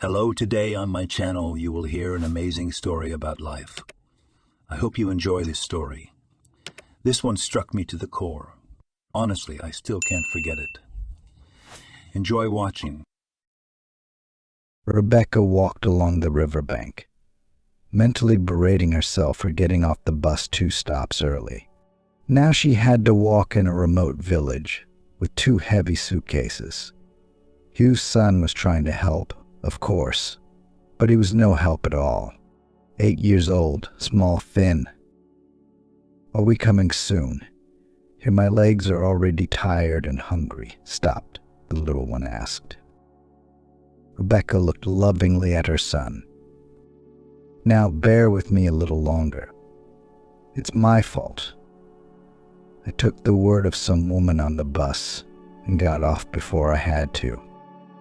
Hello, today on my channel you will hear an amazing story about life. I hope you enjoy this story. This one struck me to the core. Honestly, I still can't forget it. Enjoy watching. Rebecca walked along the riverbank, mentally berating herself for getting off the bus 2 stops early. Now she had to walk in a remote village with 2 heavy suitcases. Hugh's son was trying to help, of course, but he was no help at all. 8 years old, small, thin. "Are we coming soon? Here my legs are already tired and hungry." "Stopped?" the little one asked. Rebecca looked lovingly at her son. "Now bear with me a little longer. It's my fault. I took the word of some woman on the bus and got off before I had to.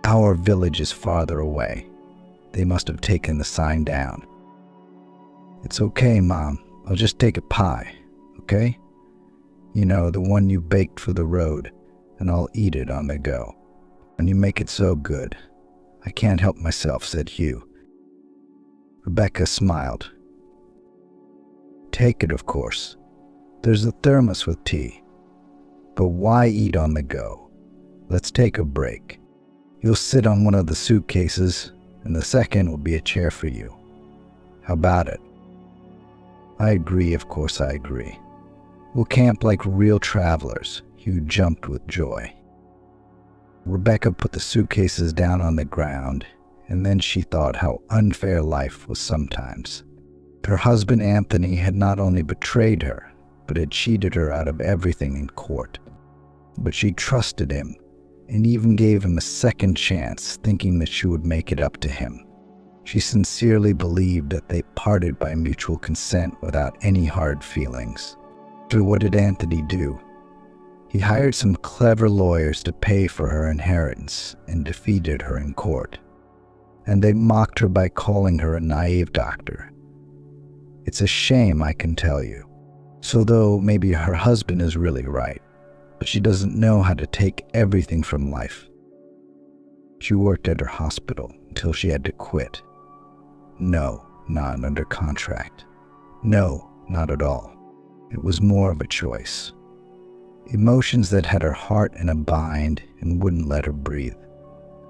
Our village is farther away. They must have taken the sign down." "It's okay, Mom. I'll just take a pie, okay? You know, the one you baked for the road, and I'll eat it on the go. And you make it so good. I can't help myself," said Hugh. Rebecca smiled. "Take it, of course. There's a thermos with tea. But why eat on the go? Let's take a break. You'll sit on one of the suitcases, and the second will be a chair for you. How about it?" "I agree, of course I agree. We'll camp like real travelers." Hugh jumped with joy. Rebecca put the suitcases down on the ground, and then she thought how unfair life was sometimes. Her husband Anthony had not only betrayed her, but had cheated her out of everything in court. But she trusted him, and even gave him a second chance, thinking that she would make it up to him. She sincerely believed that they parted by mutual consent without any hard feelings. So what did Anthony do? He hired some clever lawyers to pay for her inheritance and defeated her in court. And they mocked her by calling her a naive doctor. It's a shame, I can tell you. So though maybe her husband is really right, but she doesn't know how to take everything from life. She worked at her hospital until she had to quit. No, not under contract. No, not at all. It was more of a choice. Emotions that had her heart in a bind and wouldn't let her breathe.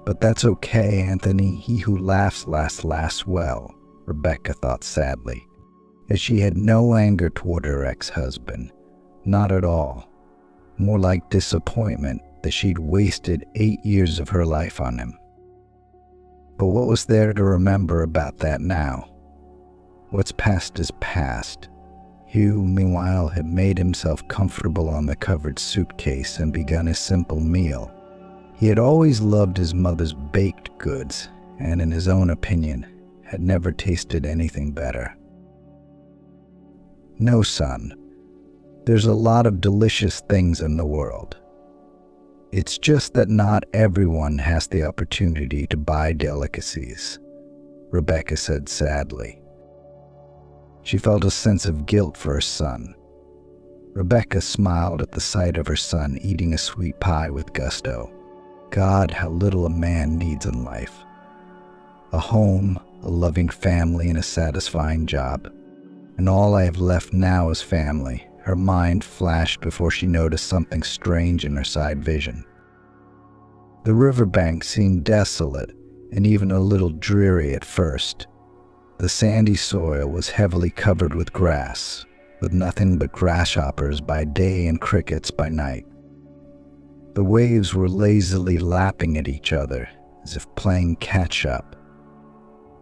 "But that's okay, Anthony. He who laughs laughs well," Rebecca thought sadly, as she had no anger toward her ex-husband. Not at all. More like disappointment that she'd wasted 8 years of her life on him. But what was there to remember about that now? What's past is past. Hugh, meanwhile, had made himself comfortable on the covered suitcase and begun a simple meal. He had always loved his mother's baked goods, and in his own opinion, had never tasted anything better. "No, son. There's a lot of delicious things in the world. It's just that not everyone has the opportunity to buy delicacies," Rebecca said sadly. She felt a sense of guilt for her son. Rebecca smiled at the sight of her son eating a sweet pie with gusto. God, how little a man needs in life. A home, a loving family, and a satisfying job. And all I have left now is family. Her mind flashed before she noticed something strange in her side vision. The riverbank seemed desolate and even a little dreary at first. The sandy soil was heavily covered with grass, with nothing but grasshoppers by day and crickets by night. The waves were lazily lapping at each other, as if playing catch-up.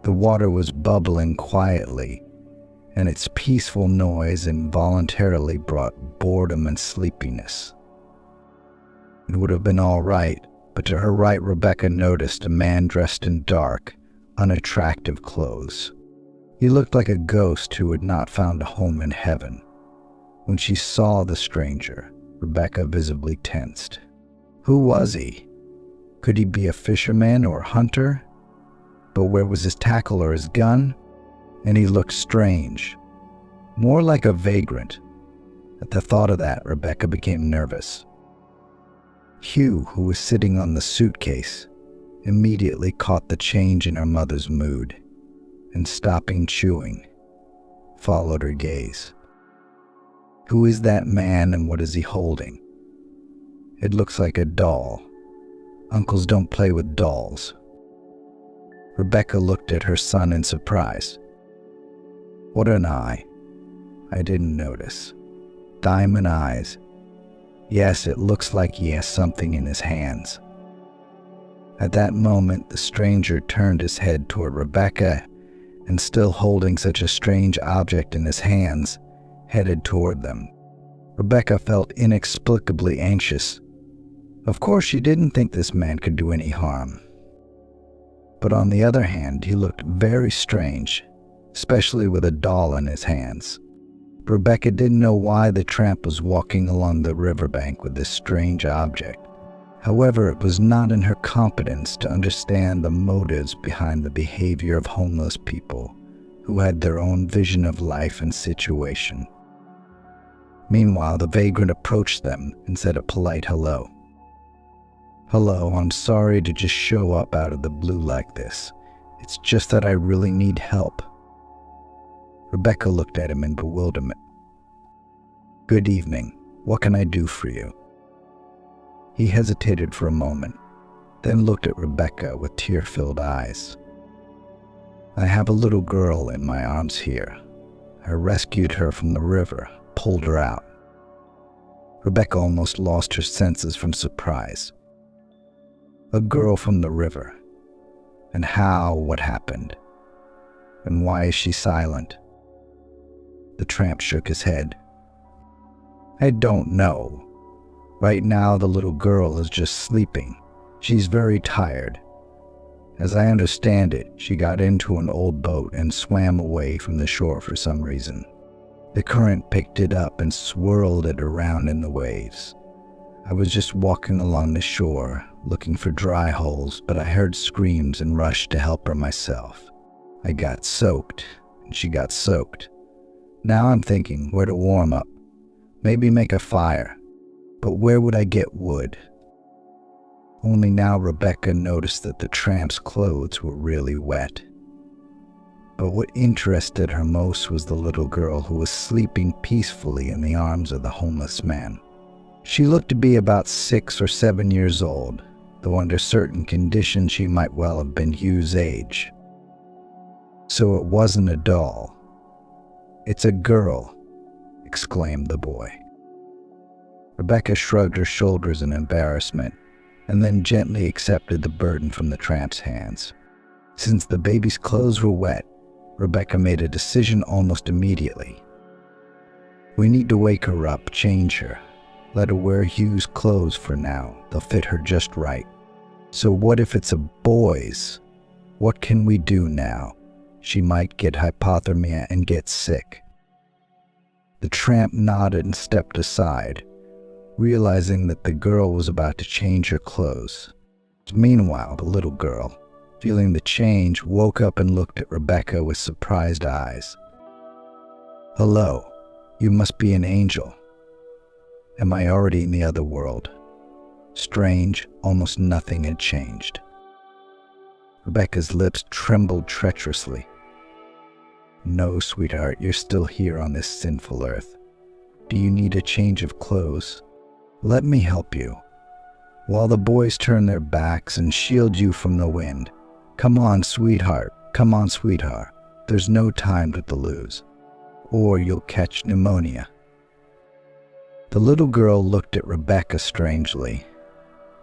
The water was bubbling quietly, and its peaceful noise involuntarily brought boredom and sleepiness. It would have been all right, but to her right Rebecca noticed a man dressed in dark, unattractive clothes. He looked like a ghost who had not found a home in heaven. When she saw the stranger, Rebecca visibly tensed. Who was he? Could he be a fisherman or hunter? But where was his tackle or his gun? And he looked strange, more like a vagrant. At the thought of that, Rebecca became nervous. Hugh, who was sitting on the suitcase, immediately caught the change in her mother's mood, and stopping chewing, followed her gaze. Who is that man and what is he holding? It looks like a doll. Uncles don't play with dolls. Rebecca looked at her son in surprise. What an eye. I didn't notice. Diamond eyes. Yes, it looks like he has something in his hands. At that moment, the stranger turned his head toward Rebecca and, still holding such a strange object in his hands, headed toward them. Rebecca felt inexplicably anxious. Of course, she didn't think this man could do any harm. But on the other hand, he looked very strange, especially with a doll in his hands. Rebecca didn't know why the tramp was walking along the riverbank with this strange object. However, it was not in her competence to understand the motives behind the behavior of homeless people who had their own vision of life and situation. Meanwhile, the vagrant approached them and said a polite hello. Hello, I'm sorry to just show up out of the blue like this. It's just that I really need help. Rebecca looked at him in bewilderment. Good evening. What can I do for you? He hesitated for a moment, then looked at Rebecca with tear-filled eyes. I have a little girl in my arms here. I rescued her from the river, pulled her out. Rebecca almost lost her senses from surprise. A girl from the river. And how? What happened? And why is she silent? The tramp shook his head. I don't know. Right now, the little girl is just sleeping. She's very tired. As I understand it, she got into an old boat and swam away from the shore for some reason. The current picked it up and swirled it around in the waves. I was just walking along the shore, looking for dry holes, but I heard screams and rushed to help her myself. I got soaked, and she got soaked. Now I'm thinking where to warm up. Maybe make a fire. But where would I get wood? Only now Rebecca noticed that the tramp's clothes were really wet. But what interested her most was the little girl who was sleeping peacefully in the arms of the homeless man. She looked to be about 6 or 7 years old, though under certain conditions she might well have been Hugh's age. So it wasn't a doll. It's a girl, exclaimed the boy. Rebecca shrugged her shoulders in embarrassment, and then gently accepted the burden from the tramp's hands. Since the baby's clothes were wet, Rebecca made a decision almost immediately. We need to wake her up, change her. Let her wear Hugh's clothes for now. They'll fit her just right. So what if it's a boy's? What can we do now? She might get hypothermia and get sick. The tramp nodded and stepped aside, realizing that the girl was about to change her clothes. Meanwhile, the little girl, feeling the change, woke up and looked at Rebecca with surprised eyes. Hello, you must be an angel. Am I already in the other world? Strange, almost nothing had changed. Rebecca's lips trembled treacherously. No, sweetheart, you're still here on this sinful earth. Do you need a change of clothes? Let me help you. While the boys turn their backs and shield you from the wind. Come on, sweetheart. Come on, sweetheart. There's no time to lose, or you'll catch pneumonia. The little girl looked at Rebecca strangely,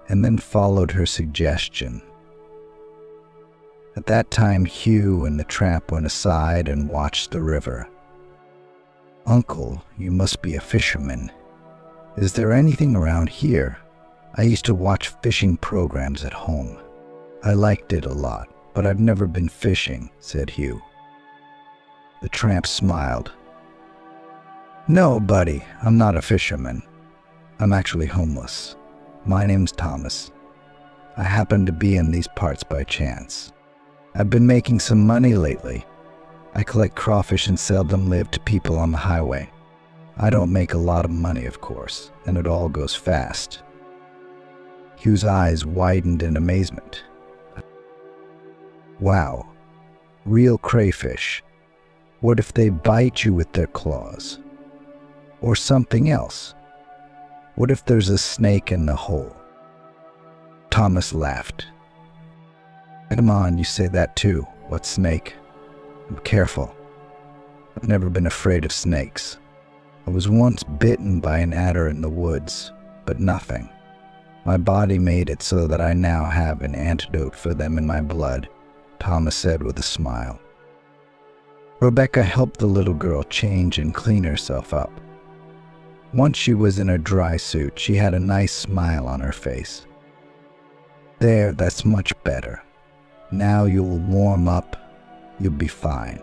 and then followed her suggestion. At that time, Hugh and the tramp went aside and watched the river. Uncle, you must be a fisherman. Is there anything around here? I used to watch fishing programs at home. I liked it a lot, but I've never been fishing, said Hugh. The tramp smiled. No, buddy, I'm not a fisherman. I'm actually homeless. My name's Thomas. I happen to be in these parts by chance. I've been making some money lately. I collect crawfish and sell them live to people on the highway. I don't make a lot of money, of course, and it all goes fast. Hugh's eyes widened in amazement. Wow, real crayfish. What if they bite you with their claws? Or something else? What if there's a snake in the hole? Thomas laughed. Come on, you say that too. What snake? I'm careful. I've never been afraid of snakes. I was once bitten by an adder in the woods, but nothing. My body made it so that I now have an antidote for them in my blood, Thomas said with a smile. Rebecca helped the little girl change and clean herself up. Once she was in her dry suit, she had a nice smile on her face. There, that's much better. Now you'll warm up. You'll be fine.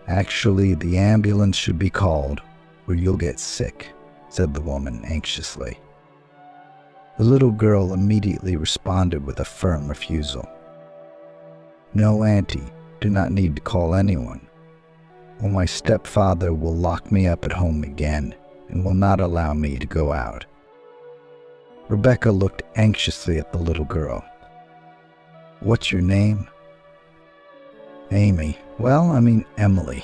Actually, the ambulance should be called, or you'll get sick, said the woman anxiously. The little girl immediately responded with a firm refusal. No, Auntie, do not need to call anyone. Or my stepfather will lock me up at home again and will not allow me to go out. Rebecca looked anxiously at the little girl. What's your name? Amy. Well, I mean Emily.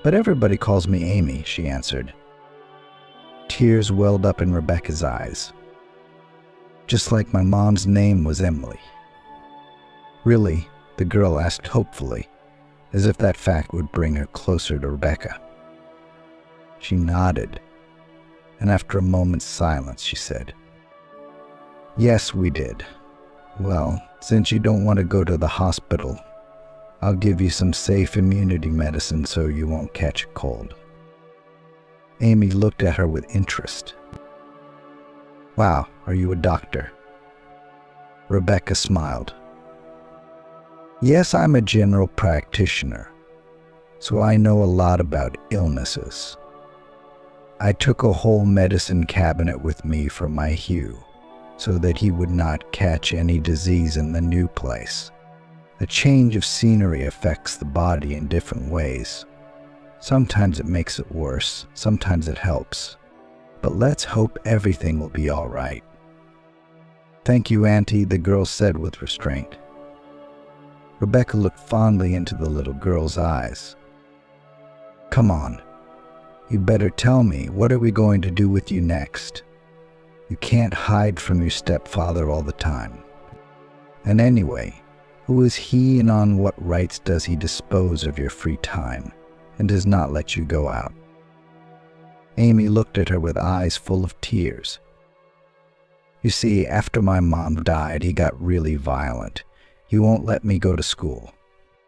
But everybody calls me Amy, she answered. Tears welled up in Rebecca's eyes. Just like my mom's name was Emily. Really? The girl asked hopefully, as if that fact would bring her closer to Rebecca. She nodded, and after a moment's silence, she said, Yes, we did. Well, since you don't want to go to the hospital, I'll give you some safe immunity medicine so you won't catch a cold. Amy looked at her with interest. Wow, are you a doctor? Rebecca smiled. Yes, I'm a general practitioner, so I know a lot about illnesses. I took a whole medicine cabinet with me for my Hugh, so that he would not catch any disease in the new place. A change of scenery affects the body in different ways. Sometimes it makes it worse, sometimes it helps. But let's hope everything will be all right. Thank you, Auntie, the girl said with restraint. Rebecca looked fondly into the little girl's eyes. Come on, you better tell me, what are we going to do with you next? You can't hide from your stepfather all the time. And anyway, who is he and on what rights does he dispose of your free time and does not let you go out? Amy looked at her with eyes full of tears. You see, after my mom died, he got really violent. He won't let me go to school,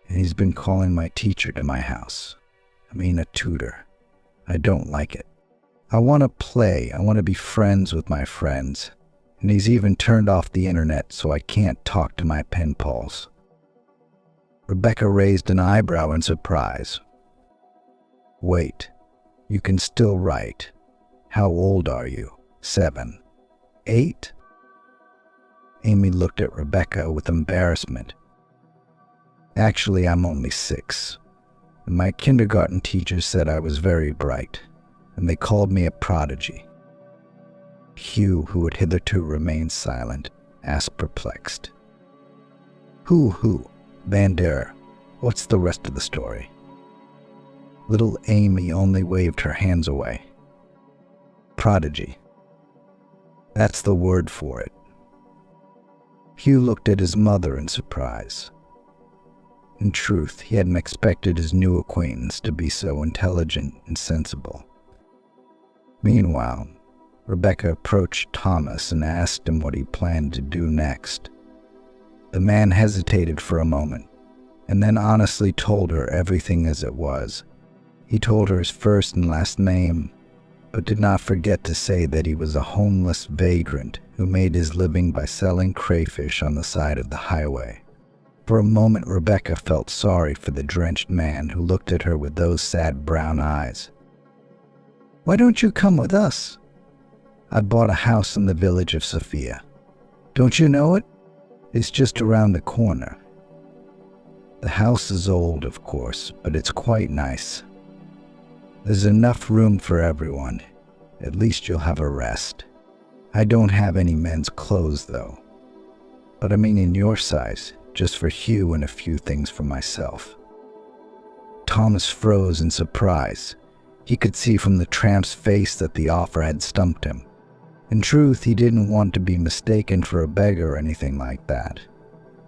and he's been calling my teacher to my house. I mean, a tutor. I don't like it. I want to play. I want to be friends with my friends. And he's even turned off the internet so I can't talk to my pen pals. Rebecca raised an eyebrow in surprise. Wait, you can still write. How old are you? 7? 8? Amy looked at Rebecca with embarrassment. Actually, I'm only 6. And my kindergarten teacher said I was very bright, and they called me a prodigy. Hugh, who had hitherto remained silent, asked perplexed. Who? Van der. What's the rest of the story? Little Amy only waved her hands away. Prodigy. That's the word for it. Hugh looked at his mother in surprise. In truth, he hadn't expected his new acquaintance to be so intelligent and sensible. Meanwhile, Rebecca approached Thomas and asked him what he planned to do next. The man hesitated for a moment, and then honestly told her everything as it was. He told her his first and last name, but did not forget to say that he was a homeless vagrant who made his living by selling crayfish on the side of the highway. For a moment, Rebecca felt sorry for the drenched man who looked at her with those sad brown eyes. Why don't you come with us? I bought a house in the village of Sophia. Don't you know it? It's just around the corner. The house is old, of course, but it's quite nice. There's enough room for everyone. At least you'll have a rest. I don't have any men's clothes, though. But I mean in your size, just for Hugh and a few things for myself. Thomas froze in surprise. He could see from the tramp's face that the offer had stumped him. In truth, he didn't want to be mistaken for a beggar or anything like that.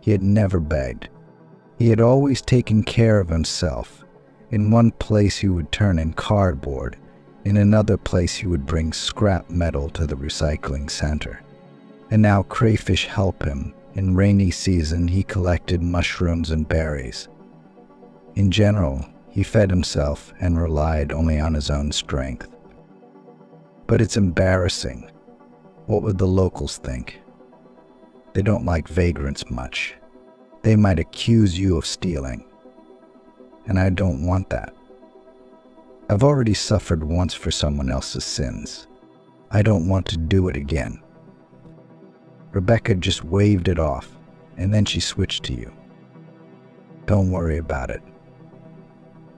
He had never begged. He had always taken care of himself. In one place he would turn in cardboard. In another place he would bring scrap metal to the recycling center. And now crayfish help him. In rainy season, he collected mushrooms and berries. In general, he fed himself and relied only on his own strength. But it's embarrassing. What would the locals think? They don't like vagrants much. They might accuse you of stealing. And I don't want that. I've already suffered once for someone else's sins. I don't want to do it again. Rebecca just waved it off, and then she switched to you. Don't worry about it.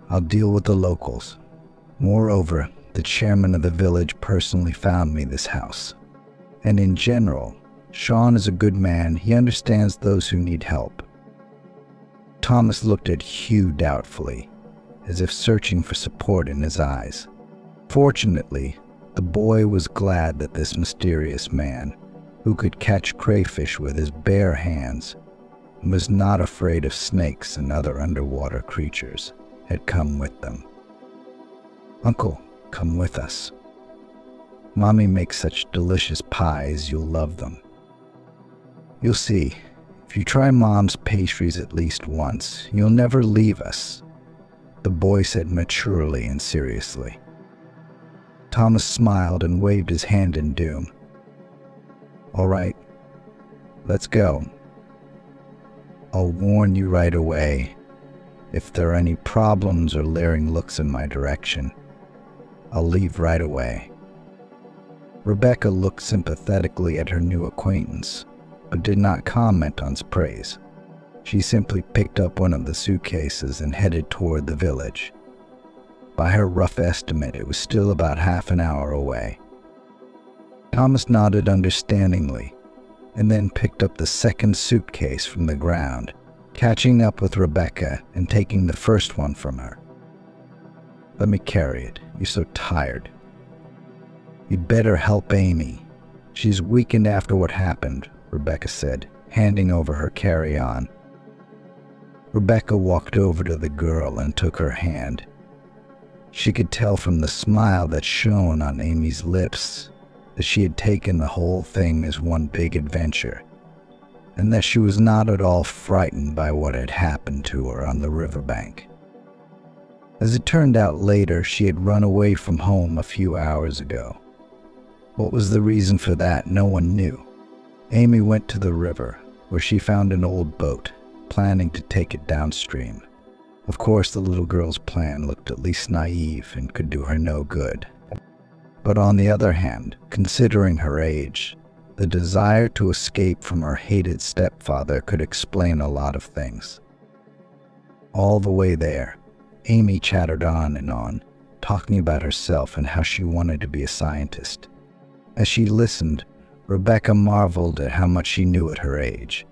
I'll deal with the locals. Moreover, the chairman of the village personally found me this house. And in general, Sean is a good man. He understands those who need help. Thomas looked at Hugh doubtfully, as if searching for support in his eyes. Fortunately, the boy was glad that this mysterious man, who could catch crayfish with his bare hands, and was not afraid of snakes and other underwater creatures, had come with them. Uncle, come with us. Mommy makes such delicious pies, you'll love them. You'll see, if you try Mom's pastries at least once, you'll never leave us, the boy said maturely and seriously. Thomas smiled and waved his hand in doom. All right, let's go. I'll warn you right away. If there are any problems or leering looks in my direction, I'll leave right away. Rebecca looked sympathetically at her new acquaintance, but did not comment on his praise. She simply picked up one of the suitcases and headed toward the village. By her rough estimate, it was still about half an hour away. Thomas nodded understandingly, and then picked up the second suitcase from the ground, catching up with Rebecca and taking the first one from her. Let me carry it. You're so tired. You'd better help Amy. She's weakened after what happened, Rebecca said, handing over her carry-on. Rebecca walked over to the girl and took her hand. She could tell from the smile that shone on Amy's lips that she had taken the whole thing as one big adventure, and that she was not at all frightened by what had happened to her on the riverbank. As it turned out later, she had run away from home a few hours ago. What was the reason for that, no one knew. Amy went to the river, where she found an old boat, planning to take it downstream. Of course, the little girl's plan looked at least naive and could do her no good. But on the other hand, considering her age, the desire to escape from her hated stepfather could explain a lot of things. All the way there, Amy chattered on and on, talking about herself and how she wanted to be a scientist. As she listened, Rebecca marveled at how much she knew at her age.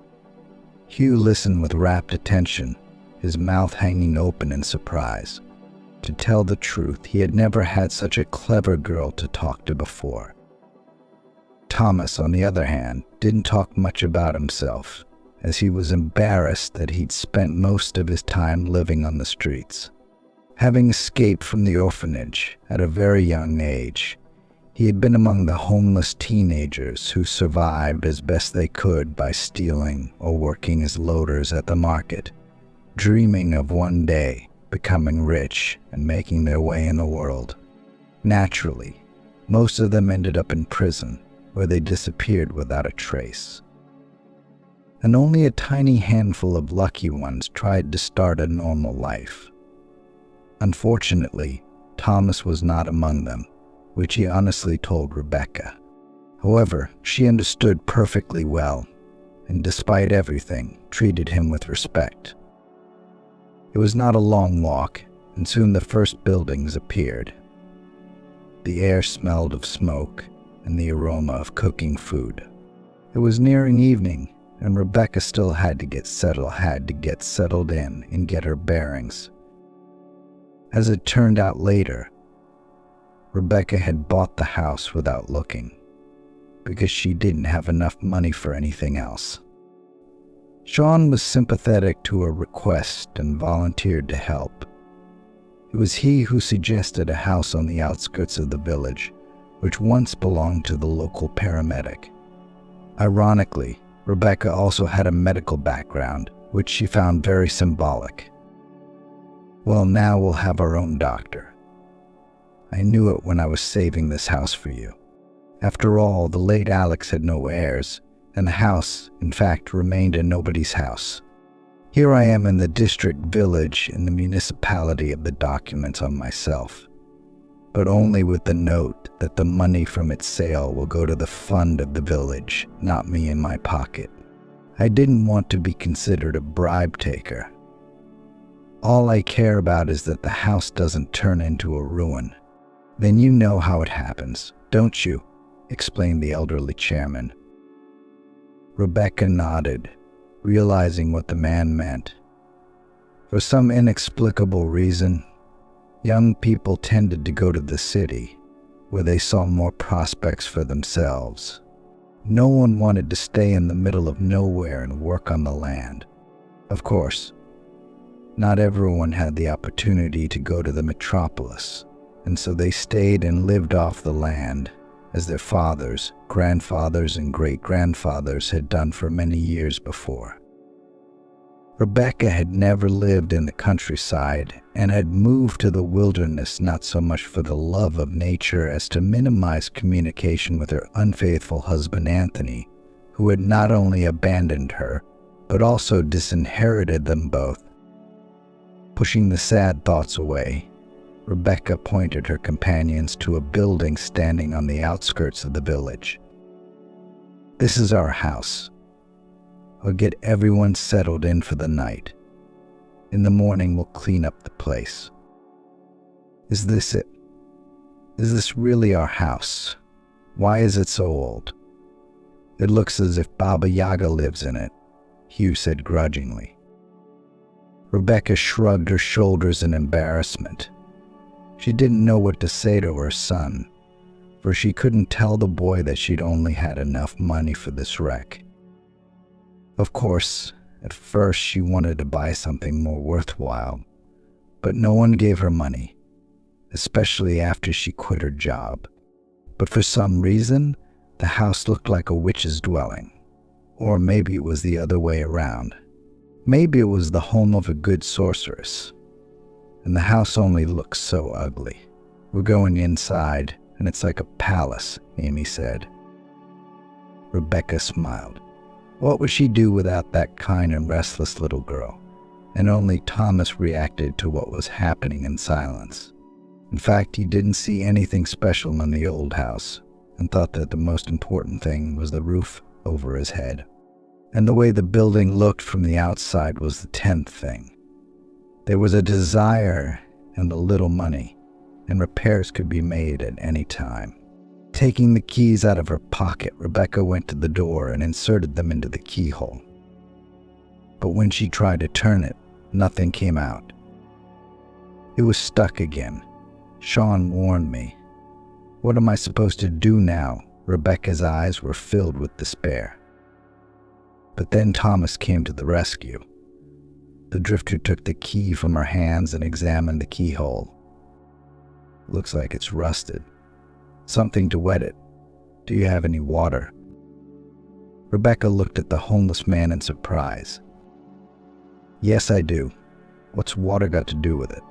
Hugh listened with rapt attention, his mouth hanging open in surprise. To tell the truth, he had never had such a clever girl to talk to before. Thomas, on the other hand, didn't talk much about himself, as he was embarrassed that he'd spent most of his time living on the streets. Having escaped from the orphanage at a very young age, he had been among the homeless teenagers who survived as best they could by stealing or working as loaders at the market, dreaming of one day becoming rich and making their way in the world. Naturally, most of them ended up in prison, where they disappeared without a trace. And only a tiny handful of lucky ones tried to start a normal life. Unfortunately, Thomas was not among them, which he honestly told Rebecca. However, she understood perfectly well, and despite everything, treated him with respect. It was not a long walk, and soon the first buildings appeared. The air smelled of smoke and the aroma of cooking food. It was nearing evening, and Rebecca still had to get settled in and get her bearings. As it turned out later, Rebecca had bought the house without looking, because she didn't have enough money for anything else. Sean was sympathetic to her request and volunteered to help. It was he who suggested a house on the outskirts of the village, which once belonged to the local paramedic. Ironically, Rebecca also had a medical background, which she found very symbolic. Well, now we'll have our own doctor. I knew it when I was saving this house for you. After all, the late Alex had no heirs, and the house, in fact, remained a nobody's house. Here I am in the district village in the municipality of the documents on myself, but only with the note that the money from its sale will go to the fund of the village, not me in my pocket. I didn't want to be considered a bribe taker. All I care about is that the house doesn't turn into a ruin. Then you know how it happens, don't you? Explained the elderly chairman. Rebecca nodded, realizing what the man meant. For some inexplicable reason, young people tended to go to the city, where they saw more prospects for themselves. No one wanted to stay in the middle of nowhere and work on the land. Of course, not everyone had the opportunity to go to the metropolis, and so they stayed and lived off the land, as their fathers, grandfathers, and great-grandfathers had done for many years before. Rebecca had never lived in the countryside and had moved to the wilderness not so much for the love of nature as to minimize communication with her unfaithful husband Anthony, who had not only abandoned her, but also disinherited them both. Pushing the sad thoughts away, Rebecca pointed her companions to a building standing on the outskirts of the village. This is our house. I'll get everyone settled in for the night. In the morning, we'll clean up the place. Is this it? Is this really our house? Why is it so old? It looks as if Baba Yaga lives in it, Hugh said grudgingly. Rebecca shrugged her shoulders in embarrassment. She didn't know what to say to her son, for she couldn't tell the boy that she'd only had enough money for this wreck. Of course, at first she wanted to buy something more worthwhile, but no one gave her money, especially after she quit her job. But for some reason, the house looked like a witch's dwelling, or maybe it was the other way around. Maybe it was the home of a good sorceress, and the house only looks so ugly. We're going inside, and it's like a palace, Amy said. Rebecca smiled. What would she do without that kind and restless little girl? And only Thomas reacted to what was happening in silence. In fact, he didn't see anything special in the old house, and thought that the most important thing was the roof over his head. And the way the building looked from the outside was the 10th thing. There was a desire and a little money, and repairs could be made at any time. Taking the keys out of her pocket, Rebecca went to the door and inserted them into the keyhole. But when she tried to turn it, nothing came out. It was stuck again. Sean warned me. What am I supposed to do now? Rebecca's eyes were filled with despair. But then Thomas came to the rescue. The drifter took the key from her hands and examined the keyhole. Looks like it's rusted. Something to wet it. Do you have any water? Rebecca looked at the homeless man in surprise. Yes, I do. What's water got to do with it?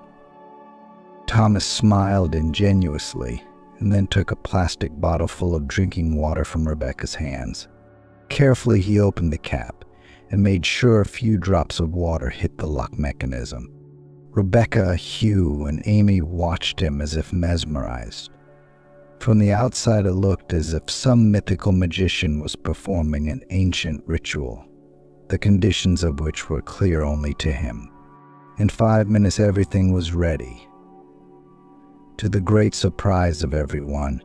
Thomas smiled ingenuously and then took a plastic bottle full of drinking water from Rebecca's hands. Carefully, he opened the cap and made sure a few drops of water hit the lock mechanism. Rebecca, Hugh, and Amy watched him as if mesmerized. From the outside, it looked as if some mythical magician was performing an ancient ritual, the conditions of which were clear only to him. In 5 minutes, everything was ready. To the great surprise of everyone,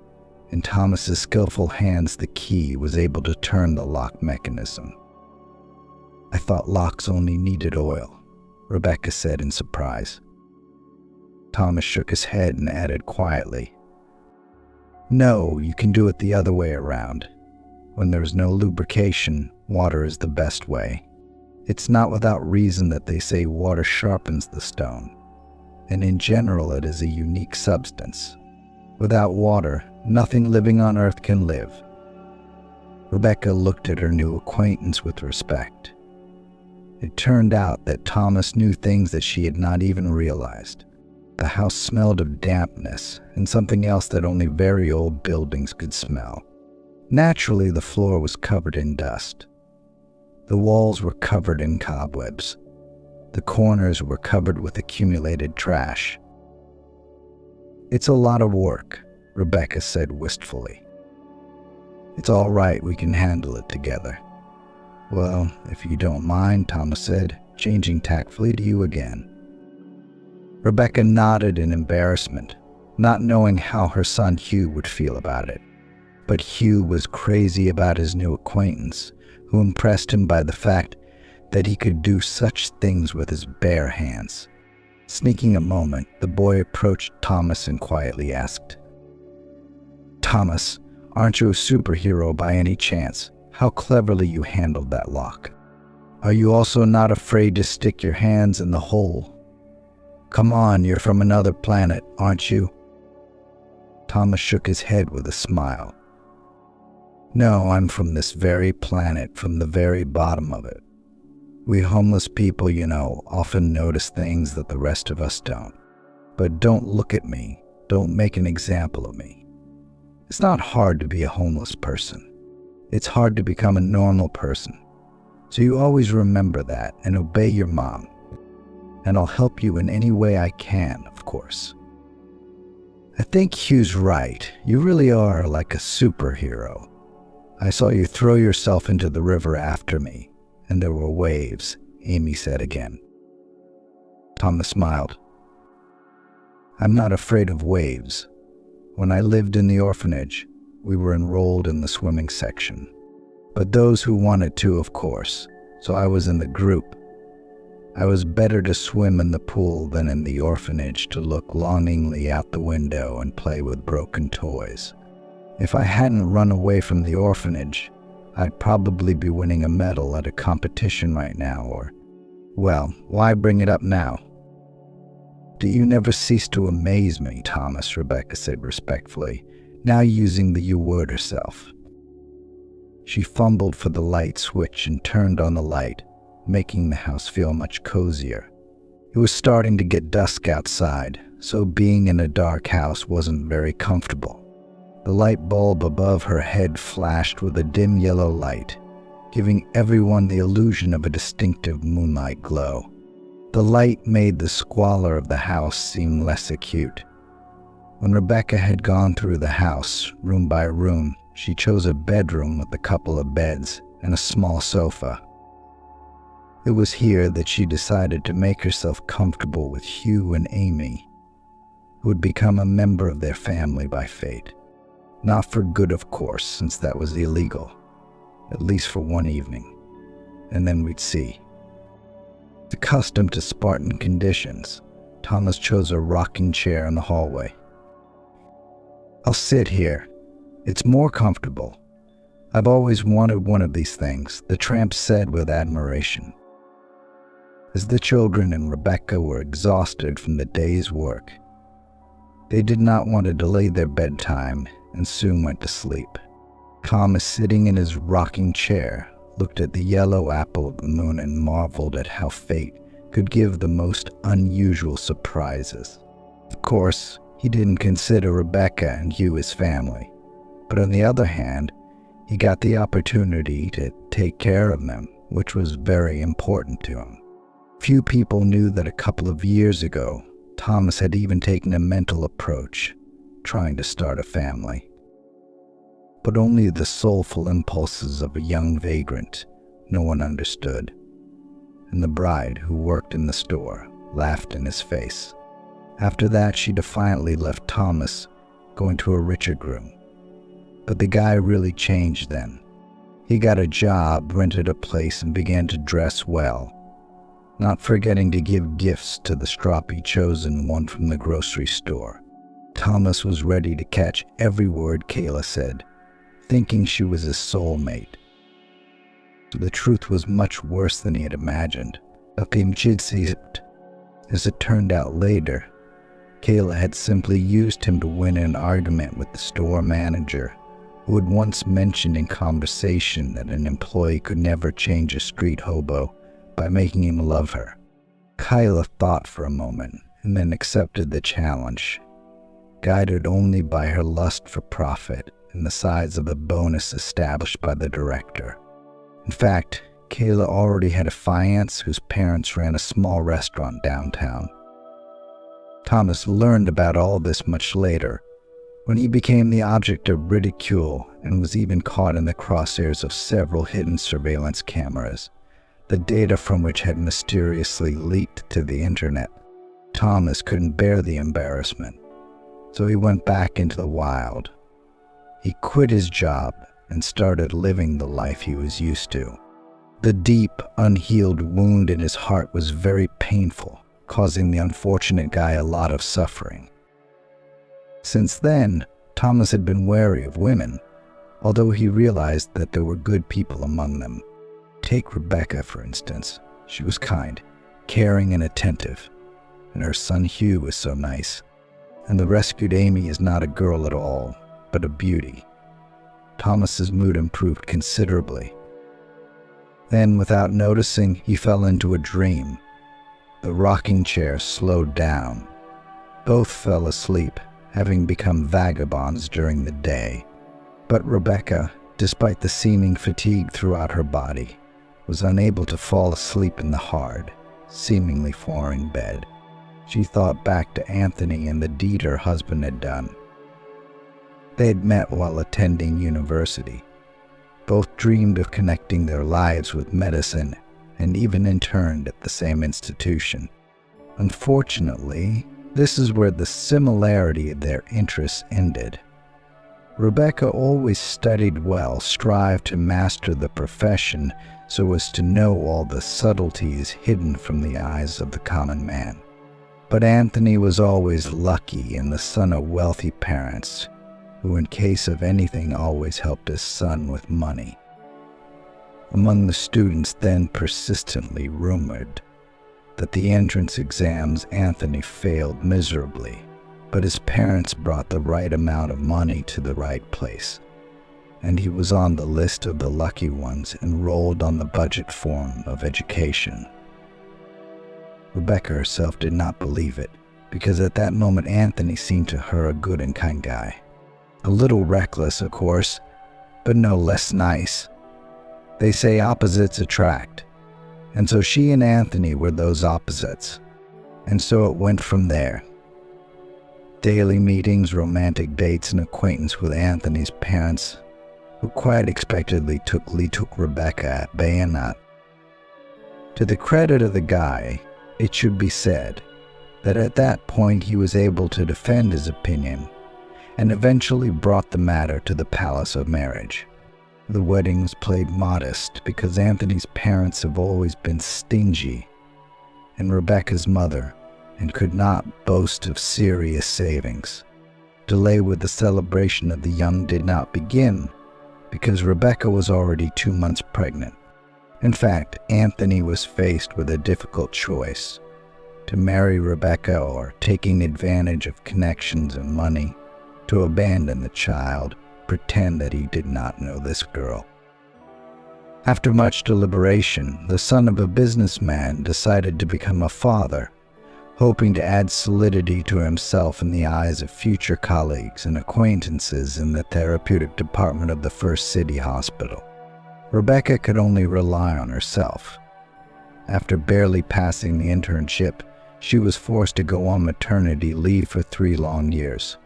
in Thomas's skillful hands, the key was able to turn the lock mechanism. I thought locks only needed oil, Rebecca said in surprise. Thomas shook his head and added quietly, "No, you can do it the other way around. When there's no lubrication, water is the best way. It's not without reason that they say water sharpens the stone, and in general it is a unique substance. Without water, nothing living on earth can live." Rebecca looked at her new acquaintance with respect. It turned out that Thomas knew things that she had not even realized. The house smelled of dampness and something else that only very old buildings could smell. Naturally, the floor was covered in dust. The walls were covered in cobwebs. The corners were covered with accumulated trash. "It's a lot of work," Rebecca said wistfully. "It's all right, we can handle it together." "Well, if you don't mind," Thomas said, changing tactfully to you again. Rebecca nodded in embarrassment, not knowing how her son Hugh would feel about it. But Hugh was crazy about his new acquaintance, who impressed him by the fact that he could do such things with his bare hands. Sneaking a moment, the boy approached Thomas and quietly asked, "Thomas, aren't you a superhero by any chance? How cleverly you handled that lock. Are you also not afraid to stick your hands in the hole? Come on, you're from another planet, aren't you?" Thomas shook his head with a smile. "No, I'm from this very planet, from the very bottom of it. We homeless people, often notice things that the rest of us don't. But don't look at me. Don't make an example of me. It's not hard to be a homeless person. It's hard to become a normal person. So you always remember that and obey your mom. And I'll help you in any way I can, of course." "I think Hugh's right. You really are like a superhero. I saw you throw yourself into the river after me, and there were waves," Amy said again. Thomas smiled. "I'm not afraid of waves. When I lived in the orphanage, we were enrolled in the swimming section. But those who wanted to, of course, so I was in the group. I was better to swim in the pool than in the orphanage to look longingly out the window and play with broken toys. If I hadn't run away from the orphanage, I'd probably be winning a medal at a competition right now, or, well, why bring it up now?" "Do you never cease to amaze me, Thomas," Rebecca said respectfully, now using the you word herself. She fumbled for the light switch and turned on the light, making the house feel much cozier. It was starting to get dusk outside, so being in a dark house wasn't very comfortable. The light bulb above her head flashed with a dim yellow light, giving everyone the illusion of a distinctive moonlight glow. The light made the squalor of the house seem less acute. When Rebecca had gone through the house, room by room, she chose a bedroom with a couple of beds and a small sofa. It was here that she decided to make herself comfortable with Hugh and Amy, who would become a member of their family by fate. Not for good, of course, since that was illegal, at least for one evening, and then we'd see. Accustomed to Spartan conditions, Thomas chose a rocking chair in the hallway. "I'll sit here. It's more comfortable. I've always wanted one of these things," the tramp said with admiration. As the children and Rebecca were exhausted from the day's work, they did not want to delay their bedtime and soon went to sleep. Thomas, sitting in his rocking chair, looked at the yellow apple of the moon and marveled at how fate could give the most unusual surprises. Of course, he didn't consider Rebecca and Hugh his family, but on the other hand, he got the opportunity to take care of them, which was very important to him. Few people knew that a couple of years ago, Thomas had even taken a mental approach, trying to start a family. But only the soulful impulses of a young vagrant no one understood, and the bride who worked in the store laughed in his face. After that, she defiantly left Thomas, going to a richer groom. But the guy really changed then. He got a job, rented a place, and began to dress well, not forgetting to give gifts to the stroppy chosen one from the grocery store. Thomas was ready to catch every word Kayla said, thinking she was his soulmate. The truth was much worse than he had imagined. As it turned out later, Kayla had simply used him to win an argument with the store manager, who had once mentioned in conversation that an employee could never change a street hobo by making him love her. Kayla thought for a moment and then accepted the challenge, guided only by her lust for profit and the size of the bonus established by the director. In fact, Kayla already had a fiancé whose parents ran a small restaurant downtown. Thomas learned about all this much later, when he became the object of ridicule and was even caught in the crosshairs of several hidden surveillance cameras, the data from which had mysteriously leaked to the internet. Thomas couldn't bear the embarrassment, so he went back into the wild. He quit his job and started living the life he was used to. The deep, unhealed wound in his heart was very painful, causing the unfortunate guy a lot of suffering. Since then, Thomas had been wary of women, although he realized that there were good people among them. Take Rebecca, for instance. She was kind, caring, and attentive, and her son Hugh was so nice. And the rescued Amy is not a girl at all, but a beauty. Thomas's mood improved considerably. Then, without noticing, he fell into a dream. The rocking chair slowed down. Both fell asleep, having become vagabonds during the day. But Rebecca, despite the seeming fatigue throughout her body, was unable to fall asleep in the hard, seemingly foreign bed. She thought back to Anthony and the deed her husband had done. They had met while attending university. Both dreamed of connecting their lives with medicine and even interned at the same institution. Unfortunately, this is where the similarity of their interests ended. Rebecca always studied well, strived to master the profession so as to know all the subtleties hidden from the eyes of the common man. But Anthony was always lucky and the son of wealthy parents, who in case of anything always helped his son with money. Among the students then persistently rumored that the entrance exams Anthony failed miserably, but his parents brought the right amount of money to the right place, and he was on the list of the lucky ones enrolled on the budget form of education. Rebecca herself did not believe it, because at that moment Anthony seemed to her a good and kind guy. A little reckless, of course, but no less nice. They say opposites attract, and so she and Anthony were those opposites, and so it went from there. Daily meetings, romantic dates, and acquaintance with Anthony's parents, who quite expectedly took Rebecca at bayonet. To the credit of the guy, it should be said that at that point he was able to defend his opinion and eventually brought the matter to the palace of marriage. The wedding was played modest because Anthony's parents have always been stingy, and Rebecca's mother, and could not boast of serious savings. Delay with the celebration of the young did not begin because Rebecca was already 2 months pregnant. In fact, Anthony was faced with a difficult choice: to marry Rebecca or, taking advantage of connections and money, to abandon the child, pretend that he did not know this girl. After much deliberation, the son of a businessman decided to become a father, hoping to add solidity to himself in the eyes of future colleagues and acquaintances in the therapeutic department of the First City Hospital. Rebecca could only rely on herself. After barely passing the internship, she was forced to go on maternity leave for 3 long years,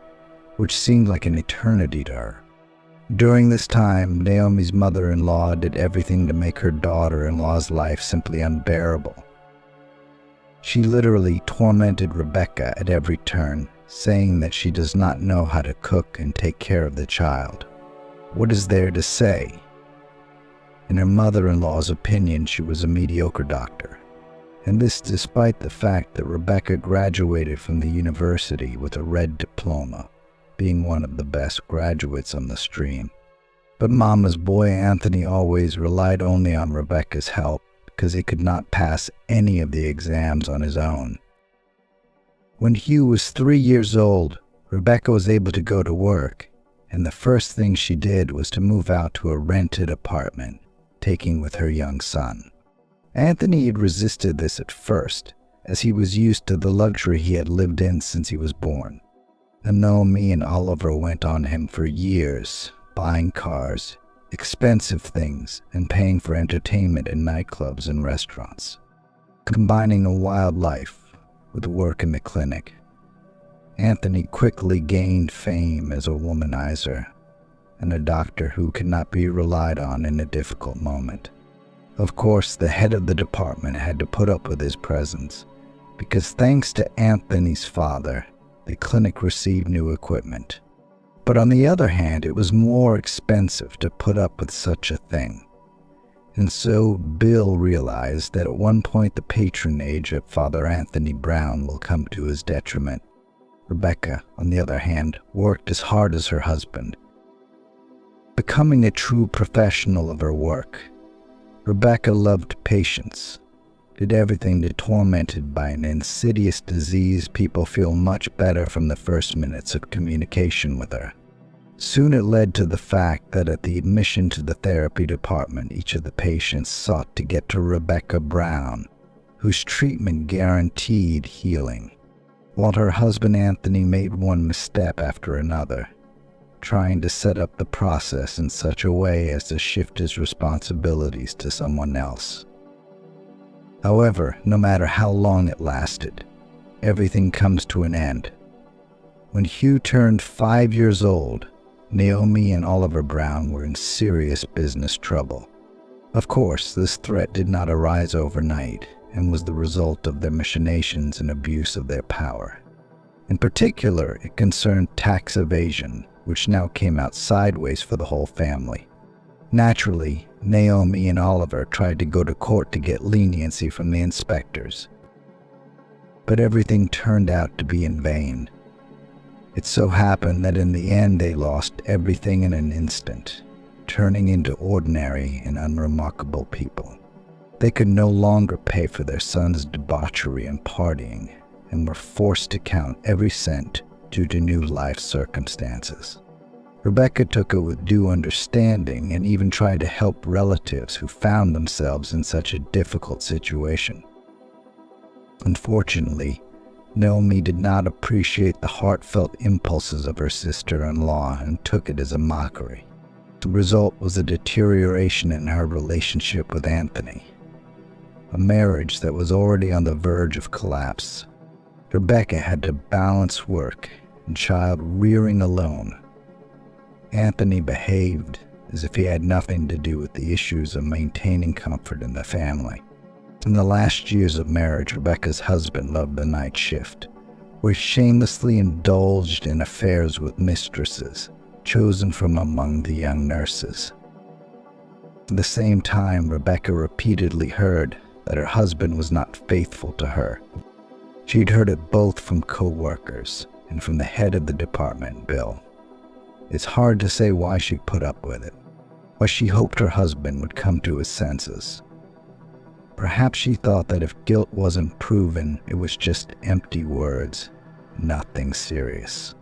which seemed like an eternity to her. During this time, Naomi's mother-in-law did everything to make her daughter-in-law's life simply unbearable. She literally tormented Rebecca at every turn, saying that she does not know how to cook and take care of the child. What is there to say? In her mother-in-law's opinion, she was a mediocre doctor. And this despite the fact that Rebecca graduated from the university with a red diploma, being one of the best graduates on the stream. But Mama's boy Anthony always relied only on Rebecca's help because he could not pass any of the exams on his own. When Hugh was 3 years old, Rebecca was able to go to work, and the first thing she did was to move out to a rented apartment, taking with her young son. Anthony had resisted this at first, as he was used to the luxury he had lived in since he was born. And Naomi and Oliver went on him for years, buying cars, expensive things, and paying for entertainment in nightclubs and restaurants, combining a wild life with work in the clinic. Anthony quickly gained fame as a womanizer and a doctor who could not be relied on in a difficult moment. Of course, the head of the department had to put up with his presence, because thanks to Anthony's father, the clinic received new equipment. But on the other hand, it was more expensive to put up with such a thing. And so Bill realized that at one point the patronage of Father Anthony Brown will come to his detriment. Rebecca, on the other hand, worked as hard as her husband, becoming a true professional of her work. Rebecca loved patients, did everything to tormented by an insidious disease people feel much better from the first minutes of communication with her. Soon it led to the fact that at the admission to the therapy department, each of the patients sought to get to Rebecca Brown, whose treatment guaranteed healing, while her husband Anthony made one misstep after another, trying to set up the process in such a way as to shift his responsibilities to someone else. However, no matter how long it lasted, everything comes to an end. When Hugh turned 5 years old, Naomi and Oliver Brown were in serious business trouble. Of course, this threat did not arise overnight and was the result of their machinations and abuse of their power. In particular, it concerned tax evasion, which now came out sideways for the whole family. Naturally, Naomi and Oliver tried to go to court to get leniency from the inspectors. But everything turned out to be in vain. It so happened that in the end they lost everything in an instant, turning into ordinary and unremarkable people. They could no longer pay for their son's debauchery and partying, and were forced to count every cent due to new life circumstances. Rebecca took it with due understanding and even tried to help relatives who found themselves in such a difficult situation. Unfortunately, Naomi did not appreciate the heartfelt impulses of her sister-in-law and took it as a mockery. The result was a deterioration in her relationship with Anthony, a marriage that was already on the verge of collapse. Rebecca had to balance work and child rearing alone. Anthony behaved as if he had nothing to do with the issues of maintaining comfort in the family. In the last years of marriage, Rebecca's husband loved the night shift, where he shamelessly indulged in affairs with mistresses chosen from among the young nurses. At the same time, Rebecca repeatedly heard that her husband was not faithful to her. She'd heard it both from co-workers and from the head of the department, Bill. It's hard to say why she put up with it, why she hoped her husband would come to his senses. Perhaps she thought that if guilt wasn't proven, it was just empty words, nothing serious.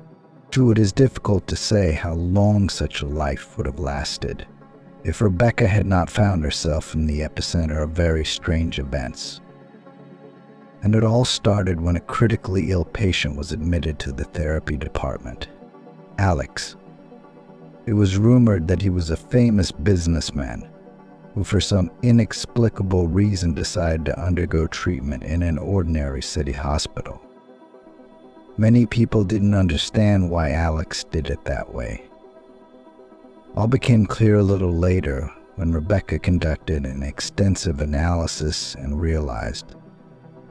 True, it is difficult to say how long such a life would have lasted if Rebecca had not found herself in the epicenter of very strange events. And it all started when a critically ill patient was admitted to the therapy department. Alex. It was rumored that he was a famous businessman who for some inexplicable reason decided to undergo treatment in an ordinary city hospital. Many people didn't understand why Alex did it that way. All became clear a little later when Rebecca conducted an extensive analysis and realized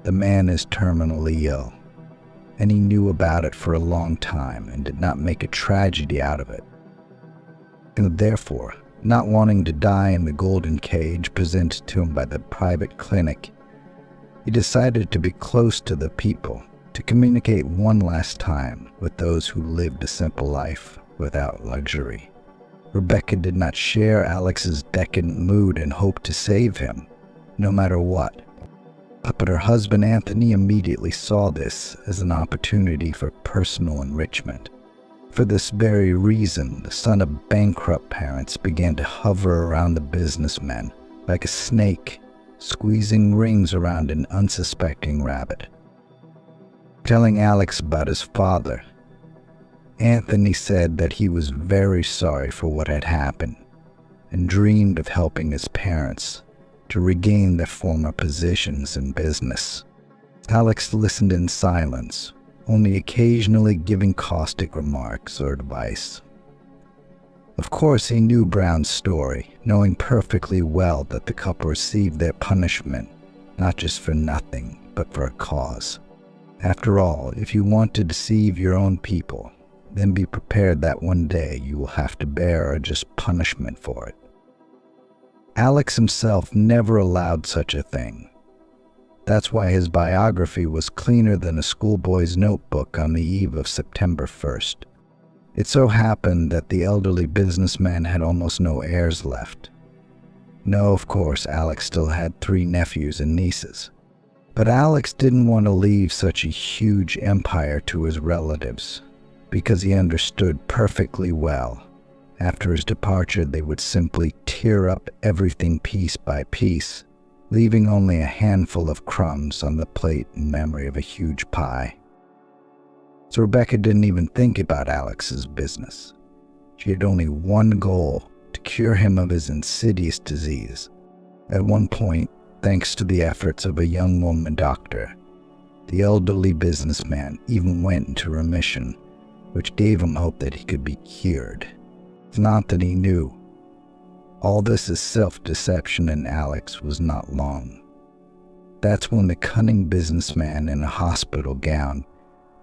the man is terminally ill, and he knew about it for a long time and did not make a tragedy out of it. And therefore, Not wanting to die in the golden cage presented to him by the private clinic, he decided to be close to the people, to communicate one last time with those who lived a simple life without luxury. Rebecca did not share Alex's decadent mood and hoped to save him, no matter what. But her husband Anthony immediately saw this as an opportunity for personal enrichment. For this very reason, the son of bankrupt parents began to hover around the businessman like a snake, squeezing rings around an unsuspecting rabbit. Telling Alex about his father, Anthony said that he was very sorry for what had happened and dreamed of helping his parents to regain their former positions in business. Alex listened in silence, only occasionally giving caustic remarks or advice. Of course, he knew Brown's story, knowing perfectly well that the couple received their punishment, not just for nothing, but for a cause. After all, if you want to deceive your own people, then be prepared that one day you will have to bear a just punishment for it. Alex himself never allowed such a thing. That's why his biography was cleaner than a schoolboy's notebook on the eve of September 1st. It so happened that the elderly businessman had almost no heirs left. No, of course, Alex still had 3 nephews and nieces. But Alex didn't want to leave such a huge empire to his relatives, because he understood perfectly well. After his departure, they would simply tear up everything piece by piece, leaving only a handful of crumbs on the plate in memory of a huge pie. So Rebecca didn't even think about Alex's business. She had only one goal: to cure him of his insidious disease. At one point, thanks to the efforts of a young woman doctor, the elderly businessman even went into remission, which gave him hope that he could be cured. It's not that he knew. All this is self-deception, and Alex was not long. That's when the cunning businessman in a hospital gown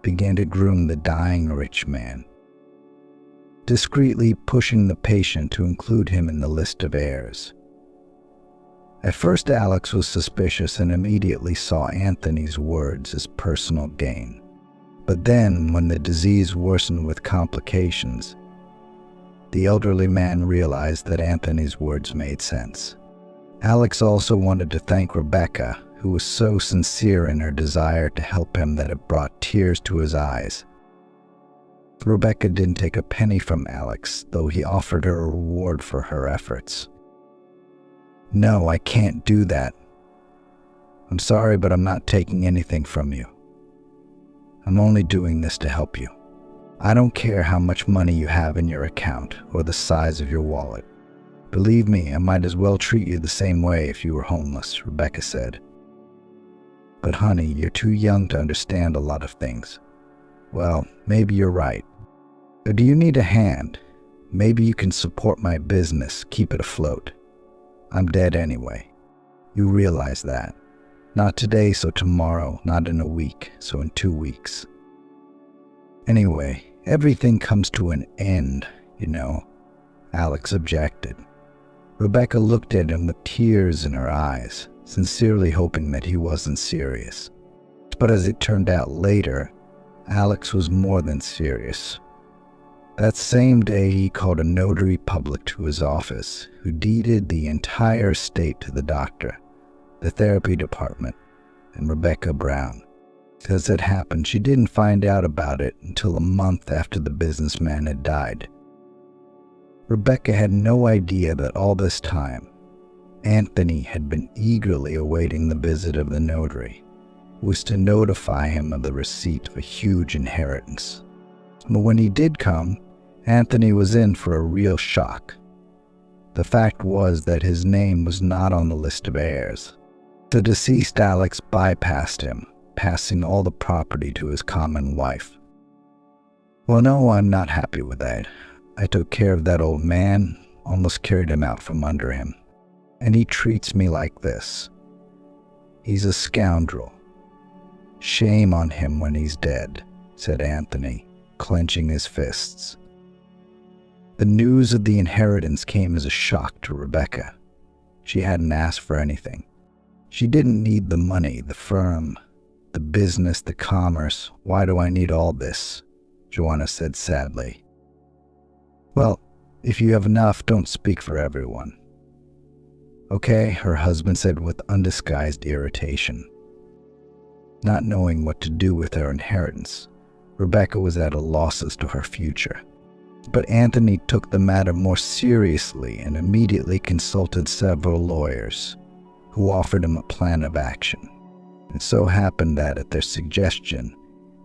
began to groom the dying rich man, discreetly pushing the patient to include him in the list of heirs. At first, Alex was suspicious and immediately saw Anthony's words as personal gain. But then, when the disease worsened with complications, the elderly man realized that Anthony's words made sense. Alex also wanted to thank Rebecca, who was so sincere in her desire to help him that it brought tears to his eyes. Rebecca didn't take a penny from Alex, though he offered her a reward for her efforts. "No, I can't do that. I'm sorry, but I'm not taking anything from you. I'm only doing this to help you. I don't care how much money you have in your account or the size of your wallet. Believe me, I might as well treat you the same way if you were homeless," Rebecca said. "But honey, you're too young to understand a lot of things." "Well, maybe you're right. But do you need a hand? Maybe you can support my business, keep it afloat. I'm dead anyway. You realize that. Not today, so tomorrow. Not in a week, so in 2 weeks. Anyway, everything comes to an end, you know," Alex objected. Rebecca looked at him with tears in her eyes, sincerely hoping that he wasn't serious. But as it turned out later, Alex was more than serious. That same day, he called a notary public to his office, who deeded the entire estate to the doctor, the therapy department, and Rebecca Brown. As it happened, she didn't find out about it until a month after the businessman had died. Rebecca had no idea that all this time, Anthony had been eagerly awaiting the visit of the notary, who was to notify him of the receipt of a huge inheritance. But when he did come, Anthony was in for a real shock. The fact was that his name was not on the list of heirs. The deceased Alex bypassed him, passing all the property to his common wife. "Well, no, I'm not happy with that. I took care of that old man, almost carried him out from under him. And he treats me like this. He's a scoundrel. Shame on him when he's dead," said Anthony, clenching his fists. The news of the inheritance came as a shock to Rebecca. She hadn't asked for anything. She didn't need the money, the firm, the business, the commerce. Why do I need all this? Joanna said sadly. Well, if you have enough, don't speak for everyone. Okay, her husband said with undisguised irritation. Not knowing what to do with her inheritance, Rebecca was at a loss as to her future. But Anthony took the matter more seriously and immediately consulted several lawyers who offered him a plan of action. It so happened that, at their suggestion,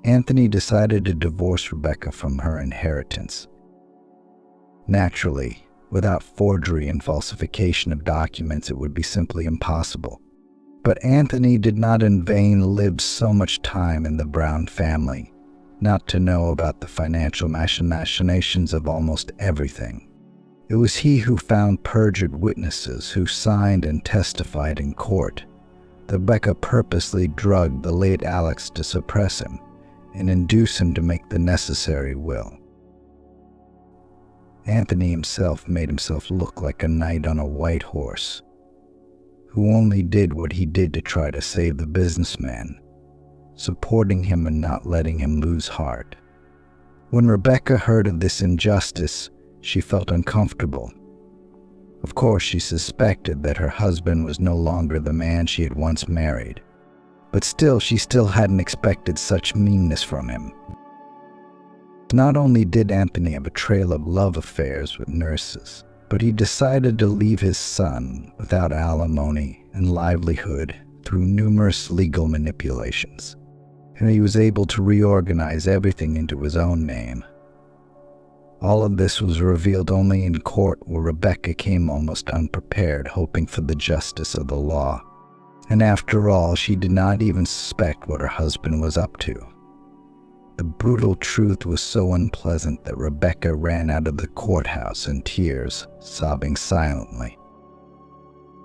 Anthony decided to divorce Rebecca from her inheritance. Naturally, without forgery and falsification of documents, it would be simply impossible. But Anthony did not in vain live so much time in the Brown family, not to know about the financial machinations of almost everything. It was he who found perjured witnesses who signed and testified in court. Rebecca purposely drugged the late Alex to suppress him and induce him to make the necessary will. Anthony himself made himself look like a knight on a white horse, who only did what he did to try to save the businessman, supporting him and not letting him lose heart. When Rebecca heard of this injustice, she felt uncomfortable. Of course, she suspected that her husband was no longer the man she had once married, but she still hadn't expected such meanness from him. Not only did Anthony have a trail of love affairs with nurses, but he decided to leave his son without alimony and livelihood through numerous legal manipulations, and he was able to reorganize everything into his own name. All of this was revealed only in court, where Rebecca came almost unprepared, hoping for the justice of the law. And after all, she did not even suspect what her husband was up to. The brutal truth was so unpleasant that Rebecca ran out of the courthouse in tears, sobbing silently.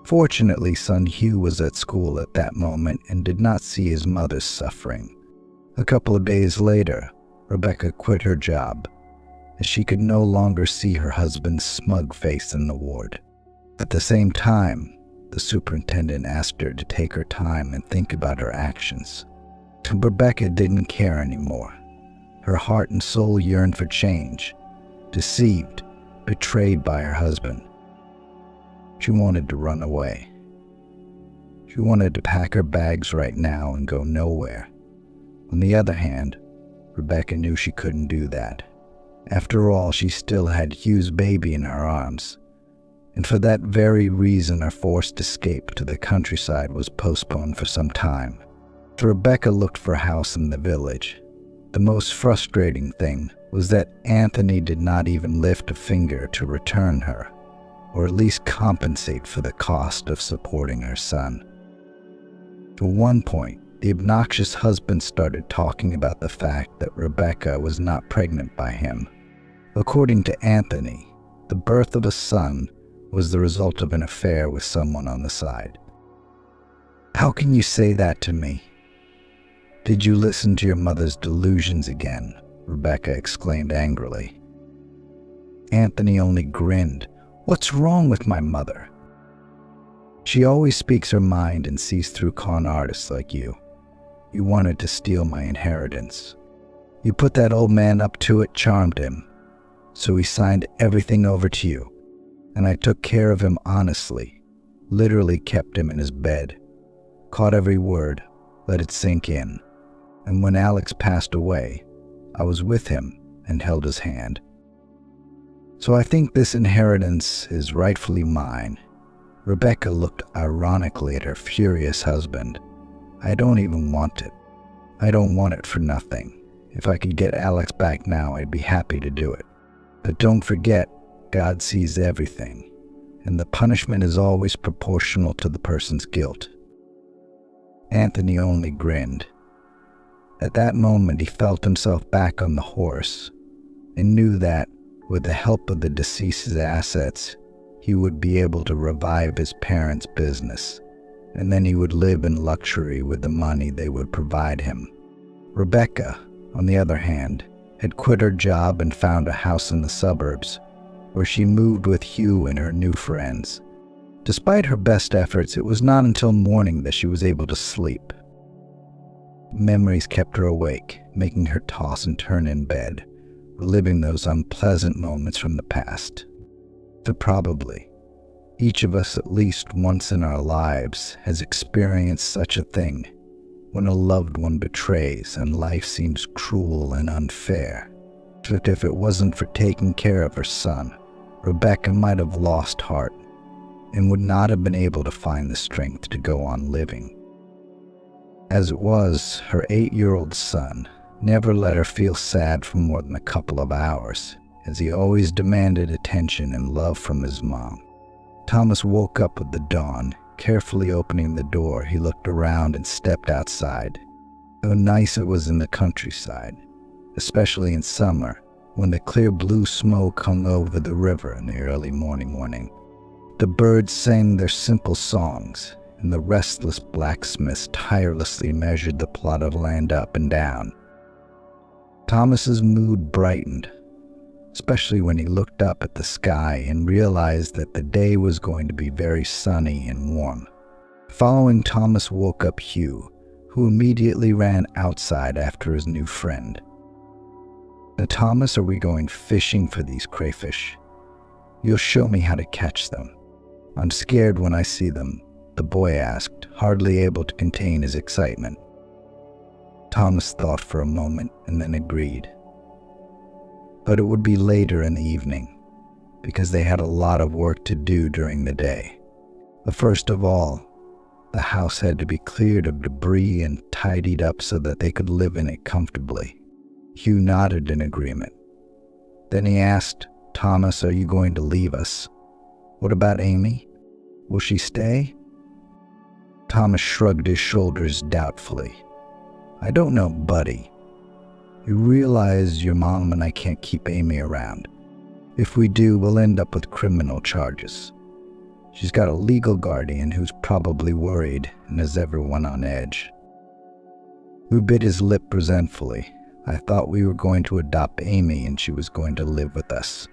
Fortunately, son Hugh was at school at that moment and did not see his mother's suffering. A couple of days later, Rebecca quit her job, as she could no longer see her husband's smug face in the ward. At the same time, the superintendent asked her to take her time and think about her actions. But Rebecca didn't care anymore. Her heart and soul yearned for change. Deceived, betrayed by her husband. She wanted to run away. She wanted to pack her bags right now and go nowhere. On the other hand, Rebecca knew she couldn't do that. After all, she still had Hugh's baby in her arms, and for that very reason her forced escape to the countryside was postponed for some time. Rebecca looked for a house in the village. The most frustrating thing was that Anthony did not even lift a finger to return her, or at least compensate for the cost of supporting her son. At one point, the obnoxious husband started talking about the fact that Rebecca was not pregnant by him. According to Anthony, the birth of a son was the result of an affair with someone on the side. "How can you say that to me? Did you listen to your mother's delusions again?" Rebecca exclaimed angrily. Anthony only grinned. "What's wrong with my mother? She always speaks her mind and sees through con artists like you. You wanted to steal my inheritance. You put that old man up to it, charmed him. So he signed everything over to you, and I took care of him honestly, literally kept him in his bed, caught every word, let it sink in. And when Alex passed away, I was with him and held his hand. So I think this inheritance is rightfully mine." Rebecca looked ironically at her furious husband. "I don't even want it. I don't want it for nothing. If I could get Alex back now, I'd be happy to do it. But don't forget, God sees everything, and the punishment is always proportional to the person's guilt." Anthony only grinned. At that moment, he felt himself back on the horse and knew that, with the help of the deceased's assets, he would be able to revive his parents' business, and then he would live in luxury with the money they would provide him. Rebecca, on the other hand, had quit her job and found a house in the suburbs. where she moved with Hugh and her new friends. Despite her best efforts, it was not until morning that she was able to sleep. Memories kept her awake, making her toss and turn in bed, reliving those unpleasant moments from the past. So probably, each of us at least once in our lives has experienced such a thing, when a loved one betrays and life seems cruel and unfair. But if it wasn't for taking care of her son, Rebecca might have lost heart and would not have been able to find the strength to go on living. As it was, her 8-year-old son never let her feel sad for more than a couple of hours, as he always demanded attention and love from his mom. Thomas woke up with the dawn. Carefully opening the door, he looked around and stepped outside. How nice it was in the countryside, especially in summer, when the clear blue smoke hung over the river in the early morning. The birds sang their simple songs, and the restless blacksmiths tirelessly measured the plot of land up and down. Thomas's mood brightened, especially when he looked up at the sky and realized that the day was going to be very sunny and warm. Following Thomas woke up Hugh, who immediately ran outside after his new friend. "Now, Thomas, are we going fishing for these crayfish? You'll show me how to catch them. I'm scared when I see them," the boy asked, hardly able to contain his excitement. Thomas thought for a moment and then agreed. But it would be later in the evening, because they had a lot of work to do during the day. But first of all, the house had to be cleared of debris and tidied up so that they could live in it comfortably. Hugh nodded in agreement. Then he asked, "Thomas, are you going to leave us? What about Amy? Will she stay?" Thomas shrugged his shoulders doubtfully. "I don't know, buddy. You realize your mom and I can't keep Amy around. If we do, we'll end up with criminal charges. She's got a legal guardian who's probably worried and has everyone on edge." He bit his lip resentfully. "I thought we were going to adopt Amy and she was going to live with us.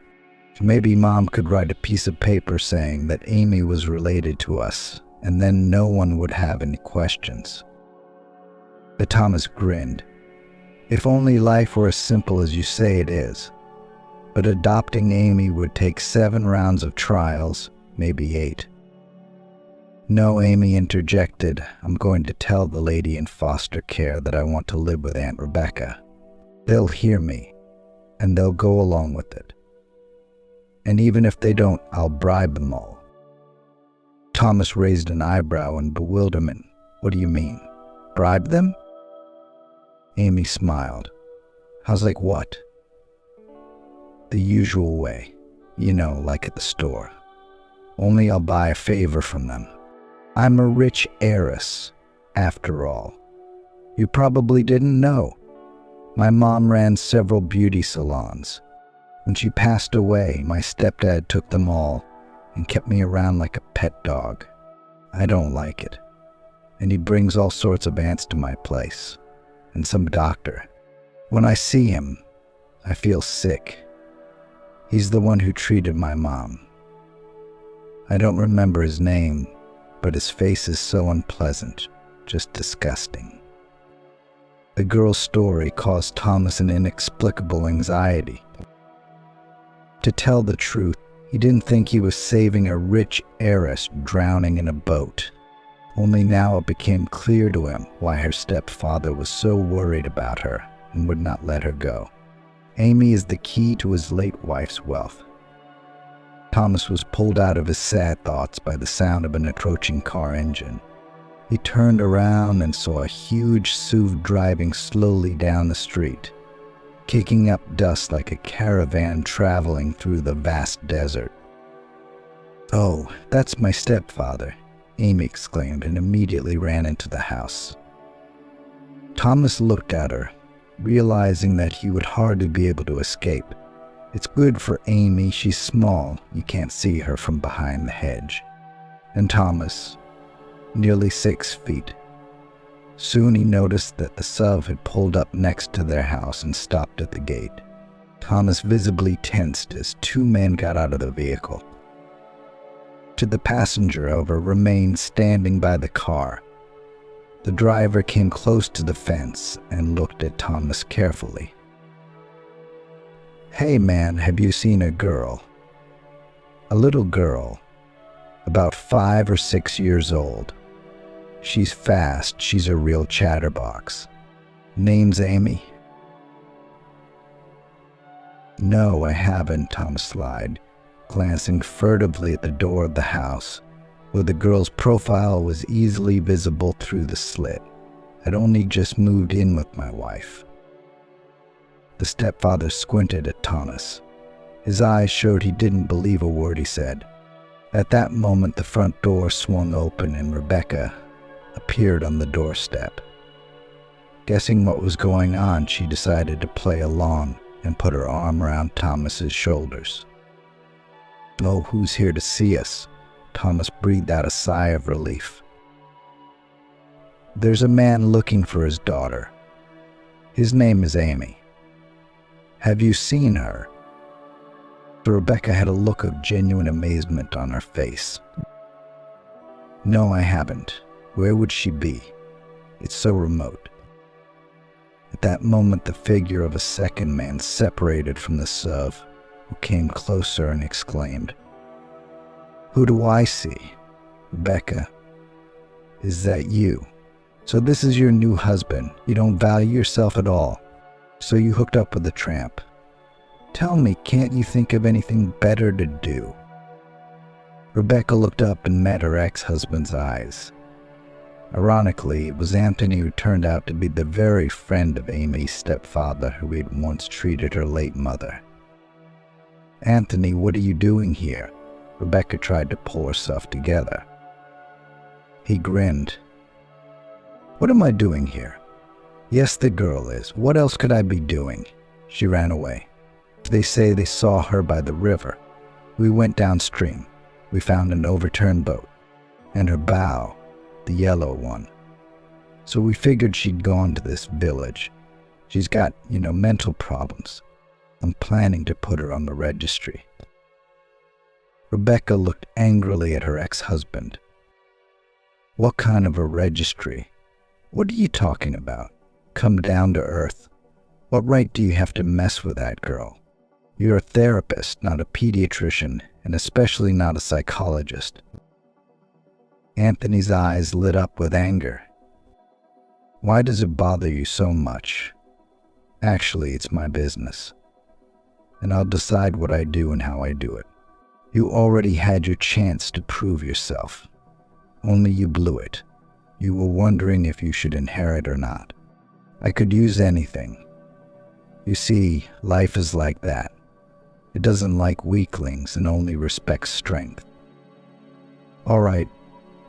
Maybe Mom could write a piece of paper saying that Amy was related to us, and then no one would have any questions." But Thomas grinned. "If only life were as simple as you say it is. But adopting Amy would take 7 rounds of trials, maybe 8. "No," Amy interjected. "I'm going to tell the lady in foster care that I want to live with Aunt Rebecca. They'll hear me, and they'll go along with it. And even if they don't, I'll bribe them all." Thomas raised an eyebrow in bewilderment. "What do you mean? Bribe them?" Amy smiled. "How's like what?" "The usual way. You know, like at the store. Only I'll buy a favor from them. I'm a rich heiress, after all. You probably didn't know. My mom ran several beauty salons. When she passed away, my stepdad took them all and kept me around like a pet dog. I don't like it. And he brings all sorts of aunts to my place, and some doctor. When I see him, I feel sick. He's the one who treated my mom. I don't remember his name, but his face is so unpleasant, just disgusting." The girl's story caused Thomas an inexplicable anxiety. To tell the truth, he didn't think he was saving a rich heiress drowning in a boat. Only now it became clear to him why her stepfather was so worried about her and would not let her go. Amy is the key to his late wife's wealth. Thomas was pulled out of his sad thoughts by the sound of an approaching car engine. He turned around and saw a huge SUV driving slowly down the street, kicking up dust like a caravan traveling through the vast desert. "Oh, that's my stepfather," Amy exclaimed and immediately ran into the house. Thomas looked at her, realizing that he would hardly be able to escape. It's good for Amy, she's small, you can't see her from behind the hedge. And Thomas, nearly 6 feet. Soon he noticed that the SUV had pulled up next to their house and stopped at the gate. Thomas visibly tensed as two men got out of the vehicle. The passenger, however, remained standing by the car. The driver came close to the fence and looked at Thomas carefully. "Hey man, have you seen a girl? A little girl, about 5 or 6 years old. She's fast, she's a real chatterbox. Name's Amy." "No, I haven't," Thomas lied, glancing furtively at the door of the house, where the girl's profile was easily visible through the slit. "I'd only just moved in with my wife." The stepfather squinted at Thomas. His eyes showed he didn't believe a word he said. At that moment, the front door swung open and Rebecca appeared on the doorstep. Guessing what was going on, she decided to play along and put her arm around Thomas's shoulders. "Oh, who's here to see us?" Thomas breathed out a sigh of relief. "There's a man looking for his daughter. His name is Amy. Have you seen her?" Rebecca had a look of genuine amazement on her face. "No, I haven't. Where would she be? It's so remote." At that moment, the figure of a second man separated from the SUV, who came closer and exclaimed, "Who do I see? Rebecca, is that you? So this is your new husband. You don't value yourself at all. So you hooked up with the tramp. Tell me, can't you think of anything better to do?" Rebecca looked up and met her ex-husband's eyes. Ironically, it was Anthony who turned out to be the very friend of Amy's stepfather who had once treated her late mother. "Anthony, what are you doing here?" Rebecca tried to pull herself together. He grinned. "What am I doing here? Yes, the girl is. What else could I be doing? She ran away. They say they saw her by the river. We went downstream. We found an overturned boat. And her bow, the yellow one. So we figured she'd gone to this village. She's got, mental problems. I'm planning to put her on the registry." Rebecca looked angrily at her ex-husband. "What kind of a registry? What are you talking about? Come down to earth. What right do you have to mess with that girl? You're a therapist, not a pediatrician, and especially not a psychologist." Anthony's eyes lit up with anger. "Why does it bother you so much? Actually, it's my business. And I'll decide what I do and how I do it. You already had your chance to prove yourself. Only you blew it. You were wondering if you should inherit or not. I could use anything. You see, life is like that. It doesn't like weaklings and only respects strength. All right,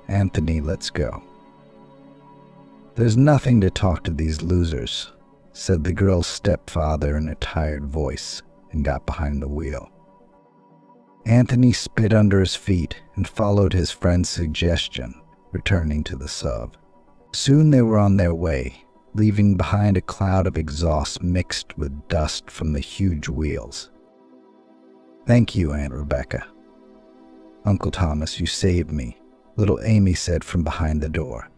Anthony, let's go." "There's nothing to talk to these losers," said the girl's stepfather in a tired voice and got behind the wheel. Anthony spit under his feet and followed his friend's suggestion, returning to the SUV. Soon they were on their way, leaving behind a cloud of exhaust mixed with dust from the huge wheels. "Thank you, Aunt Rebecca." "Uncle Thomas, you saved me," little Amy said from behind the door.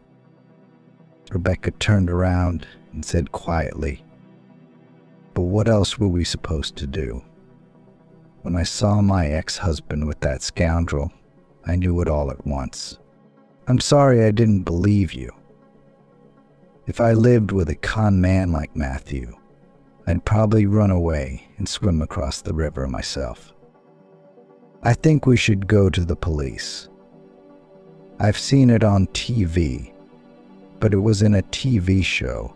Rebecca turned around and said quietly, "But what else were we supposed to do? When I saw my ex-husband with that scoundrel, I knew it all at once. I'm sorry I didn't believe you. If I lived with a con man like Matthew, I'd probably run away and swim across the river myself. I think we should go to the police. I've seen it on TV, but it was in a TV show,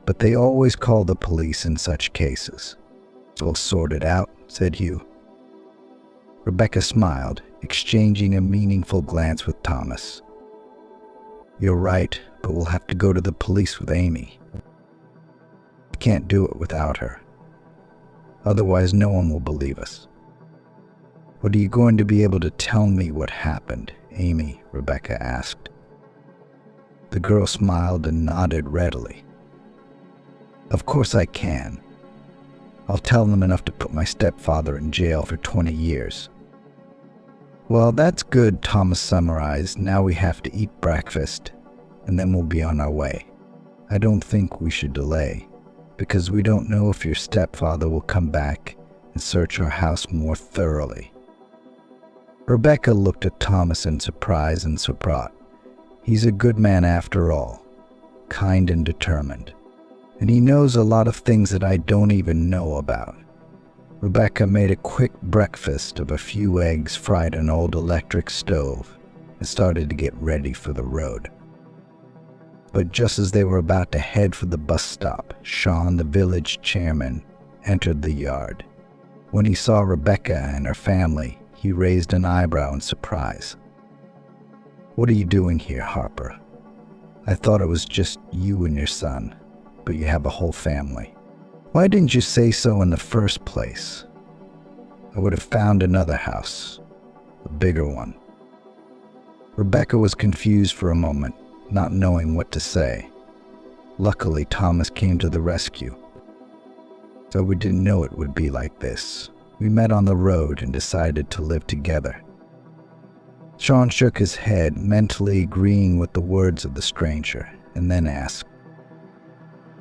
but they always call the police in such cases." "We'll sort it out," said Hugh. Rebecca smiled, exchanging a meaningful glance with Thomas. "You're right, but we'll have to go to the police with Amy. We can't do it without her. Otherwise, no one will believe us." "What are you going to be able to tell me what happened, Amy?" Rebecca asked. The girl smiled and nodded readily. "Of course I can. I'll tell them enough to put my stepfather in jail for 20 years. Well, that's good, Thomas summarized. Now we have to eat breakfast, and then we'll be on our way. I don't think we should delay, because we don't know if your stepfather will come back and search our house more thoroughly. Rebecca looked at Thomas in surprise and surprise. He's a good man after all, kind and determined, and he knows a lot of things that I don't even know about. Rebecca made a quick breakfast of a few eggs fried on an old electric stove and started to get ready for the road. But just as they were about to head for the bus stop, Sean, the village chairman, entered the yard. When he saw Rebecca and her family, he raised an eyebrow in surprise. "What are you doing here, Harper? I thought it was just you and your son, but you have a whole family. Why didn't you say so in the first place? I would have found another house, a bigger one." Rebecca was confused for a moment, not knowing what to say. Luckily, Thomas came to the rescue. "So we didn't know it would be like this. We met on the road and decided to live together." Sean shook his head, mentally agreeing with the words of the stranger, and then asked,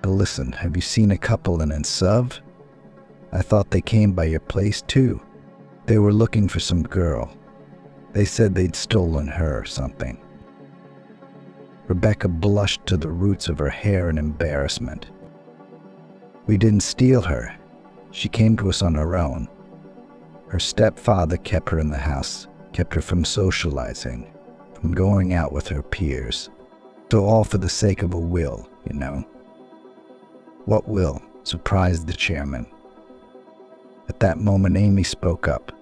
"Listen, have you seen a couple in Suv? I thought they came by your place too. They were looking for some girl. They said they'd stolen her or something." Rebecca blushed to the roots of her hair in embarrassment. "We didn't steal her. She came to us on her own. Her stepfather kept her in the house, kept her from socializing, from going out with her peers. So all for the sake of a will, you know." "What will?" surprised the chairman. At that moment, Amy spoke up.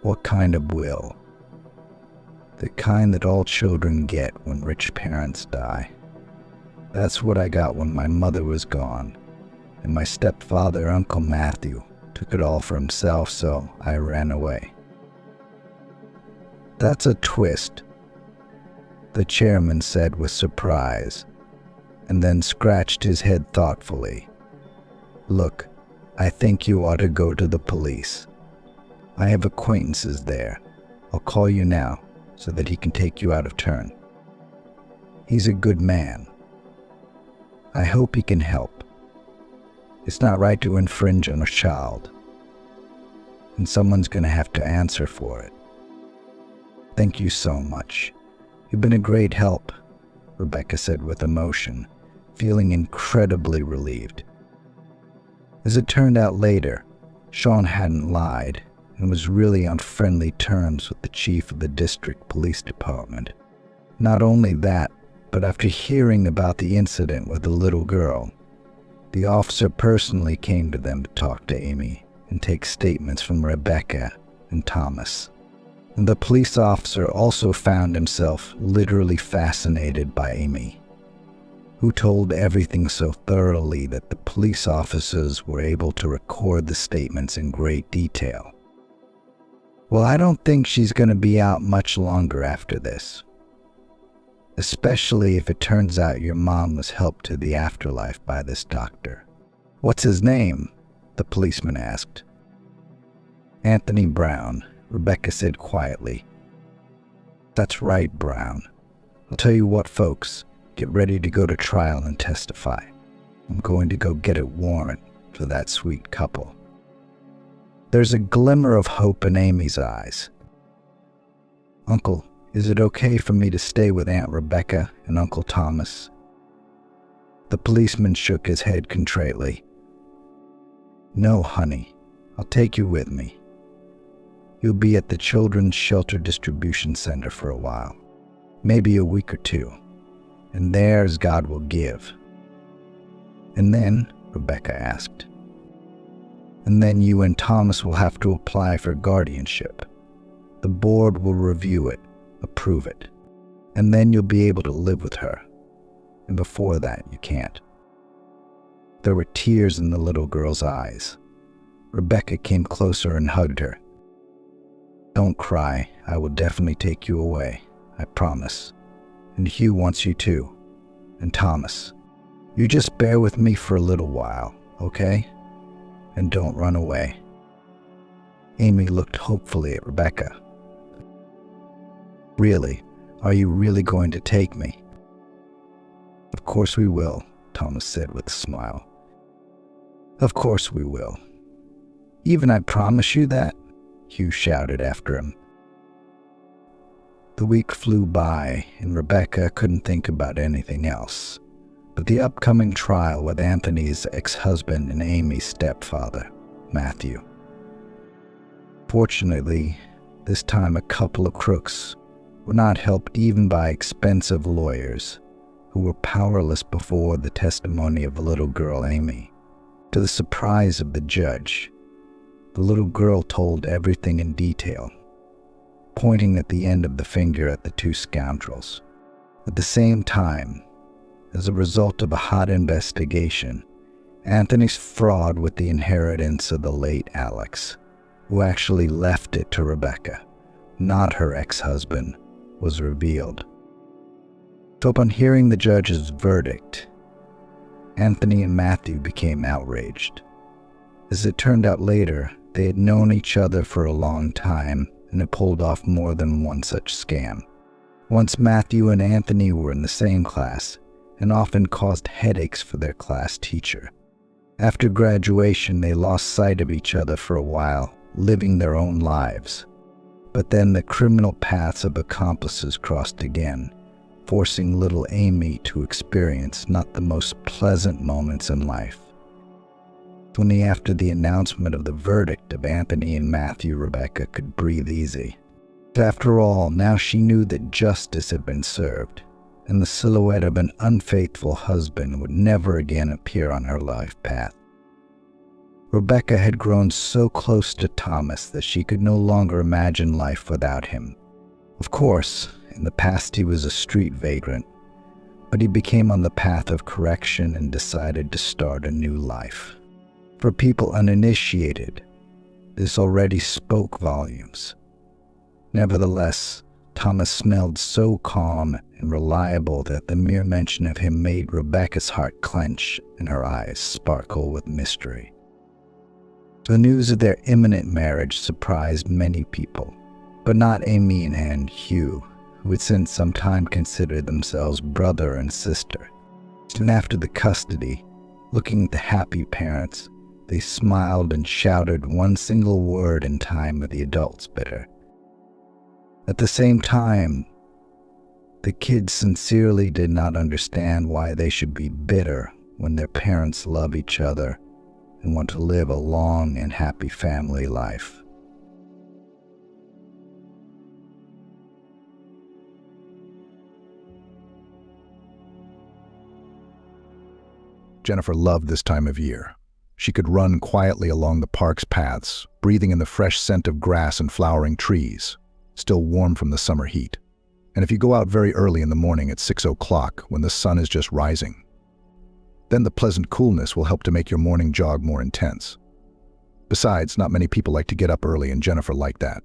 "What kind of will?" "The kind that all children get when rich parents die. That's what I got when my mother was gone, and my stepfather, Uncle Matthew, took it all for himself, so I ran away." "That's a twist," the chairman said with surprise, and then scratched his head thoughtfully. "Look, I think you ought to go to the police. I have acquaintances there. I'll call you now so that he can take you out of turn. He's a good man. I hope he can help. It's not right to infringe on a child, and someone's going to have to answer for it. Thank you so much. You've been a great help," Rebecca said with emotion, feeling incredibly relieved. As it turned out later, Sean hadn't lied and was really on friendly terms with the chief of the district police department. Not only that, but after hearing about the incident with the little girl, the officer personally came to them to talk to Amy and take statements from Rebecca and Thomas. And the police officer also found himself literally fascinated by Amy, who told everything so thoroughly that the police officers were able to record the statements in great detail. "Well, I don't think she's going to be out much longer after this. Especially if it turns out your mom was helped to the afterlife by this doctor." "What's his name?" the policeman asked. "Anthony Brown," Rebecca said quietly. "That's right, Brown. I'll tell you what, folks. Get ready to go to trial and testify. I'm going to go get a warrant for that sweet couple." There's a glimmer of hope in Amy's eyes. "Uncle, is it okay for me to stay with Aunt Rebecca and Uncle Thomas?" The policeman shook his head contritely. "No, honey. I'll take you with me. You'll be at the Children's Shelter Distribution Center for a while, maybe a week or two, and there as God will give." "And then?" Rebecca asked. "And then you and Thomas will have to apply for guardianship. The board will review it, approve it, and then you'll be able to live with her. And before that, you can't." There were tears in the little girl's eyes. Rebecca came closer and hugged her. "Don't cry. I will definitely take you away. I promise. And Hugh wants you too. And Thomas. You just bear with me for a little while, okay? and don't run away." Amy looked hopefully at Rebecca. "Really? Are you really going to take me?" "Of course we will," Thomas said with a smile. "Of course we will. Even I promise you that," Hugh shouted after him. The week flew by, and Rebecca couldn't think about anything else but the upcoming trial with Anthony's ex-husband and Amy's stepfather, Matthew. Fortunately, this time a couple of crooks were not helped even by expensive lawyers who were powerless before the testimony of the little girl Amy. To the surprise of the judge, the little girl told everything in detail, pointing at the end of the finger at the two scoundrels. At the same time, as a result of a hot investigation, Anthony's fraud with the inheritance of the late Alex, who actually left it to Rebecca, not her ex-husband, was revealed. So upon hearing the judge's verdict, Anthony and Matthew became outraged. As it turned out later, they had known each other for a long time and had pulled off more than one such scam. Once Matthew and Anthony were in the same class and often caused headaches for their class teacher. After graduation, they lost sight of each other for a while, living their own lives. But then the criminal paths of accomplices crossed again, forcing little Amy to experience not the most pleasant moments in life. Only after the announcement of the verdict of Anthony and Matthew, Rebecca could breathe easy. After all, now she knew that justice had been served, and the silhouette of an unfaithful husband would never again appear on her life path. Rebecca had grown so close to Thomas that she could no longer imagine life without him. Of course, in the past he was a street vagrant, but he became on the path of correction and decided to start a new life. For people uninitiated, this already spoke volumes. Nevertheless, Thomas smelled so calm and reliable that the mere mention of him made Rebecca's heart clench and her eyes sparkle with mystery. The news of their imminent marriage surprised many people, but not Amy and Hugh, who had since some time considered themselves brother and sister. And after the custody, looking at the happy parents, they smiled and shouted one single word in time with the adults bitter. At the same time, the kids sincerely did not understand why they should be bitter when their parents love each other and want to live a long and happy family life. Jennifer loved this time of year. She could run quietly along the park's paths, breathing in the fresh scent of grass and flowering trees, still warm from the summer heat. And if you go out very early in the morning at 6 o'clock when the sun is just rising, then the pleasant coolness will help to make your morning jog more intense. Besides, not many people like to get up early, and Jennifer liked that.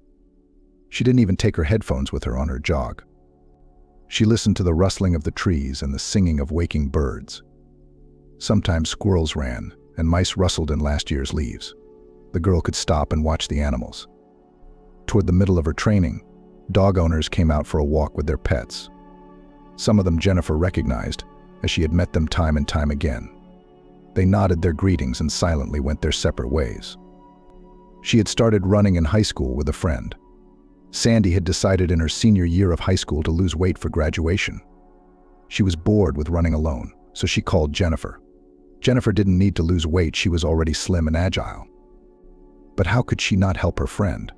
She didn't even take her headphones with her on her jog. She listened to the rustling of the trees and the singing of waking birds. Sometimes squirrels ran, and mice rustled in last year's leaves. The girl could stop and watch the animals. Toward the middle of her training, dog owners came out for a walk with their pets. Some of them Jennifer recognized, as she had met them time and time again. They nodded their greetings and silently went their separate ways. She had started running in high school with a friend. Sandy had decided in her senior year of high school to lose weight for graduation. She was bored with running alone, so she called Jennifer. Jennifer didn't need to lose weight, she was already slim and agile. But how could she not help her friend?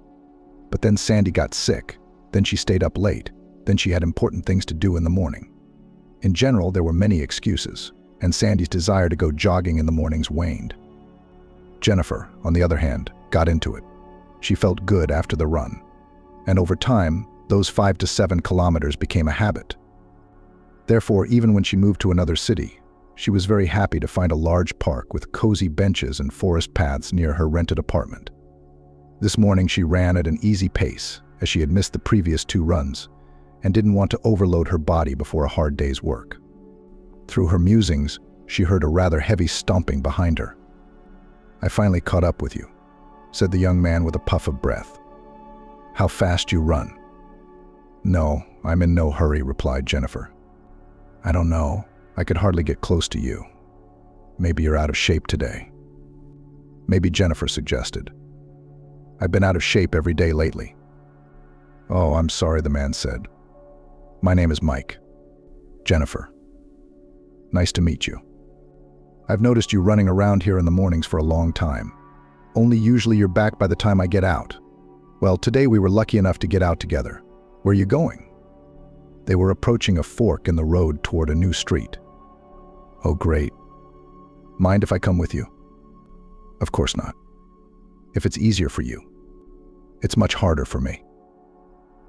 But then Sandy got sick, then she stayed up late, then she had important things to do in the morning. In general, there were many excuses, and Sandy's desire to go jogging in the mornings waned. Jennifer, on the other hand, got into it. She felt good after the run, and over time, those 5 to 7 kilometers became a habit. Therefore, even when she moved to another city, she was very happy to find a large park with cozy benches and forest paths near her rented apartment. This morning she ran at an easy pace, as she had missed the previous 2 runs, and didn't want to overload her body before a hard day's work. Through her musings, she heard a rather heavy stomping behind her. "I finally caught up with you," said the young man with a puff of breath. "How fast you run." "No, I'm in no hurry," replied Jennifer. "I don't know. I could hardly get close to you. Maybe you're out of shape today." "Maybe," Jennifer suggested. "I've been out of shape every day lately." "Oh, I'm sorry," the man said. "My name is Mike." "Jennifer. Nice to meet you. I've noticed you running around here in the mornings for a long time. Only usually you're back by the time I get out. Well, today we were lucky enough to get out together. Where are you going?" They were approaching a fork in the road toward a new street. "Oh, great. Mind if I come with you?" "Of course not. If it's easier for you. It's much harder for me.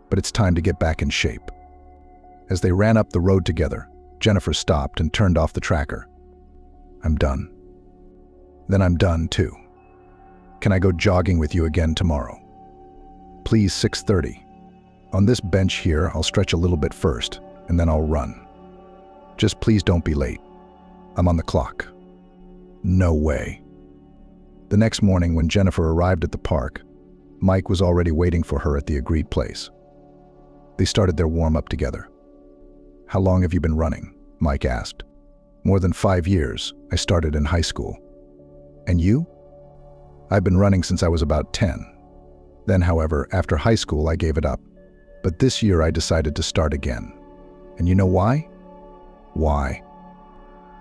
But it's time to get back in shape." As they ran up the road together, Jennifer stopped and turned off the tracker. "I'm done." "Then I'm done too. Can I go jogging with you again tomorrow?" "Please, 6:30. On this bench here, I'll stretch a little bit first, and then I'll run. Just please don't be late. I'm on the clock." "No way." The next morning, when Jennifer arrived at the park, Mike was already waiting for her at the agreed place. They started their warm-up together. "How long have you been running?" Mike asked. "More than 5 years. I started in high school." "And you?" "I've been running since I was about 10. Then, however, after high school, I gave it up. But this year I decided to start again. And you know why?" "Why?"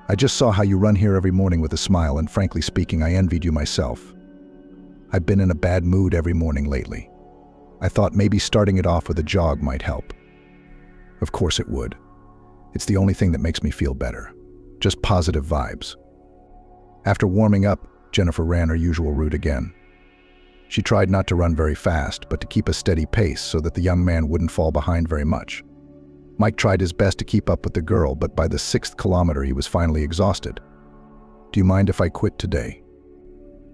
"I just saw how you run here every morning with a smile, and frankly speaking, I envied you myself. I've been in a bad mood every morning lately. I thought maybe starting it off with a jog might help." "Of course it would. It's the only thing that makes me feel better. Just positive vibes." After warming up, Jennifer ran her usual route again. She tried not to run very fast, but to keep a steady pace so that the young man wouldn't fall behind very much. Mike tried his best to keep up with the girl, but by the 6th kilometer he was finally exhausted. "Do you mind if I quit today?"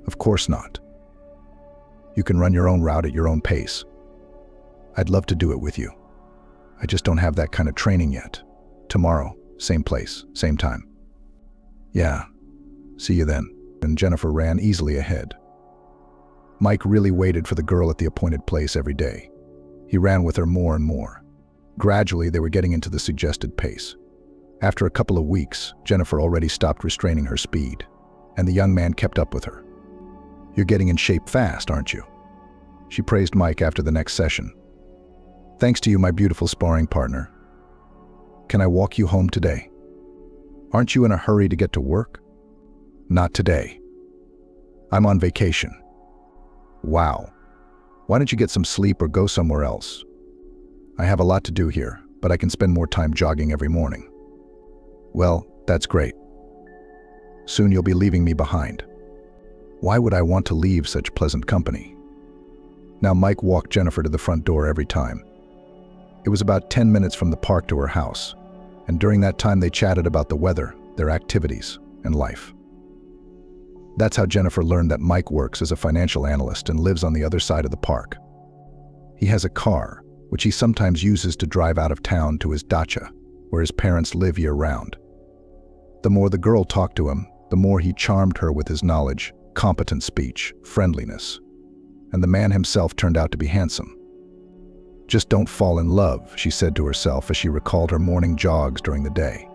"Of course not. You can run your own route at your own pace. I'd love to do it with you. I just don't have that kind of training yet. Tomorrow, same place, same time." "Yeah, see you then." And Jennifer ran easily ahead. Mike really waited for the girl at the appointed place every day. He ran with her more and more. Gradually, they were getting into the suggested pace. After a couple of weeks, Jennifer already stopped restraining her speed, and the young man kept up with her. "You're getting in shape fast, aren't you?" She praised Mike after the next session. "Thanks to you, my beautiful sparring partner. Can I walk you home today?" "Aren't you in a hurry to get to work?" "Not today. I'm on vacation." "Wow. Why don't you get some sleep or go somewhere else?" "I have a lot to do here, but I can spend more time jogging every morning." "Well, that's great. Soon you'll be leaving me behind." "Why would I want to leave such pleasant company?" Now Mike walked Jennifer to the front door every time. It was about 10 minutes from the park to her house, and during that time they chatted about the weather, their activities, and life. That's how Jennifer learned that Mike works as a financial analyst and lives on the other side of the park. He has a car, which he sometimes uses to drive out of town to his dacha, where his parents live year-round. The more the girl talked to him, the more he charmed her with his knowledge, competent speech, friendliness. And the man himself turned out to be handsome. "Just don't fall in love," she said to herself as she recalled her morning jogs during the day.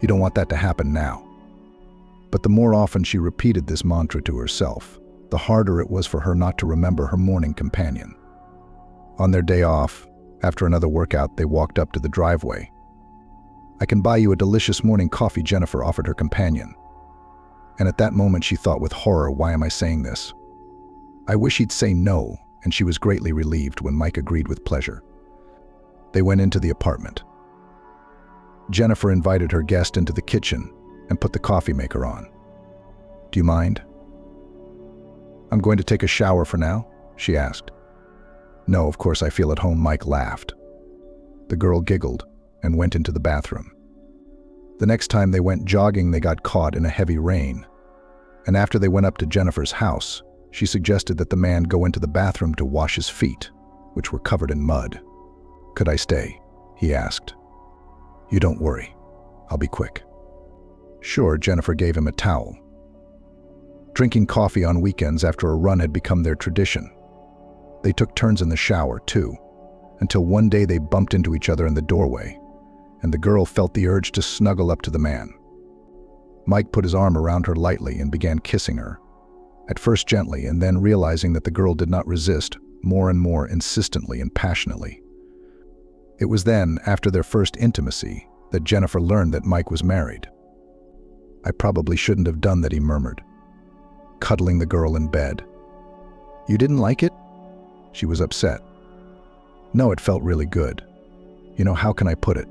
"You don't want that to happen now." But the more often she repeated this mantra to herself, the harder it was for her not to remember her morning companion. On their day off, after another workout, they walked up to the driveway. "I can buy you a delicious morning coffee," Jennifer offered her companion. And at that moment she thought with horror, why am I saying this? I wish he'd say no, and she was greatly relieved when Mike agreed with pleasure. They went into the apartment. Jennifer invited her guest into the kitchen and put the coffee maker on. "Do you mind?" "I'm going to take a shower for now," she asked. "No, of course I feel at home," Mike laughed. The girl giggled and went into the bathroom. The next time they went jogging, they got caught in a heavy rain. And after they went up to Jennifer's house, she suggested that the man go into the bathroom to wash his feet, which were covered in mud. "Could I stay?" he asked. "You don't worry. I'll be quick." "Sure," Jennifer gave him a towel. Drinking coffee on weekends after a run had become their tradition. They took turns in the shower, too, until one day they bumped into each other in the doorway, and the girl felt the urge to snuggle up to the man. Mike put his arm around her lightly and began kissing her, at first gently, and then realizing that the girl did not resist, more and more insistently and passionately. It was then, after their first intimacy, that Jennifer learned that Mike was married. "I probably shouldn't have done that," he murmured, cuddling the girl in bed. "You didn't like it?" She was upset. "No, it felt really good. You know, how can I put it?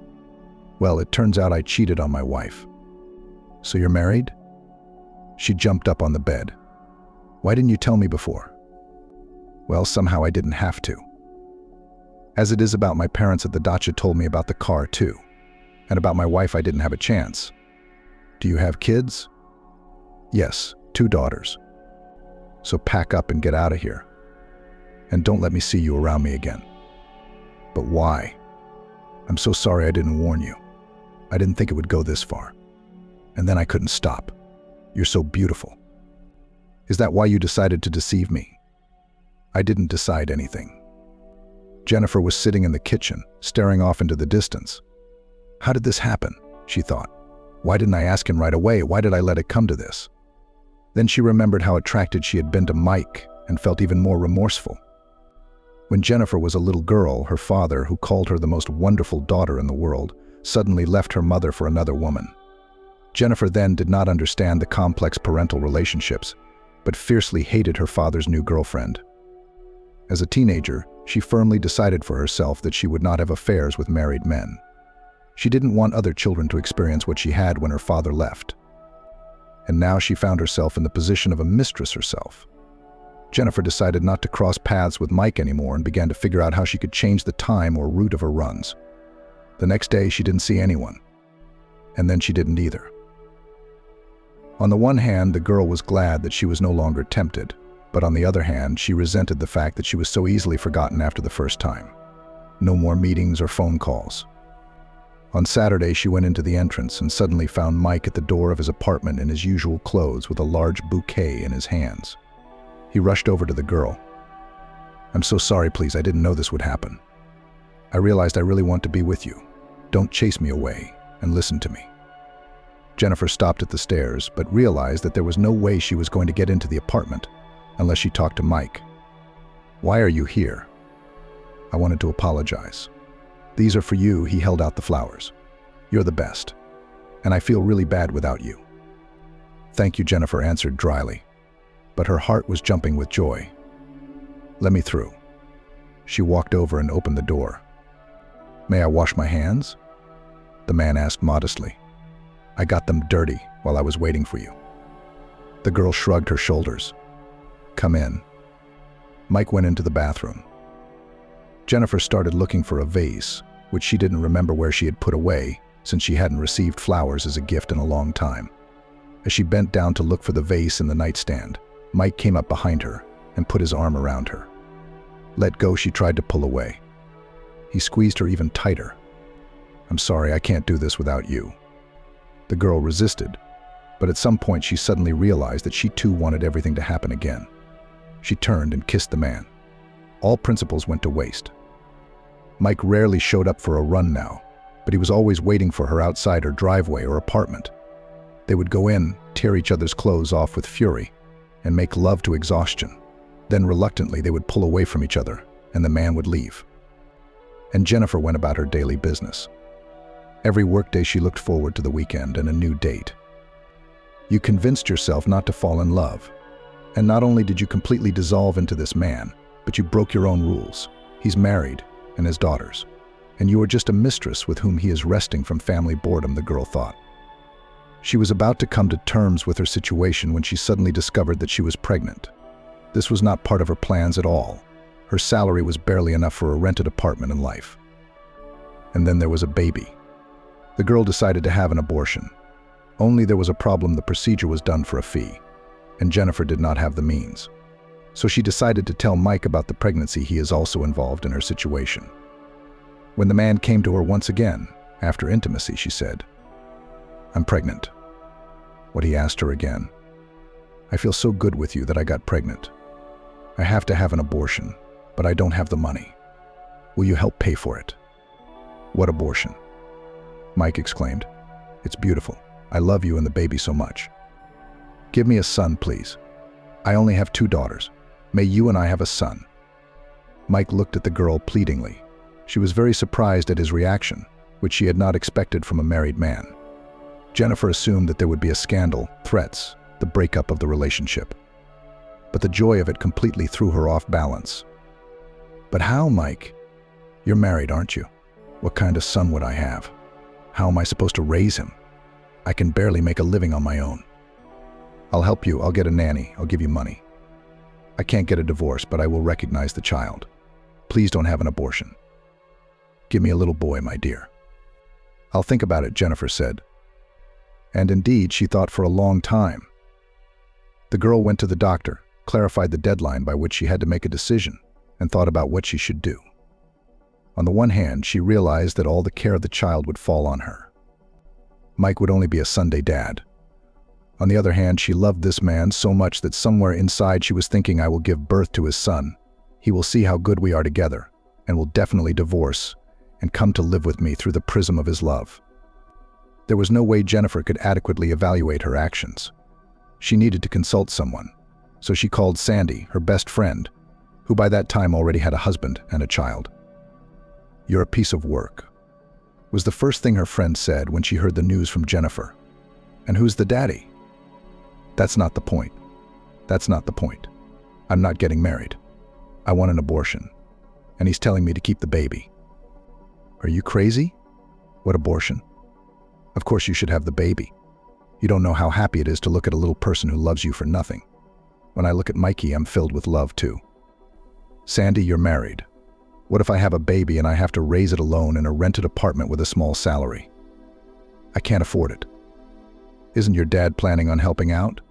Well, it turns out I cheated on my wife." "So you're married?" She jumped up on the bed. "Why didn't you tell me before?" "Well, somehow I didn't have to. As it is about my parents at the dacha told me about the car too. And about my wife I didn't have a chance." "Do you have kids?" "Yes, 2 daughters. So pack up and get out of here. And don't let me see you around me again." "But why?" "I'm so sorry I didn't warn you. I didn't think it would go this far. And then I couldn't stop. You're so beautiful." "Is that why you decided to deceive me?" "I didn't decide anything." Jennifer was sitting in the kitchen, staring off into the distance. How did this happen? She thought. Why didn't I ask him right away? Why did I let it come to this? Then she remembered how attracted she had been to Mike and felt even more remorseful. When Jennifer was a little girl, her father, who called her the most wonderful daughter in the world, suddenly left her mother for another woman. Jennifer then did not understand the complex parental relationships, but fiercely hated her father's new girlfriend. As a teenager, she firmly decided for herself that she would not have affairs with married men. She didn't want other children to experience what she had when her father left. And now she found herself in the position of a mistress herself. Jennifer decided not to cross paths with Mike anymore and began to figure out how she could change the time or route of her runs. The next day, she didn't see anyone. And then she didn't either. On the one hand, the girl was glad that she was no longer tempted, but on the other hand, she resented the fact that she was so easily forgotten after the first time. No more meetings or phone calls. On Saturday, she went into the entrance and suddenly found Mike at the door of his apartment in his usual clothes with a large bouquet in his hands. He rushed over to the girl. "I'm so sorry, please, I didn't know this would happen. I realized I really want to be with you. Don't chase me away, and listen to me." Jennifer stopped at the stairs, but realized that there was no way she was going to get into the apartment unless she talked to Mike. "Why are you here?" "I wanted to apologize. These are for you." He held out the flowers. "You're the best, and I feel really bad without you." "Thank you," Jennifer answered dryly, but her heart was jumping with joy. "Let me through." She walked over and opened the door. "May I wash my hands?" the man asked modestly. "I got them dirty while I was waiting for you." The girl shrugged her shoulders. "Come in." Mike went into the bathroom. Jennifer started looking for a vase, which she didn't remember where she had put away since she hadn't received flowers as a gift in a long time. As she bent down to look for the vase in the nightstand, Mike came up behind her and put his arm around her. "Let go," she tried to pull away. He squeezed her even tighter. "I'm sorry, I can't do this without you." The girl resisted, but at some point she suddenly realized that she too wanted everything to happen again. She turned and kissed the man. All principles went to waste. Mike rarely showed up for a run now, but he was always waiting for her outside her driveway or apartment. They would go in, tear each other's clothes off with fury, and make love to exhaustion. Then reluctantly they would pull away from each other, and the man would leave. And Jennifer went about her daily business. Every workday she looked forward to the weekend and a new date. You convinced yourself not to fall in love. And not only did you completely dissolve into this man, but you broke your own rules. He's married and has daughters. And you are just a mistress with whom he is resting from family boredom, the girl thought. She was about to come to terms with her situation when she suddenly discovered that she was pregnant. This was not part of her plans at all. Her salary was barely enough for a rented apartment and life. And then there was a baby. The girl decided to have an abortion. Only there was a problem: the procedure was done for a fee, and Jennifer did not have the means. So she decided to tell Mike about the pregnancy. He is also involved in her situation. When the man came to her once again, after intimacy, she said, "I'm pregnant." What, he asked her again. I feel so good with you that I got pregnant. I have to have an abortion, but I don't have the money. Will you help pay for it?" "What abortion?" Mike exclaimed. "It's beautiful. I love you and the baby so much. Give me a son, please. I only have 2 daughters. May you and I have a son." Mike looked at the girl pleadingly. She was very surprised at his reaction, which she had not expected from a married man. Jennifer assumed that there would be a scandal, threats, the breakup of the relationship. But the joy of it completely threw her off balance. "But how, Mike? You're married, aren't you? What kind of son would I have? How am I supposed to raise him? I can barely make a living on my own." "I'll help you. I'll get a nanny. I'll give you money. I can't get a divorce, but I will recognize the child. Please don't have an abortion. Give me a little boy, my dear." "I'll think about it," Jennifer said. And indeed, she thought for a long time. The girl went to the doctor, clarified the deadline by which she had to make a decision, and thought about what she should do. On the one hand, she realized that all the care of the child would fall on her. Mike would only be a Sunday dad. On the other hand, she loved this man so much that somewhere inside she was thinking, "I will give birth to his son. He will see how good we are together, and will definitely divorce, and come to live with me through the prism of his love." There was no way Jennifer could adequately evaluate her actions. She needed to consult someone, so she called Sandy, her best friend, who by that time already had a husband and a child. "You're a piece of work," was the first thing her friend said when she heard the news from Jennifer. "And who's the daddy?" "That's not the point. That's not the point. I'm not getting married. I want an abortion, and he's telling me to keep the baby." "Are you crazy? What abortion? Of course you should have the baby. You don't know how happy it is to look at a little person who loves you for nothing. When I look at Mikey, I'm filled with love too." "Sandy, you're married. What if I have a baby and I have to raise it alone in a rented apartment with a small salary? I can't afford it." "Isn't your dad planning on helping out?"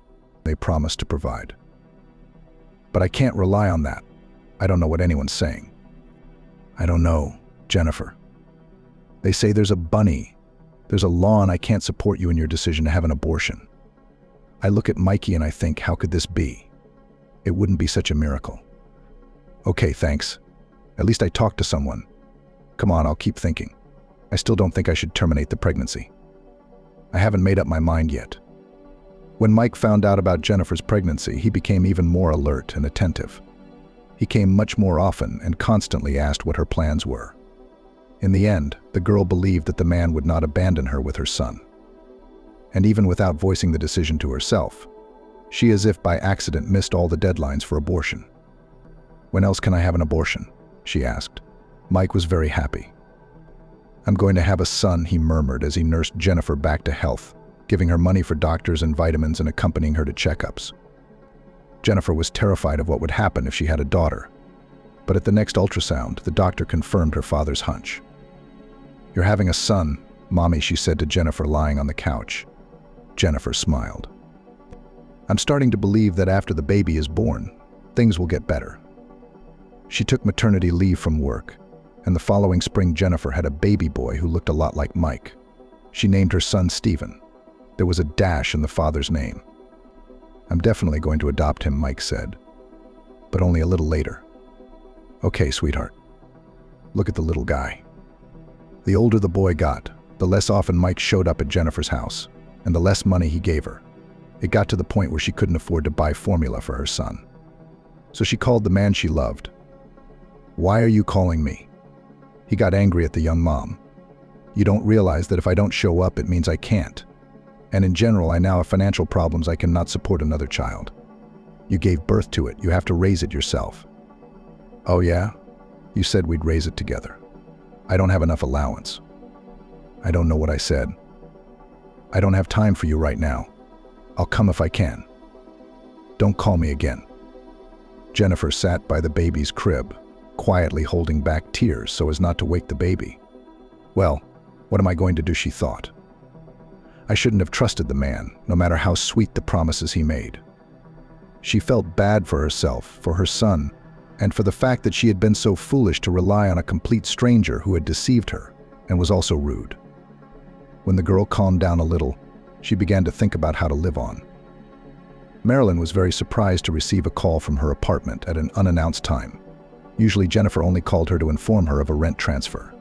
"They promised to provide." "But I can't rely on that. I don't know what anyone's saying." "I don't know, Jennifer. They say there's a bunny. There's a law and I can't support you in your decision to have an abortion. I look at Mikey and I think, how could this be? It wouldn't be such a miracle." "Okay, thanks. At least I talked to someone. Come on, I'll keep thinking. I still don't think I should terminate the pregnancy. I haven't made up my mind yet." When Mike found out about Jennifer's pregnancy, he became even more alert and attentive. He came much more often and constantly asked what her plans were. In the end, the girl believed that the man would not abandon her with her son. And even without voicing the decision to herself, she as if by accident missed all the deadlines for abortion. "When else can I have an abortion?" she asked. Mike was very happy. "I'm going to have a son," he murmured as he nursed Jennifer back to health, giving her money for doctors and vitamins and accompanying her to checkups. Jennifer was terrified of what would happen if she had a daughter. But at the next ultrasound, the doctor confirmed her father's hunch. "You're having a son, Mommy," she said to Jennifer lying on the couch. Jennifer smiled. "I'm starting to believe that after the baby is born, things will get better." She took maternity leave from work, and the following spring Jennifer had a baby boy who looked a lot like Mike. She named her son Stephen. There was a dash in the father's name. "I'm definitely going to adopt him," Mike said, but only a little later. "Okay, sweetheart. Look at the little guy." The older the boy got, the less often Mike showed up at Jennifer's house, and the less money he gave her. It got to the point where she couldn't afford to buy formula for her son. So she called the man she loved. "Why are you calling me?" He got angry at the young mom. "You don't realize that if I don't show up, it means I can't. And in general, I now have financial problems. I cannot support another child. You gave birth to it. You have to raise it yourself." "Oh yeah? You said we'd raise it together. I don't have enough allowance." "I don't know what I said. I don't have time for you right now. I'll come if I can. Don't call me again." Jennifer sat by the baby's crib, quietly holding back tears so as not to wake the baby. Well, what am I going to do, she thought. I shouldn't have trusted the man, no matter how sweet the promises he made. She felt bad for herself, for her son, and for the fact that she had been so foolish to rely on a complete stranger who had deceived her and was also rude. When the girl calmed down a little, she began to think about how to live on. Marilyn was very surprised to receive a call from her apartment at an unannounced time. Usually Jennifer only called her to inform her of a rent transfer.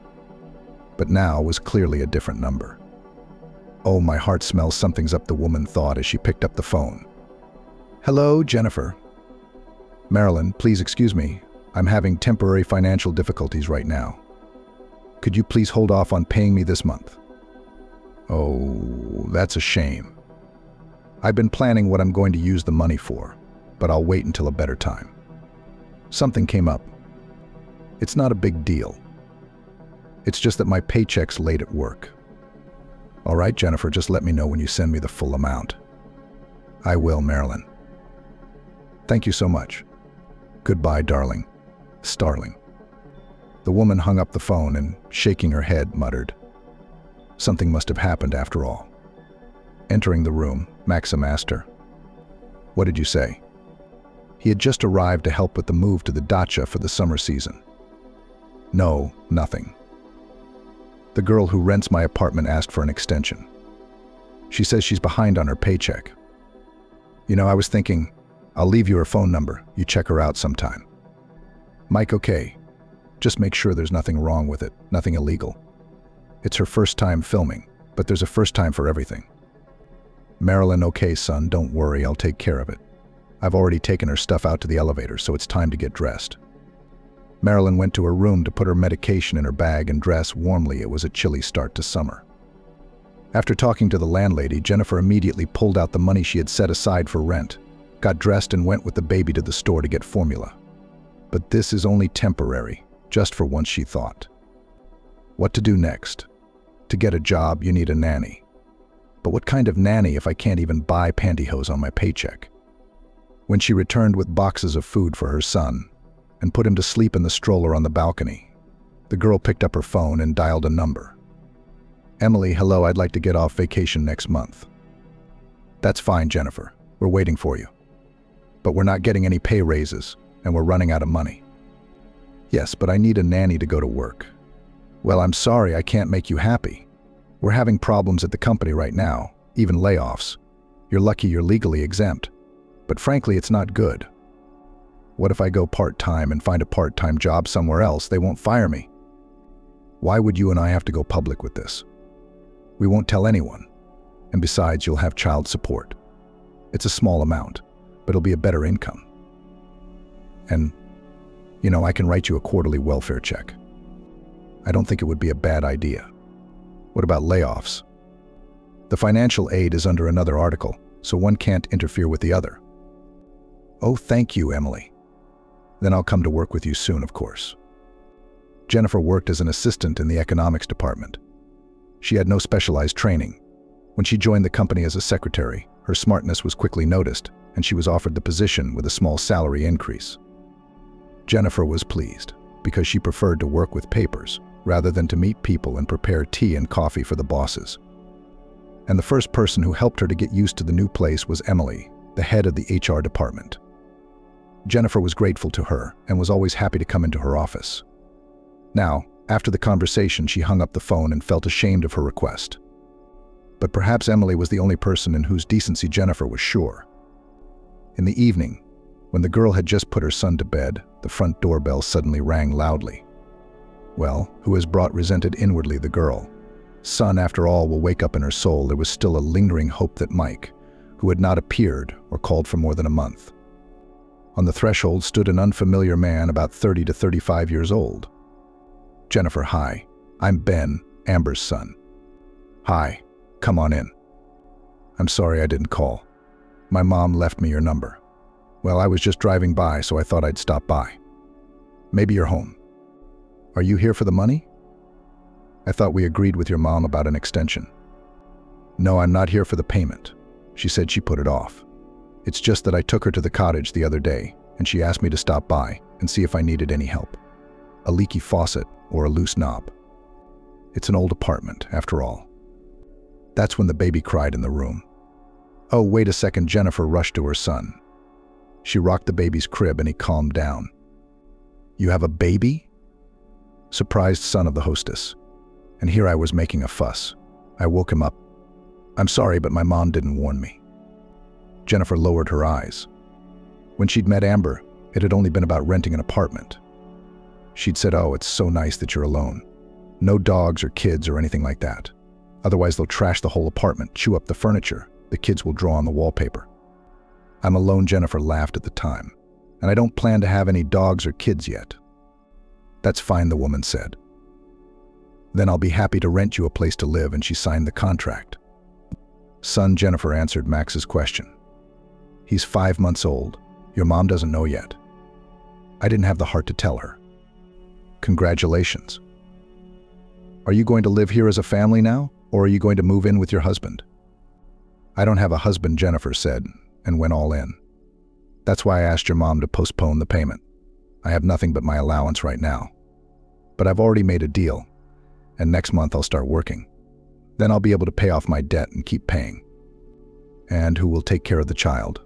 But now was clearly a different number. "Oh, my heart smells something's up," the woman thought as she picked up the phone. "Hello, Jennifer." "Marilyn, please excuse me. I'm having temporary financial difficulties right now. Could you please hold off on paying me this month?" "Oh, that's a shame. I've been planning what I'm going to use the money for, but I'll wait until a better time. Something came up. It's not a big deal. It's just that my paycheck's late at work." "All right, Jennifer, just let me know when you send me the full amount." "I will, Marilyn. Thank you so much. Goodbye, darling. Starling." The woman hung up the phone and, shaking her head, muttered, "Something must have happened after all." Entering the room, Maxim asked her, "What did you say?" He had just arrived to help with the move to the dacha for the summer season. "No, nothing. The girl who rents my apartment asked for an extension. She says she's behind on her paycheck. You know, I was thinking, I'll leave you her phone number. You check her out sometime." "Mike, okay. Just make sure there's nothing wrong with it, nothing illegal. It's her first time filming, but there's a first time for everything." "Marilyn, okay, son, don't worry, I'll take care of it. I've already taken her stuff out to the elevator, so it's time to get dressed." Marilyn went to her room to put her medication in her bag and dress warmly. It was a chilly start to summer. After talking to the landlady, Jennifer immediately pulled out the money she had set aside for rent, got dressed and went with the baby to the store to get formula. But this is only temporary, just for once, she thought. What to do next? To get a job, you need a nanny. But what kind of nanny if I can't even buy pantyhose on my paycheck? When she returned with boxes of food for her son and put him to sleep in the stroller on the balcony, the girl picked up her phone and dialed a number. "Emily, hello, I'd like to get off vacation next month." "That's fine, Jennifer. We're waiting for you. But we're not getting any pay raises, and we're running out of money." "Yes, but I need a nanny to go to work." "Well, I'm sorry, I can't make you happy. We're having problems at the company right now, even layoffs. You're lucky you're legally exempt. But frankly, it's not good. What if I go part-time and find a part-time job somewhere else? They won't fire me." "Why would you and I have to go public with this? We won't tell anyone. And besides, you'll have child support. It's a small amount, but it'll be a better income. And, you know, I can write you a quarterly welfare check. I don't think it would be a bad idea." "What about layoffs?" "The financial aid is under another article, so one can't interfere with the other." "Oh, thank you, Emily. Then I'll come to work with you soon, of course." Jennifer worked as an assistant in the economics department. She had no specialized training. When she joined the company as a secretary, her smartness was quickly noticed, and she was offered the position with a small salary increase. Jennifer was pleased, because she preferred to work with papers rather than to meet people and prepare tea and coffee for the bosses. And the first person who helped her to get used to the new place was Emily, the head of the HR department. Jennifer was grateful to her and was always happy to come into her office. Now, after the conversation, she hung up the phone and felt ashamed of her request. But perhaps Emily was the only person in whose decency Jennifer was sure. In the evening, when the girl had just put her son to bed, the front doorbell suddenly rang loudly. Well, who has brought resented inwardly the girl? Son, after all, will wake up in her soul. There was still a lingering hope that Mike, who had not appeared or called for more than a month. On the threshold stood an unfamiliar man about 30 to 35 years old. "Jennifer, hi. I'm Ben, Amber's son." "Hi. Come on in." "I'm sorry I didn't call. My mom left me your number." "Well, I was just driving by, so I thought I'd stop by." "Maybe you're home. Are you here for the money?" "I thought we agreed with your mom about an extension." "No, I'm not here for the payment. She said she put it off. It's just that I took her to the cottage the other day, and she asked me to stop by and see if I needed any help. A leaky faucet or a loose knob. It's an old apartment, after all." That's when the baby cried in the room. "Oh, wait a second," Jennifer rushed to her son. She rocked the baby's crib and he calmed down. "You have a baby?" Surprised son of the hostess. And here I was making a fuss. I woke him up. "I'm sorry, but my mom didn't warn me." Jennifer lowered her eyes. When she'd met Amber, it had only been about renting an apartment. She'd said, "Oh, it's so nice that you're alone. No dogs or kids or anything like that. Otherwise they'll trash the whole apartment, chew up the furniture, the kids will draw on the wallpaper." "I'm alone," Jennifer laughed at the time, "and I don't plan to have any dogs or kids yet." "That's fine," the woman said. "Then I'll be happy to rent you a place to live," and she signed the contract. "Son," Jennifer answered Max's question. "He's 5 months old. Your mom doesn't know yet." I didn't have the heart to tell her. "Congratulations. Are you going to live here as a family now, or are you going to move in with your husband?" "I don't have a husband," Jennifer said, and went all in. "That's why I asked your mom to postpone the payment. I have nothing but my allowance right now. But I've already made a deal, and next month I'll start working. Then I'll be able to pay off my debt and keep paying." "And who will take care of the child?"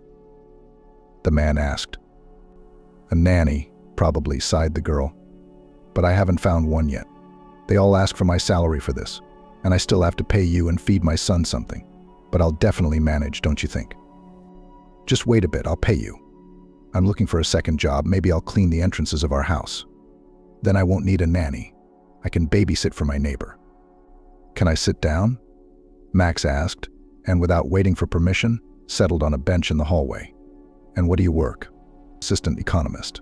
the man asked. "A nanny, probably," sighed the girl. "But I haven't found one yet. They all ask for my salary for this, and I still have to pay you and feed my son something. But I'll definitely manage, don't you think?" "Just wait a bit, I'll pay you. I'm looking for a second job. Maybe I'll clean the entrances of our house. Then I won't need a nanny. I can babysit for my neighbor." "Can I sit down?" Max asked, and without waiting for permission, settled on a bench in the hallway. "And what do you work?" "Assistant economist."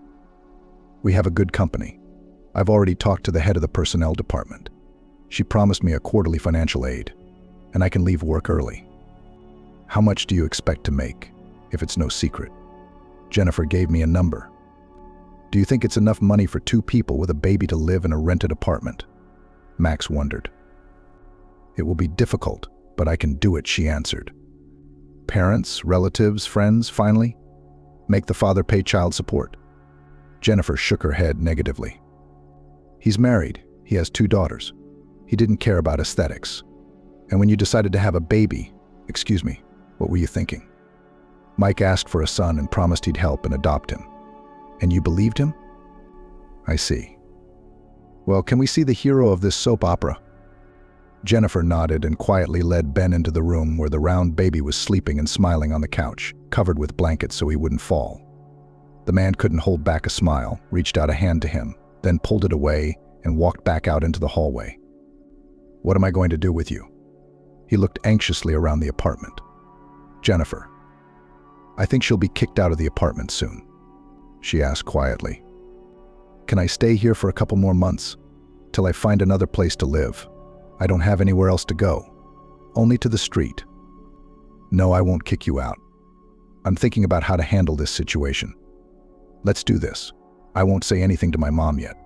"We have a good company. I've already talked to the head of the personnel department. She promised me a quarterly financial aid, and I can leave work early." "How much do you expect to make, if it's no secret?" Jennifer gave me a number. "Do you think it's enough money for 2 people with a baby to live in a rented apartment?" Max wondered. "It will be difficult, but I can do it," she answered. "Parents, relatives, friends, finally? Make the father pay child support?" Jennifer shook her head negatively. "He's married. He has 2 daughters. He didn't care about aesthetics. And when you decided to have a baby, excuse me, what were you thinking? Mike asked for a son and promised he'd help and adopt him. And you believed him?" "I see. Well, can we see the hero of this soap opera?" Jennifer nodded and quietly led Ben into the room where the round baby was sleeping and smiling on the couch, covered with blankets so he wouldn't fall. The man couldn't hold back a smile, reached out a hand to him, then pulled it away and walked back out into the hallway. "What am I going to do with you?" He looked anxiously around the apartment. "Jennifer. I think she'll be kicked out of the apartment soon," she asked quietly. "Can I stay here for a couple more months, till I find another place to live? I don't have anywhere else to go. Only to the street." "No, I won't kick you out. I'm thinking about how to handle this situation. Let's do this. I won't say anything to my mom yet.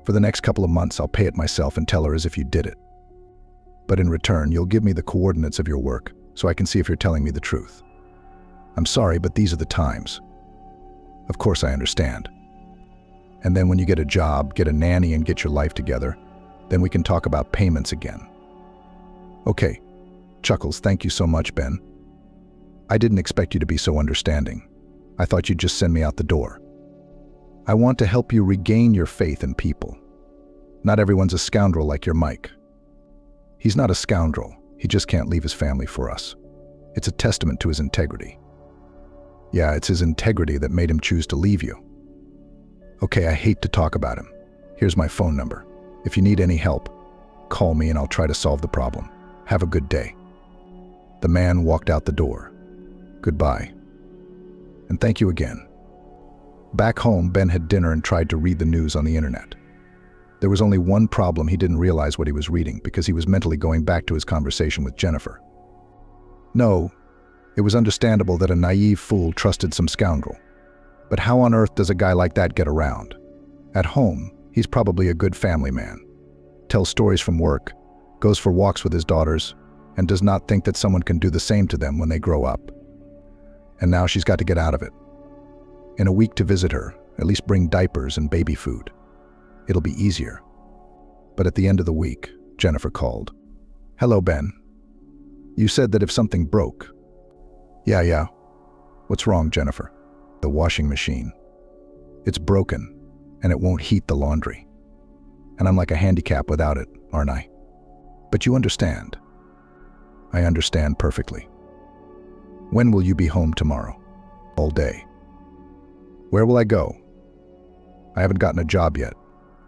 For the next couple of months, I'll pay it myself and tell her as if you did it. But in return, you'll give me the coordinates of your work so I can see if you're telling me the truth. I'm sorry, but these are the times." "Of course I understand. And then when you get a job, get a nanny and get your life together, then we can talk about payments again." "Okay." Chuckles, "Thank you so much, Ben. I didn't expect you to be so understanding. I thought you'd just send me out the door. I want to help you regain your faith in people. Not everyone's a scoundrel like your Mike." "He's not a scoundrel. He just can't leave his family for us. It's a testament to his integrity." "Yeah, it's his integrity that made him choose to leave you." "Okay, I hate to talk about him. Here's my phone number. If you need any help, call me and I'll try to solve the problem. Have a good day." The man walked out the door. "Goodbye. And thank you again." Back home, Ben had dinner and tried to read the news on the internet. There was only one problem: he didn't realize what he was reading because he was mentally going back to his conversation with Jennifer. No, it was understandable that a naive fool trusted some scoundrel. But how on earth does a guy like that get around? At home, he's probably a good family man. Tells stories from work, goes for walks with his daughters, and does not think that someone can do the same to them when they grow up. And now she's got to get out of it. In a week to visit her, at least bring diapers and baby food. It'll be easier. But at the end of the week, Jennifer called. "Hello, Ben. You said that if something broke..." Yeah. "What's wrong, Jennifer?" "The washing machine. It's broken, and it won't heat the laundry. And I'm like a handicap without it, aren't I?" "But you understand." "I understand perfectly." When will you be home tomorrow? All day. Where will I go? I haven't gotten a job yet,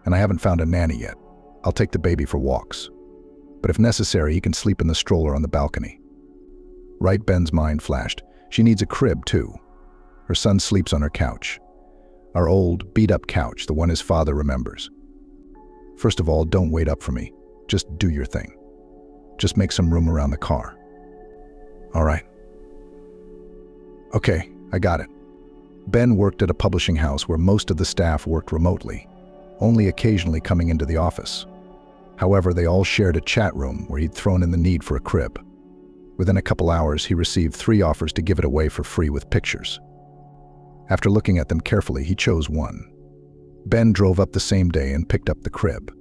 and I haven't found a nanny yet. I'll take the baby for walks. But if necessary, he can sleep in the stroller on the balcony. Right, Ben's mind flashed. She needs a crib, too. Her son sleeps on her couch. Our old, beat-up couch, the one his father remembers. First of all, don't wait up for me. Just do your thing. Just make some room around the car. All right. Okay, I got it. Ben worked at a publishing house where most of the staff worked remotely, only occasionally coming into the office. However, they all shared a chat room where he'd thrown in the need for a crib. Within a couple hours, he received 3 offers to give it away for free with pictures. After looking at them carefully, he chose one. Ben drove up the same day and picked up the crib.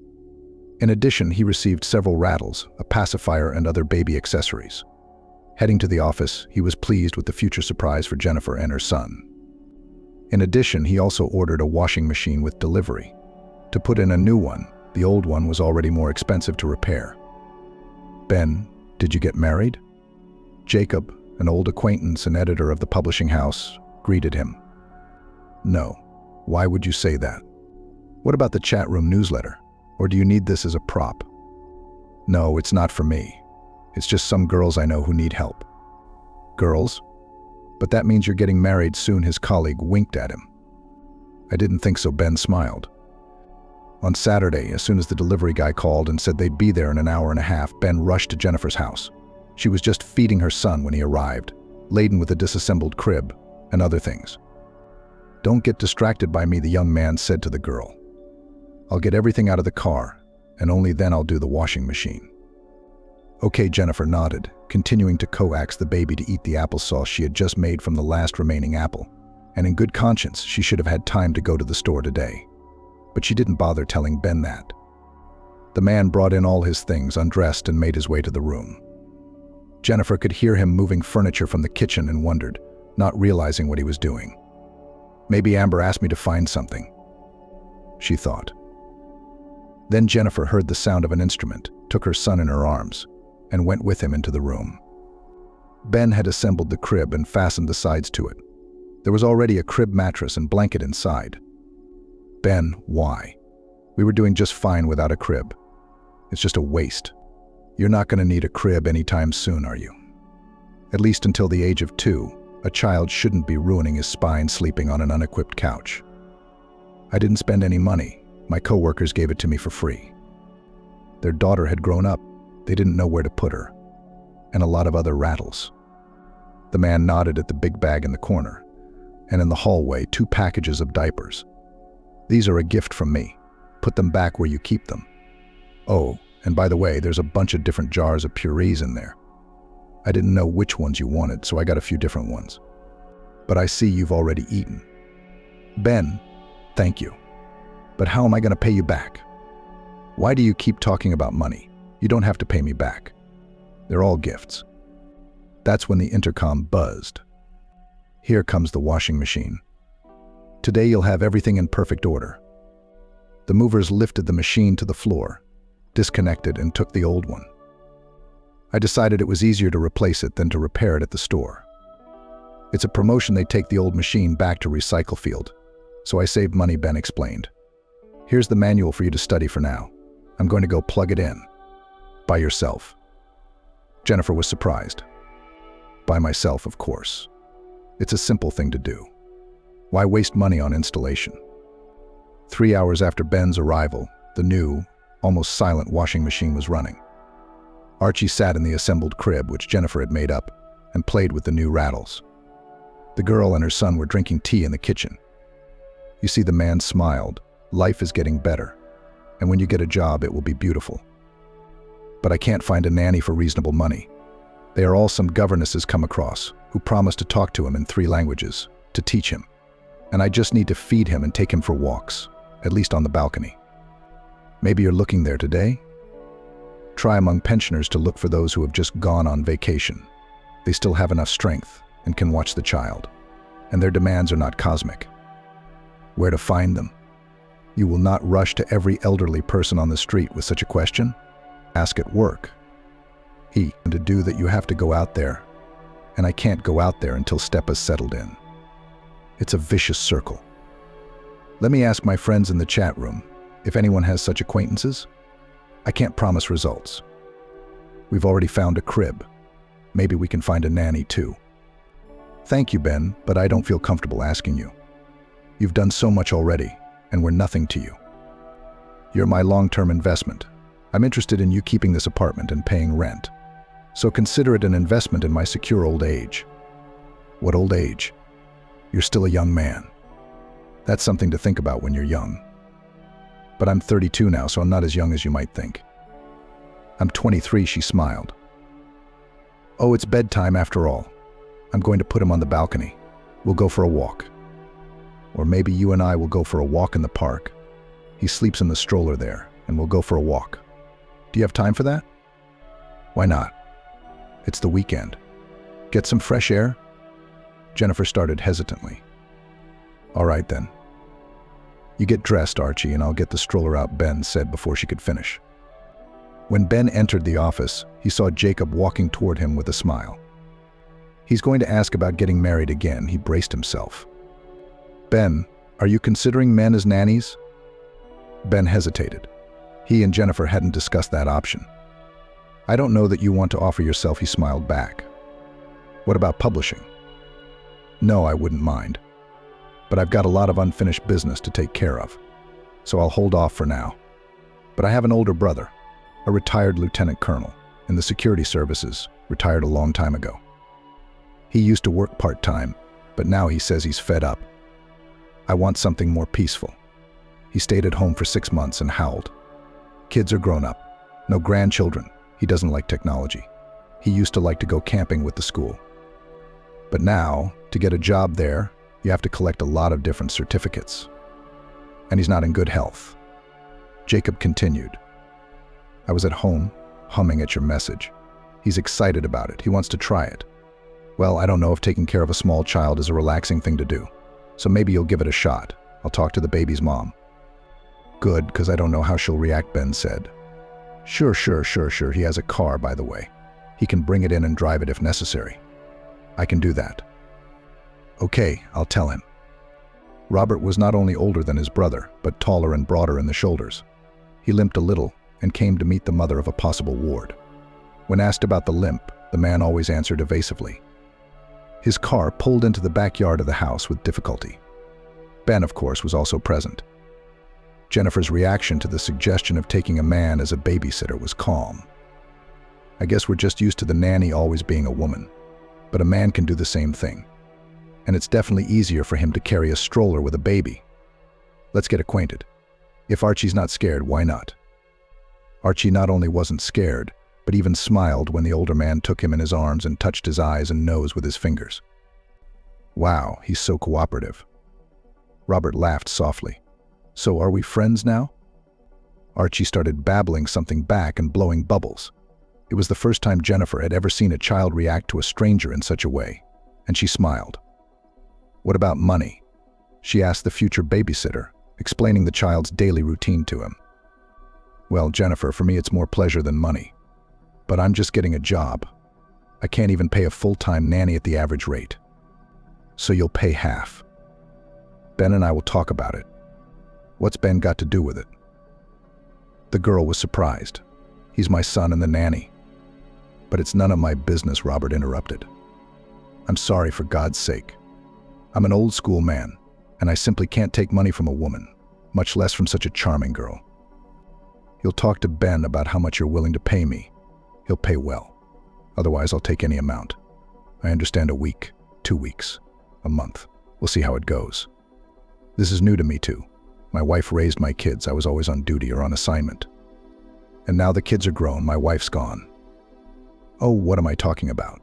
In addition, he received several rattles, a pacifier, and other baby accessories. Heading to the office, he was pleased with the future surprise for Jennifer and her son. In addition, he also ordered a washing machine with delivery. To put in a new one, the old one was already more expensive to repair. Ben, did you get married? Jacob, an old acquaintance and editor of the publishing house, greeted him. No. Why would you say that? What about the chat room newsletter? Or do you need this as a prop? No, it's not for me. It's just some girls I know who need help. Girls? But that means you're getting married soon, his colleague winked at him. I didn't think so, Ben smiled. On Saturday, as soon as the delivery guy called and said they'd be there in an hour and a half, Ben rushed to Jennifer's house. She was just feeding her son when he arrived, laden with a disassembled crib and other things. Don't get distracted by me, the young man said to the girl. I'll get everything out of the car, and only then I'll do the washing machine. Okay, Jennifer nodded, continuing to coax the baby to eat the applesauce she had just made from the last remaining apple. And in good conscience, she should have had time to go to the store today. But she didn't bother telling Ben that. The man brought in all his things, undressed, and made his way to the room. Jennifer could hear him moving furniture from the kitchen and wondered, not realizing what he was doing. Maybe Amber asked me to find something, she thought. Then Jennifer heard the sound of an instrument, took her son in her arms, and went with him into the room. Ben had assembled the crib and fastened the sides to it. There was already a crib mattress and blanket inside. Ben, why? We were doing just fine without a crib. It's just a waste. You're not going to need a crib anytime soon, are you? At least until the age of 2, a child shouldn't be ruining his spine sleeping on an unequipped couch. I didn't spend any money. My coworkers gave it to me for free. Their daughter had grown up. They didn't know where to put her. And a lot of other rattles. The man nodded at the big bag in the corner. And in the hallway, 2 packages of diapers. These are a gift from me. Put them back where you keep them. Oh, and by the way, there's a bunch of different jars of purees in there. I didn't know which ones you wanted, so I got a few different ones. But I see you've already eaten. Ben, thank you. But how am I going to pay you back? Why do you keep talking about money? You don't have to pay me back. They're all gifts. That's when the intercom buzzed. Here comes the washing machine. Today you'll have everything in perfect order. The movers lifted the machine to the floor, disconnected, and took the old one. I decided it was easier to replace it than to repair it at the store. It's a promotion. They take the old machine back to recycle field. So I saved money, Ben explained. Here's the manual for you to study for now. I'm going to go plug it in. By yourself. Jennifer was surprised. By myself, of course. It's a simple thing to do. Why waste money on installation? 3 hours after Ben's arrival, the new, almost silent washing machine was running. Archie sat in the assembled crib, which Jennifer had made up, and played with the new rattles. The girl and her son were drinking tea in the kitchen. You see, the man smiled. Life is getting better, and when you get a job, it will be beautiful. But I can't find a nanny for reasonable money. They are all some governesses come across, who promise to talk to him in 3 languages, to teach him. And I just need to feed him and take him for walks, at least on the balcony. Maybe you're looking there today? Try among pensioners to look for those who have just gone on vacation. They still have enough strength and can watch the child, and their demands are not cosmic. Where to find them? You will not rush to every elderly person on the street with such a question. Ask at work. To do that, you have to go out there and I can't go out there until Stepa's settled in. It's a vicious circle. Let me ask my friends in the chat room if anyone has such acquaintances. I can't promise results. We've already found a crib. Maybe we can find a nanny too. Thank you, Ben, but I don't feel comfortable asking you. You've done so much already, and we're nothing to you. You're my long-term investment. I'm interested in you keeping this apartment and paying rent. So consider it an investment in my secure old age. What old age? You're still a young man. That's something to think about when you're young. But I'm 32 now, so I'm not as young as you might think. I'm 23, she smiled. Oh, it's bedtime after all. I'm going to put him on the balcony. We'll go for a walk. Or maybe you and I will go for a walk in the park. He sleeps in the stroller there, and we'll go for a walk. Do you have time for that? Why not? It's the weekend. Get some fresh air? Jennifer started hesitantly. All right then. You get dressed, Archie, and I'll get the stroller out, Ben said before she could finish. When Ben entered the office, he saw Jacob walking toward him with a smile. He's going to ask about getting married again, he braced himself. Ben, are you considering men as nannies? Ben hesitated. He and Jennifer hadn't discussed that option. I don't know that you want to offer yourself, he smiled back. What about publishing? No, I wouldn't mind. But I've got a lot of unfinished business to take care of, so I'll hold off for now. But I have an older brother, a retired lieutenant colonel in the security services, retired a long time ago. He used to work part-time, but now he says he's fed up. I want something more peaceful. He stayed at home for 6 months and howled. Kids are grown up, no grandchildren. He doesn't like technology. He used to like to go camping with the school. But now, to get a job there, you have to collect a lot of different certificates. And he's not in good health. Jacob continued. I was at home, humming at your message. He's excited about it. He wants to try it. Well, I don't know if taking care of a small child is a relaxing thing to do. So maybe you'll give it a shot. I'll talk to the baby's mom. Good, because I don't know how she'll react, Ben said. Sure. He has a car, by the way. He can bring it in and drive it if necessary. I can do that. Okay, I'll tell him. Robert was not only older than his brother, but taller and broader in the shoulders. He limped a little and came to meet the mother of a possible ward. When asked about the limp, the man always answered evasively. His car pulled into the backyard of the house with difficulty. Ben, of course, was also present. Jennifer's reaction to the suggestion of taking a man as a babysitter was calm. I guess we're just used to the nanny always being a woman, but a man can do the same thing. And it's definitely easier for him to carry a stroller with a baby. Let's get acquainted. If Archie's not scared, why not? Archie not only wasn't scared, but even smiled when the older man took him in his arms and touched his eyes and nose with his fingers. Wow, he's so cooperative. Robert laughed softly. So are we friends now? Archie started babbling something back and blowing bubbles. It was the first time Jennifer had ever seen a child react to a stranger in such a way, and she smiled. What about money? She asked the future babysitter, explaining the child's daily routine to him. Well, Jennifer, for me it's more pleasure than money. But I'm just getting a job. I can't even pay a full-time nanny at the average rate. So you'll pay half. Ben and I will talk about it. What's Ben got to do with it? The girl was surprised. He's my son and the nanny. But it's none of my business, Robert interrupted. I'm sorry, for God's sake. I'm an old-school man, and I simply can't take money from a woman, much less from such a charming girl. You'll talk to Ben about how much you're willing to pay me. He'll pay well. Otherwise, I'll take any amount. I understand a week, 2 weeks, a month. We'll see how it goes. This is new to me, too. My wife raised my kids. I was always on duty or on assignment. And now the kids are grown, my wife's gone. Oh, what am I talking about?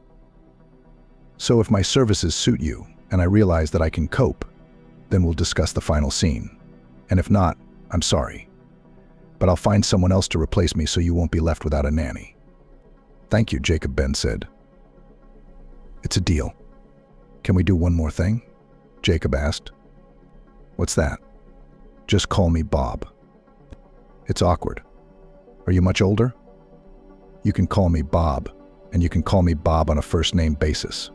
So if my services suit you, and I realize that I can cope, then we'll discuss the final scene. And if not, I'm sorry. But I'll find someone else to replace me so you won't be left without a nanny. Thank you, Jacob, Ben said. It's a deal. Can we do one more thing? Jacob asked. What's that? Just call me Bob. It's awkward. Are you much older? You can call me Bob, and you can call me Bob on a first-name basis.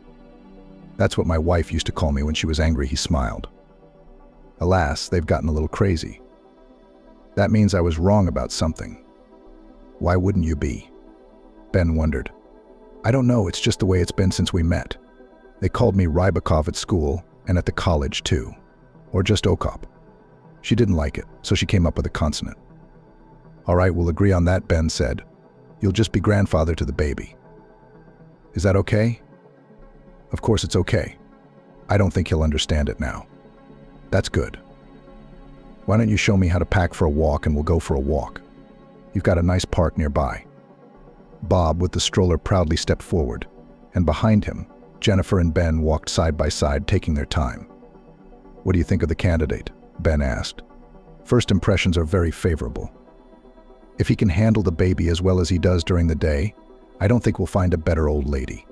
That's what my wife used to call me when she was angry, he smiled. Alas, they've gotten a little crazy. That means I was wrong about something. Why wouldn't you be? Ben wondered. I don't know, it's just the way it's been since we met. They called me Rybakov at school and at the college too. Or just Okop. She didn't like it, so she came up with a consonant. All right, we'll agree on that, Ben said. You'll just be grandfather to the baby. Is that okay? Of course it's okay. I don't think he'll understand it now. That's good. Why don't you show me how to pack for a walk and we'll go for a walk? You've got a nice park nearby. Bob, with the stroller, proudly stepped forward, and behind him, Jennifer and Ben walked side by side, taking their time. What do you think of the candidate? Ben asked. First impressions are very favorable. If he can handle the baby as well as he does during the day, I don't think we'll find a better old lady.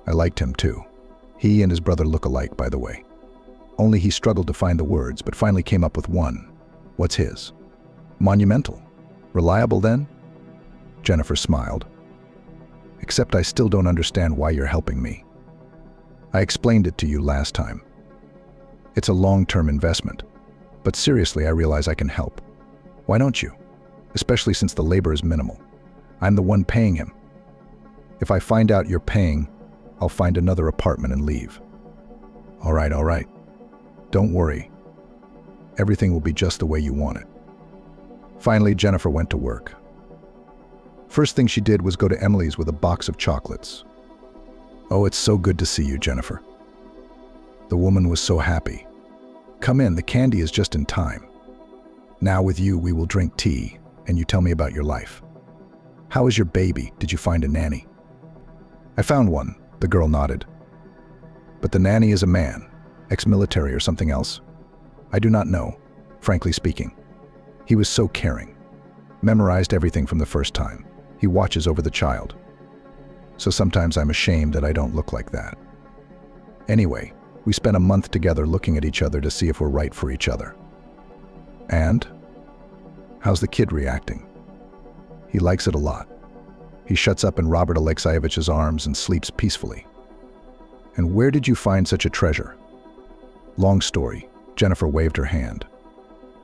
I liked him too. He and his brother look alike, by the way. Only he struggled to find the words, but finally came up with one. What's his? Monumental. Reliable then? Jennifer smiled. Except I still don't understand why you're helping me. I explained it to you last time. It's a long-term investment. But seriously, I realize I can help. Why don't you? Especially since the labor is minimal. I'm the one paying him. If I find out you're paying, I'll find another apartment and leave. All right. Don't worry. Everything will be just the way you want it. Finally, Jennifer went to work. First thing she did was go to Emily's with a box of chocolates. Oh, it's so good to see you, Jennifer. The woman was so happy. Come in, the candy is just in time. Now with you, we will drink tea, and you tell me about your life. How is your baby? Did you find a nanny? I found one, the girl nodded. But the nanny is a man, ex-military or something else. I do not know, frankly speaking. He was so caring. Memorized everything from the first time. He watches over the child. So sometimes I'm ashamed that I don't look like that. Anyway, we spent a month together looking at each other to see if we're right for each other. And? How's the kid reacting? He likes it a lot. He shuts up in Robert Alexeyevich's arms and sleeps peacefully. And where did you find such a treasure? Long story. Jennifer waved her hand.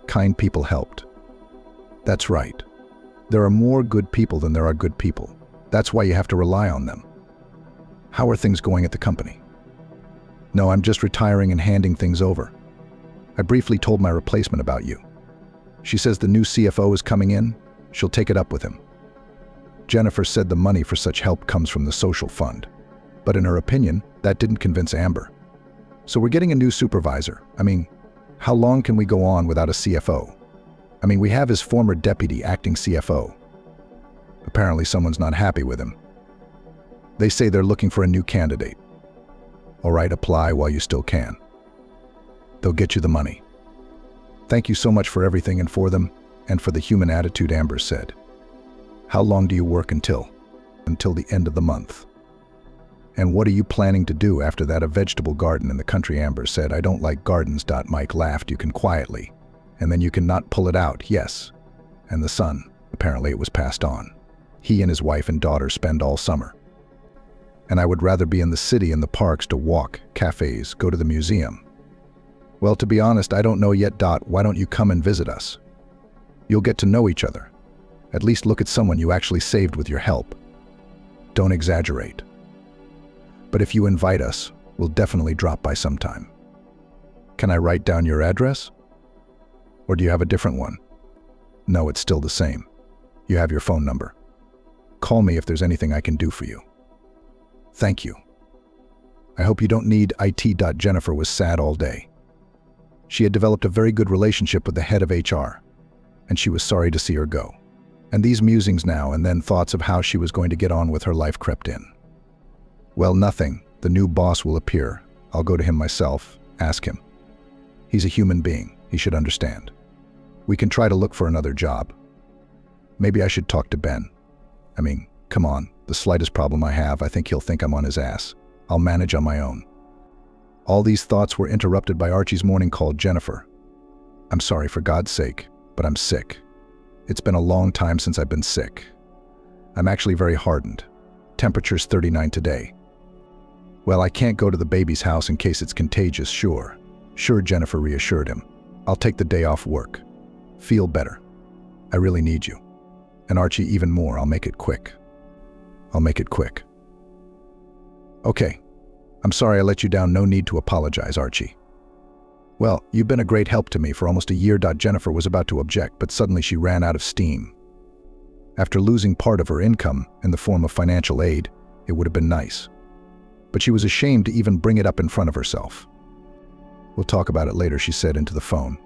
Kind people helped. That's right. There are more good people than there are good people. That's why you have to rely on them. How are things going at the company? No, I'm just retiring and handing things over. I briefly told my replacement about you. She says the new CFO is coming in. She'll take it up with him. Jennifer said the money for such help comes from the social fund. But in her opinion, that didn't convince Amber. So we're getting a new supervisor. How long can we go on without a CFO? We have his former deputy acting CFO. Apparently someone's not happy with him. They say they're looking for a new candidate. All right, apply while you still can. They'll get you the money. Thank you so much for everything and for them, and for the human attitude, Amber said. How long do you work until? Until the end of the month. And what are you planning to do after that? A vegetable garden in the country, Amber said. I don't like gardens. Mike laughed. You can quietly. And then you can not pull it out, yes. And the son, apparently it was passed on. He and his wife and daughter spend all summer. And I would rather be in the city, in the parks, to walk, cafes, go to the museum. Well, to be honest, I don't know yet. Why don't you come and visit us? You'll get to know each other. At least look at someone you actually saved with your help. Don't exaggerate. But if you invite us, we'll definitely drop by sometime. Can I write down your address? Or do you have a different one? No, it's still the same. You have your phone number. Call me if there's anything I can do for you. Thank you. I hope you don't need IT. Jennifer was sad all day. She had developed a very good relationship with the head of HR, and she was sorry to see her go. And these musings now and then, thoughts of how she was going to get on with her life, crept in. Well, nothing. The new boss will appear. I'll go to him myself, ask him. He's a human being. He should understand. We can try to look for another job. Maybe I should talk to Ben. Come on. The slightest problem I have, I think he'll think I'm on his ass. I'll manage on my own. All these thoughts were interrupted by Archie's morning call. Jennifer, I'm sorry, for God's sake, but I'm sick. It's been a long time since I've been sick. I'm actually very hardened. Temperature's 39 today. Well, I can't go to the baby's house in case it's contagious, sure. Sure, Jennifer reassured him. I'll take the day off work. Feel better. I really need you. And Archie, even more, I'll make it quick. I'll make it quick. Okay. I'm sorry I let you down. No need to apologize, Archie. Well, you've been a great help to me for almost a year. Jennifer was about to object, but suddenly she ran out of steam. After losing part of her income in the form of financial aid, it would have been nice. But she was ashamed to even bring it up in front of herself. We'll talk about it later, she said into the phone.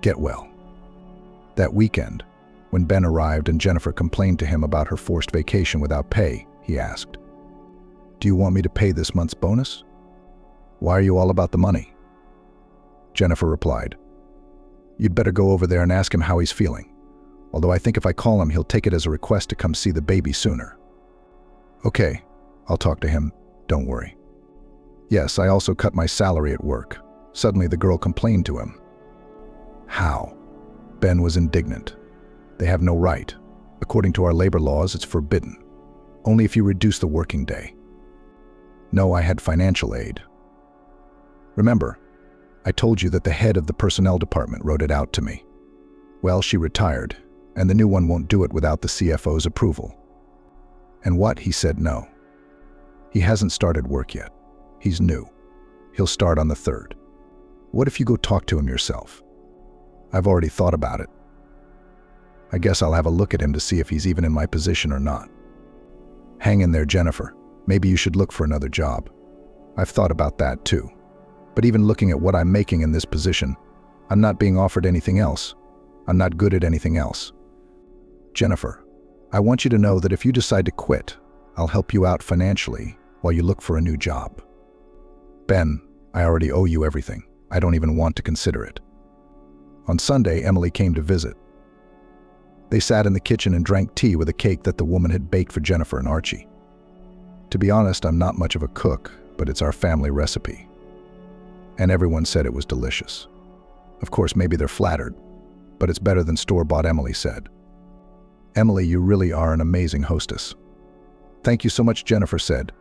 Get well. That weekend, when Ben arrived and Jennifer complained to him about her forced vacation without pay, he asked, "Do you want me to pay this month's bonus? Why are you all about the money?" Jennifer replied, "You'd better go over there and ask him how he's feeling. Although I think if I call him, he'll take it as a request to come see the baby sooner." "Okay, I'll talk to him. Don't worry." "Yes, I also cut my salary at work." Suddenly the girl complained to him. "How?" Ben was indignant. "They have no right. According to our labor laws, it's forbidden. Only if you reduce the working day." "No, I had financial aid. Remember, I told you that the head of the personnel department wrote it out to me. Well, she retired, and the new one won't do it without the CFO's approval." "And what?" He said no. "He hasn't started work yet. He's new. He'll start on the 3rd. What if you go talk to him yourself?" "I've already thought about it. I guess I'll have a look at him to see if he's even in my position or not." "Hang in there, Jennifer. Maybe you should look for another job. I've thought about that too. But even looking at what I'm making in this position, I'm not being offered anything else. I'm not good at anything else. Jennifer, I want you to know that if you decide to quit, I'll help you out financially while you look for a new job." "Ben, I already owe you everything. I don't even want to consider it." On Sunday, Emily came to visit. They sat in the kitchen and drank tea with a cake that the woman had baked for Jennifer and Archie. "To be honest, I'm not much of a cook, but it's our family recipe." And everyone said it was delicious. Of course, maybe they're flattered, but it's better than store-bought, Emily said. "Emily, you really are an amazing hostess." "Thank you so much," Jennifer said.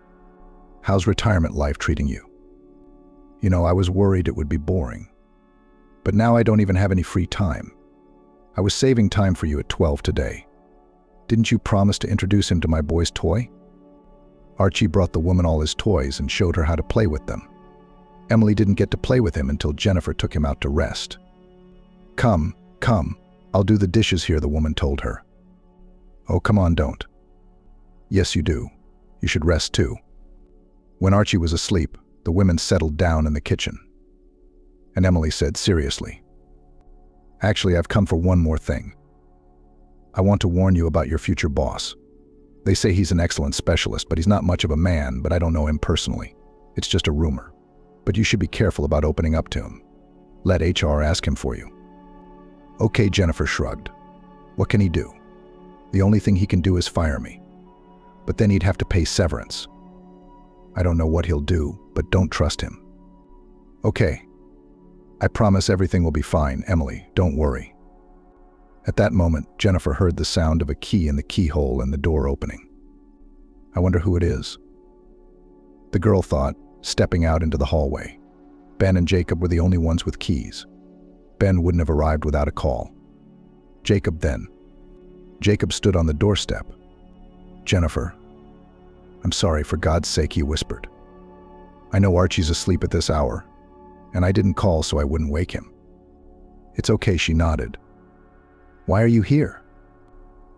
"How's retirement life treating you?" "You know, I was worried it would be boring. But now I don't even have any free time. I was saving time for you at 12 today. Didn't you promise to introduce him to my boy's toy?" Archie brought the woman all his toys and showed her how to play with them. Emily didn't get to play with him until Jennifer took him out to rest. Come, I'll do the dishes here," the woman told her. "Oh, come on, don't." "Yes, you do. You should rest too." When Archie was asleep, the women settled down in the kitchen. And Emily said seriously, "Actually, I've come for one more thing. I want to warn you about your future boss. They say he's an excellent specialist, but he's not much of a man, but I don't know him personally. It's just a rumor. But you should be careful about opening up to him. Let HR ask him for you." "Okay," Jennifer shrugged. "What can he do? The only thing he can do is fire me. But then he'd have to pay severance. I don't know what he'll do, but don't trust him." "Okay. I promise everything will be fine, Emily, don't worry." At that moment, Jennifer heard the sound of a key in the keyhole and the door opening. "I wonder who it is," the girl thought, stepping out into the hallway. Ben and Jacob were the only ones with keys. Ben wouldn't have arrived without a call. Jacob stood on the doorstep. "Jennifer, I'm sorry, for God's sake," he whispered. "I know Archie's asleep at this hour, and I didn't call so I wouldn't wake him." "It's okay," she nodded. "Why are you here?"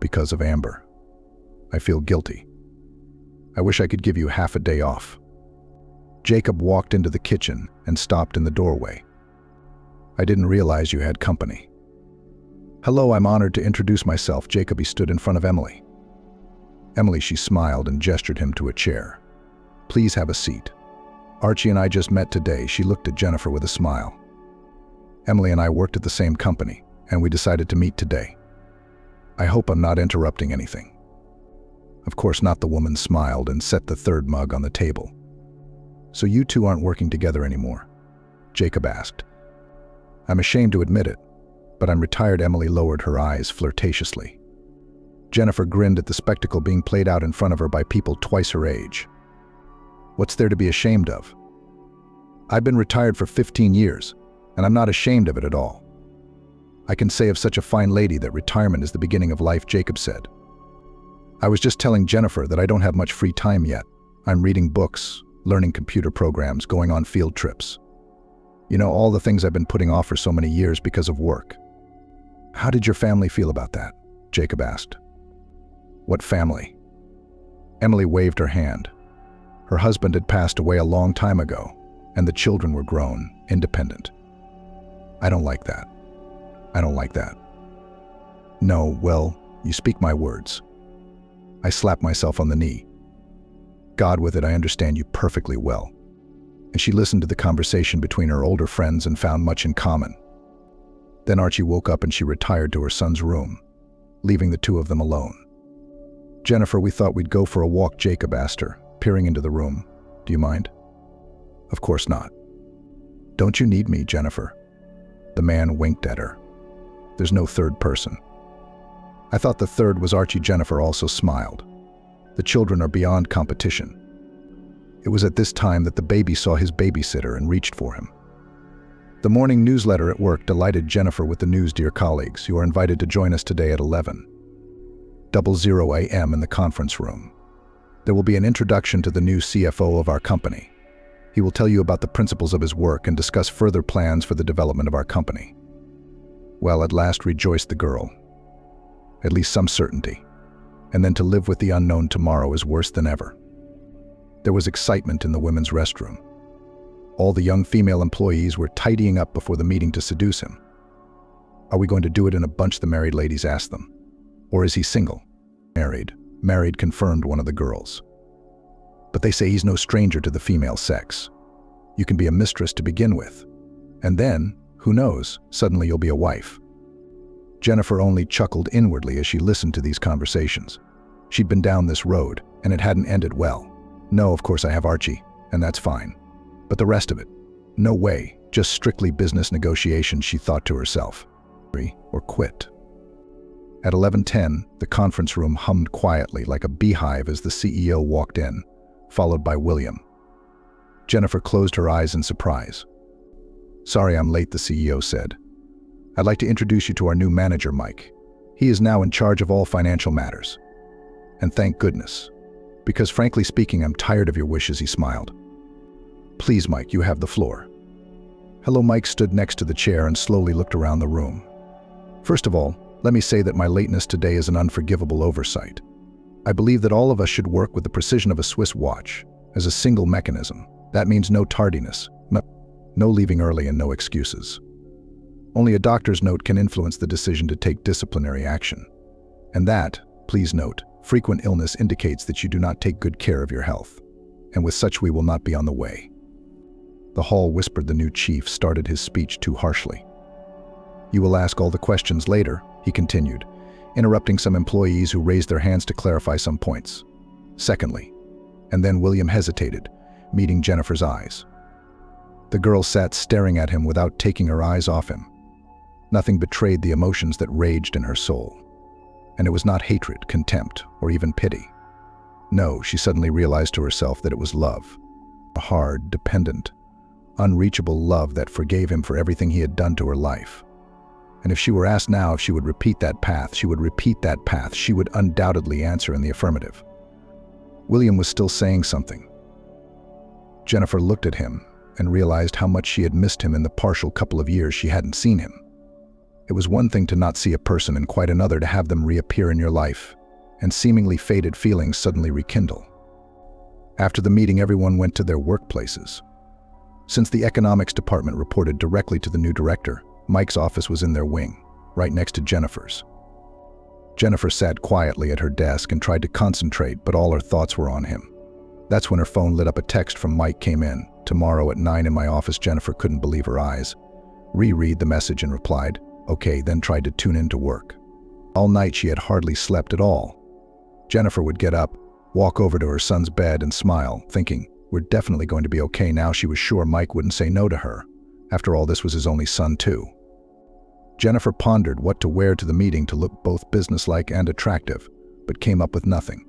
"Because of Amber. I feel guilty. I wish I could give you half a day off." Jacob walked into the kitchen and stopped in the doorway. "I didn't realize you had company." "Hello, I'm honored to introduce myself." Jacob stood in front of Emily. "Emily," she smiled and gestured him to a chair. "Please have a seat. Archie and I just met today." She looked at Jennifer with a smile. "Emily and I worked at the same company, and we decided to meet today. I hope I'm not interrupting anything." "Of course not," the woman smiled and set the third mug on the table. "So you two aren't working together anymore?" Jacob asked. "I'm ashamed to admit it, but I'm retired." Emily lowered her eyes flirtatiously. Jennifer grinned at the spectacle being played out in front of her by people twice her age. What's there to be ashamed of? I've been retired for 15 years, and I'm not ashamed of it at all. I can say of such a fine lady that retirement is the beginning of life, Jacob said. I was just telling Jennifer that I don't have much free time yet. I'm reading books, learning computer programs, going on field trips. You know, all the things I've been putting off for so many years because of work. How did your family feel about that? Jacob asked. What family? Emily waved her hand. Her husband had passed away a long time ago, and the children were grown, independent. I don't like that. I don't like that. No, well, you speak my words. I slapped myself on the knee. God with it, I understand you perfectly well. And she listened to the conversation between her older friends and found much in common. Then Archie woke up and she retired to her son's room, leaving the two of them alone. Jennifer, we thought we'd go for a walk, Jacob asked her, peering into the room. Do you mind? Of course not. Don't you need me, Jennifer? The man winked at her. There's no third person. I thought the third was Archie. Jennifer also smiled. The children are beyond competition. It was at this time that the baby saw his babysitter and reached for him. The morning newsletter at work delighted Jennifer with the news. Dear colleagues, you are invited to join us today at 11:00 a.m. in the conference room. There will be an introduction to the new CFO of our company. He will tell you about the principles of his work and discuss further plans for the development of our company. Well, at last rejoiced the girl. At least some certainty. And then to live with the unknown tomorrow is worse than ever. There was excitement in the women's restroom. All the young female employees were tidying up before the meeting to seduce him. Are we going to do it in a bunch? The married ladies asked them. Or is he single? Married. Married, confirmed one of the girls. But they say he's no stranger to the female sex. You can be a mistress to begin with. And then, who knows, suddenly you'll be a wife. Jennifer only chuckled inwardly as she listened to these conversations. She'd been down this road, and it hadn't ended well. No, of course I have Archie, and that's fine. But the rest of it? No way, just strictly business negotiations, she thought to herself. Or quit. At 11:10, the conference room hummed quietly like a beehive as the CEO walked in, followed by William. Jennifer closed her eyes in surprise. Sorry I'm late, the CEO said. I'd like to introduce you to our new manager, Mike. He is now in charge of all financial matters. And thank goodness. Because frankly speaking, I'm tired of your wishes, he smiled. Please, Mike, you have the floor. Hello, Mike stood next to the chair and slowly looked around the room. First of all, let me say that my lateness today is an unforgivable oversight. I believe that all of us should work with the precision of a Swiss watch, as a single mechanism. That means no tardiness, no leaving early and no excuses. Only a doctor's note can influence the decision to take disciplinary action. And that, please note, frequent illness indicates that you do not take good care of your health. And with such we will not be on the way. The hall whispered. The new chief started his speech too harshly. You will ask all the questions later, he continued, interrupting some employees who raised their hands to clarify some points. Secondly, and then William hesitated, meeting Jennifer's eyes. The girl sat staring at him without taking her eyes off him. Nothing betrayed the emotions that raged in her soul. And it was not hatred, contempt, or even pity. No, she suddenly realized to herself that it was love. A hard, dependent, unreachable love that forgave him for everything he had done to her life. And if she were asked now if she would repeat that path, she would repeat that path. She would undoubtedly answer in the affirmative. William was still saying something. Jennifer looked at him and realized how much she had missed him in the partial couple of years she hadn't seen him. It was one thing to not see a person and quite another to have them reappear in your life, and seemingly faded feelings suddenly rekindle. After the meeting, everyone went to their workplaces. Since the economics department reported directly to the new director, Mike's office was in their wing, right next to Jennifer's. Jennifer sat quietly at her desk and tried to concentrate, but all her thoughts were on him. That's when her phone lit up. A text from Mike came in. Tomorrow at 9 in my office. Jennifer couldn't believe her eyes. Reread the message and replied, okay, then tried to tune in to work. All night she had hardly slept at all. Jennifer would get up, walk over to her son's bed and smile, thinking, we're definitely going to be okay now. She was sure Mike wouldn't say no to her. After all, this was his only son too. Jennifer pondered what to wear to the meeting to look both businesslike and attractive, but came up with nothing.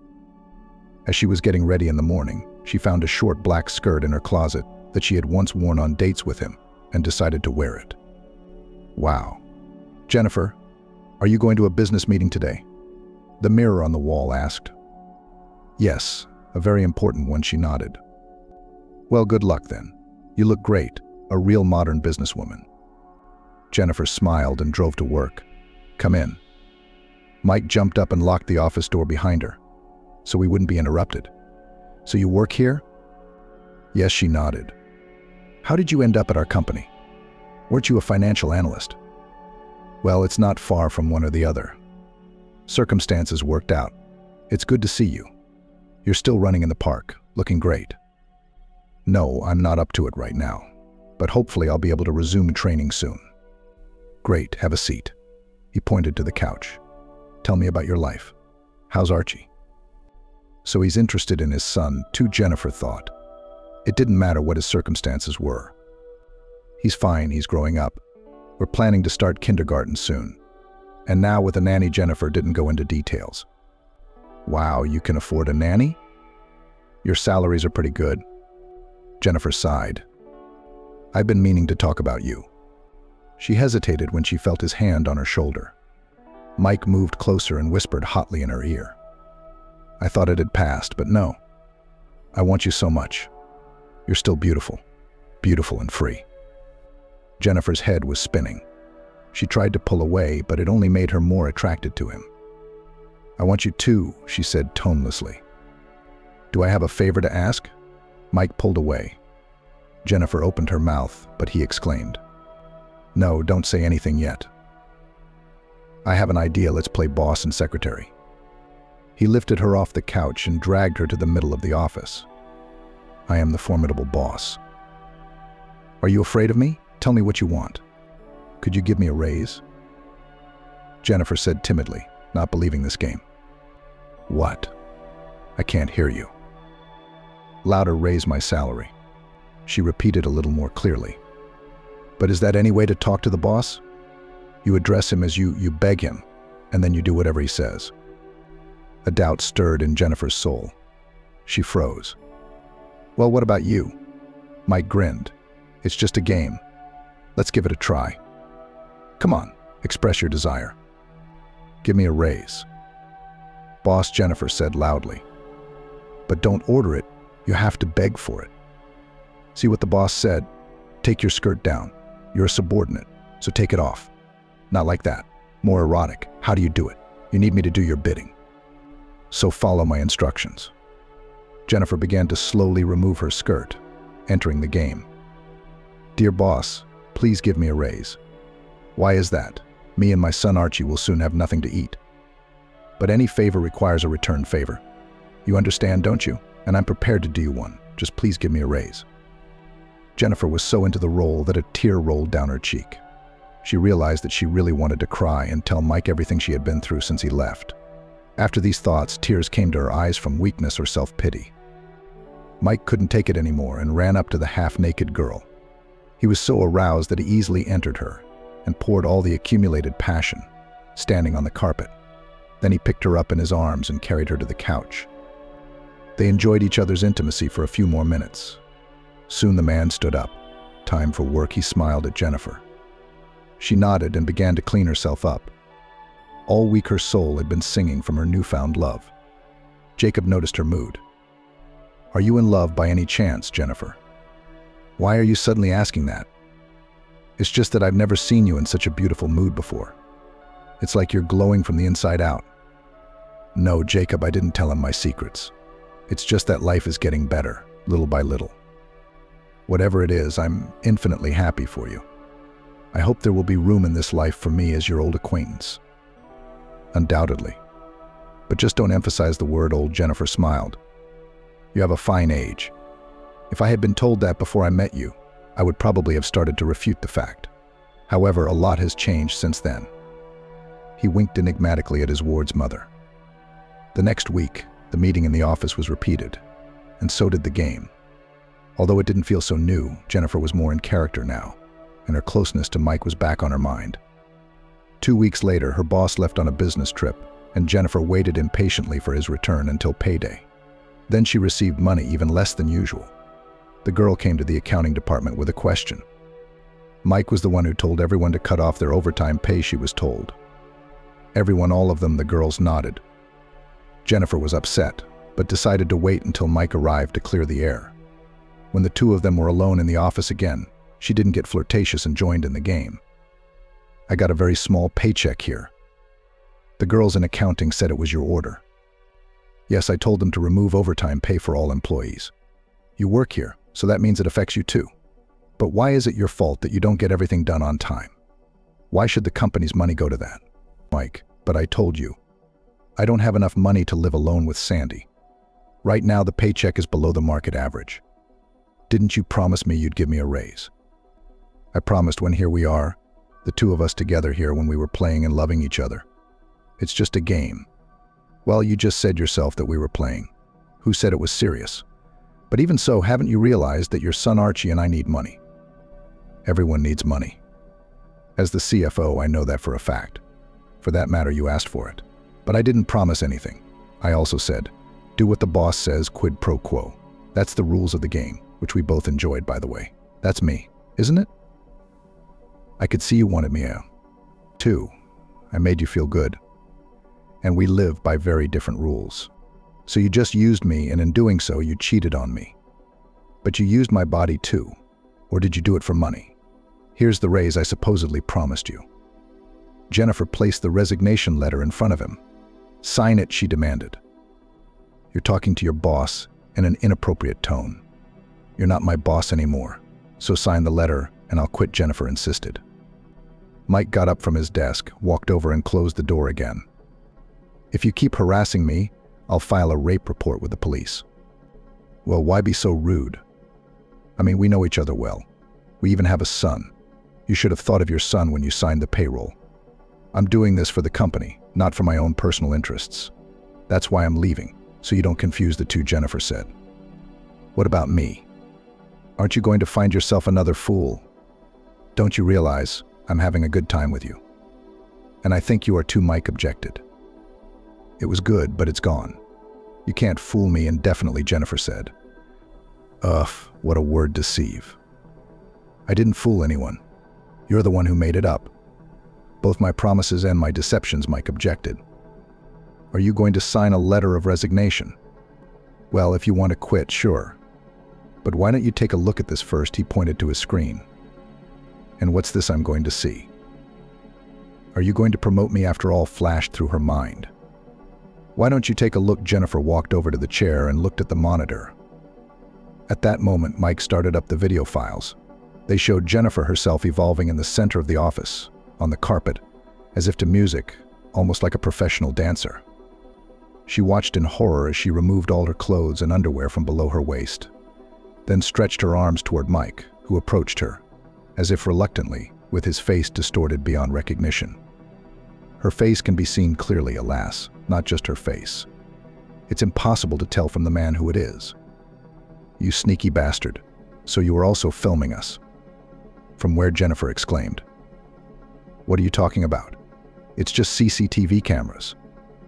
As she was getting ready in the morning, She found a short black skirt in her closet that she had once worn on dates with him and decided to wear it. Wow. Jennifer, are you going to a business meeting today? The mirror on the wall asked. Yes, a very important one, she nodded. Well, good luck then. You look great, a real modern businesswoman. Jennifer smiled and drove to work. Come in. Mike jumped up and locked the office door behind her, so we wouldn't be interrupted. So you work here? Yes, she nodded. How did you end up at our company? Weren't you a financial analyst? Well, it's not far from one or the other. Circumstances worked out. It's good to see you. You're still running in the park, looking great. No, I'm not up to it right now, but hopefully I'll be able to resume training soon. Great, have a seat. He pointed to the couch. Tell me about your life. How's Archie? So he's interested in his son, too, Jennifer thought. It didn't matter what his circumstances were. He's fine, he's growing up. We're planning to start kindergarten soon. And now with a nanny, Jennifer didn't go into details. Wow, you can afford a nanny? Your salaries are pretty good. Jennifer sighed. I've been meaning to talk about you. She hesitated when she felt his hand on her shoulder. Mike moved closer and whispered hotly in her ear. I thought it had passed, but no. I want you so much. You're still beautiful. Beautiful and free. Jennifer's head was spinning. She tried to pull away, but it only made her more attracted to him. I want you too, she said tonelessly. Do I have a favor to ask? Mike pulled away. Jennifer opened her mouth, but he exclaimed, No, don't say anything yet. I have an idea, let's play boss and secretary. He lifted her off the couch and dragged her to the middle of the office. I am the formidable boss. Are you afraid of me? Tell me what you want. Could you give me a raise? Jennifer said timidly, not believing this game. What? I can't hear you. Louder, raise my salary. She repeated a little more clearly. But is that any way to talk to the boss? You address him as you beg him, and then you do whatever he says. A doubt stirred in Jennifer's soul. She froze. Well, what about you? Mike grinned. It's just a game. Let's give it a try. Come on, express your desire. Give me a raise. Boss, Jennifer said loudly. But don't order it, you have to beg for it. See what the boss said? Take your skirt down. You're a subordinate, so take it off. Not like that. More erotic. How do you do it? You need me to do your bidding. So follow my instructions. Jennifer began to slowly remove her skirt, entering the game. Dear boss, please give me a raise. Why is that? Me and my son Archie will soon have nothing to eat. But any favor requires a return favor. You understand, don't you? And I'm prepared to do you one. Just please give me a raise. Jennifer was so into the role that a tear rolled down her cheek. She realized that she really wanted to cry and tell Mike everything she had been through since he left. After these thoughts, tears came to her eyes from weakness or self-pity. Mike couldn't take it anymore and ran up to the half-naked girl. He was so aroused that he easily entered her and poured all the accumulated passion, standing on the carpet. Then he picked her up in his arms and carried her to the couch. They enjoyed each other's intimacy for a few more minutes. Soon the man stood up. Time for work, he smiled at Jennifer. She nodded and began to clean herself up. All week her soul had been singing from her newfound love. Jacob noticed her mood. Are you in love by any chance, Jennifer? Why are you suddenly asking that? It's just that I've never seen you in such a beautiful mood before. It's like you're glowing from the inside out. No, Jacob, I didn't tell him my secrets. It's just that life is getting better, little by little. Whatever it is, I'm infinitely happy for you. I hope there will be room in this life for me as your old acquaintance. Undoubtedly. But just don't emphasize the word old, Jennifer smiled. You have a fine age. If I had been told that before I met you, I would probably have started to refute the fact. However, a lot has changed since then. He winked enigmatically at his ward's mother. The next week, the meeting in the office was repeated, and so did the game. Although it didn't feel so new, Jennifer was more in character now, and her closeness to Mike was back on her mind. 2 weeks later, her boss left on a business trip, and Jennifer waited impatiently for his return until payday. Then she received money even less than usual. The girl came to the accounting department with a question. Mike was the one who told everyone to cut off their overtime pay, she was told. Everyone, all of them, the girls nodded. Jennifer was upset, but decided to wait until Mike arrived to clear the air. When the two of them were alone in the office again, she didn't get flirtatious and joined in the game. I got a very small paycheck here. The girls in accounting said it was your order. Yes, I told them to remove overtime pay for all employees. You work here, so that means it affects you too. But why is it your fault that you don't get everything done on time? Why should the company's money go to that? Mike, but I told you. I don't have enough money to live alone with Sandy. Right now the paycheck is below the market average. Didn't you promise me you'd give me a raise? I promised when here we are, the two of us together here when we were playing and loving each other. It's just a game. Well, you just said yourself that we were playing. Who said it was serious? But even so, haven't you realized that your son Archie and I need money? Everyone needs money. As the CFO, I know that for a fact. For that matter, you asked for it. But I didn't promise anything. I also said, do what the boss says, quid pro quo. That's the rules of the game, which we both enjoyed, by the way. That's me, isn't it? I could see you wanted me too. I made you feel good. And we live by very different rules. So you just used me, and in doing so, you cheated on me. But you used my body too. Or did you do it for money? Here's the raise I supposedly promised you. Jennifer placed the resignation letter in front of him. Sign it, she demanded. You're talking to your boss in an inappropriate tone. You're not my boss anymore, so sign the letter and I'll quit, Jennifer insisted. Mike got up from his desk, walked over and closed the door again. If you keep harassing me, I'll file a rape report with the police. Well, why be so rude? I mean, we know each other well. We even have a son. You should have thought of your son when you signed the payroll. I'm doing this for the company, not for my own personal interests. That's why I'm leaving, so you don't confuse the two, Jennifer said. What about me? Aren't you going to find yourself another fool? Don't you realize I'm having a good time with you? And I think you are too, Mike objected. It was good, but it's gone. You can't fool me indefinitely, Jennifer said. Ugh, what a word, deceive. I didn't fool anyone. You're the one who made it up. Both my promises and my deceptions, Mike objected. Are you going to sign a letter of resignation? Well, if you want to quit, sure. But why don't you take a look at this first? He pointed to his screen. And what's this I'm going to see? Are you going to promote me after all? Flashed through her mind. Why don't you take a look? Jennifer walked over to the chair and looked at the monitor. At that moment, Mike started up the video files. They showed Jennifer herself evolving in the center of the office, on the carpet, as if to music, almost like a professional dancer. She watched in horror as she removed all her clothes and underwear from below her waist, then stretched her arms toward Mike, who approached her, as if reluctantly, with his face distorted beyond recognition. Her face can be seen clearly, alas, not just her face. It's impossible to tell from the man who it is. You sneaky bastard, so you are also filming us. From where? Jennifer exclaimed. What are you talking about? It's just CCTV cameras.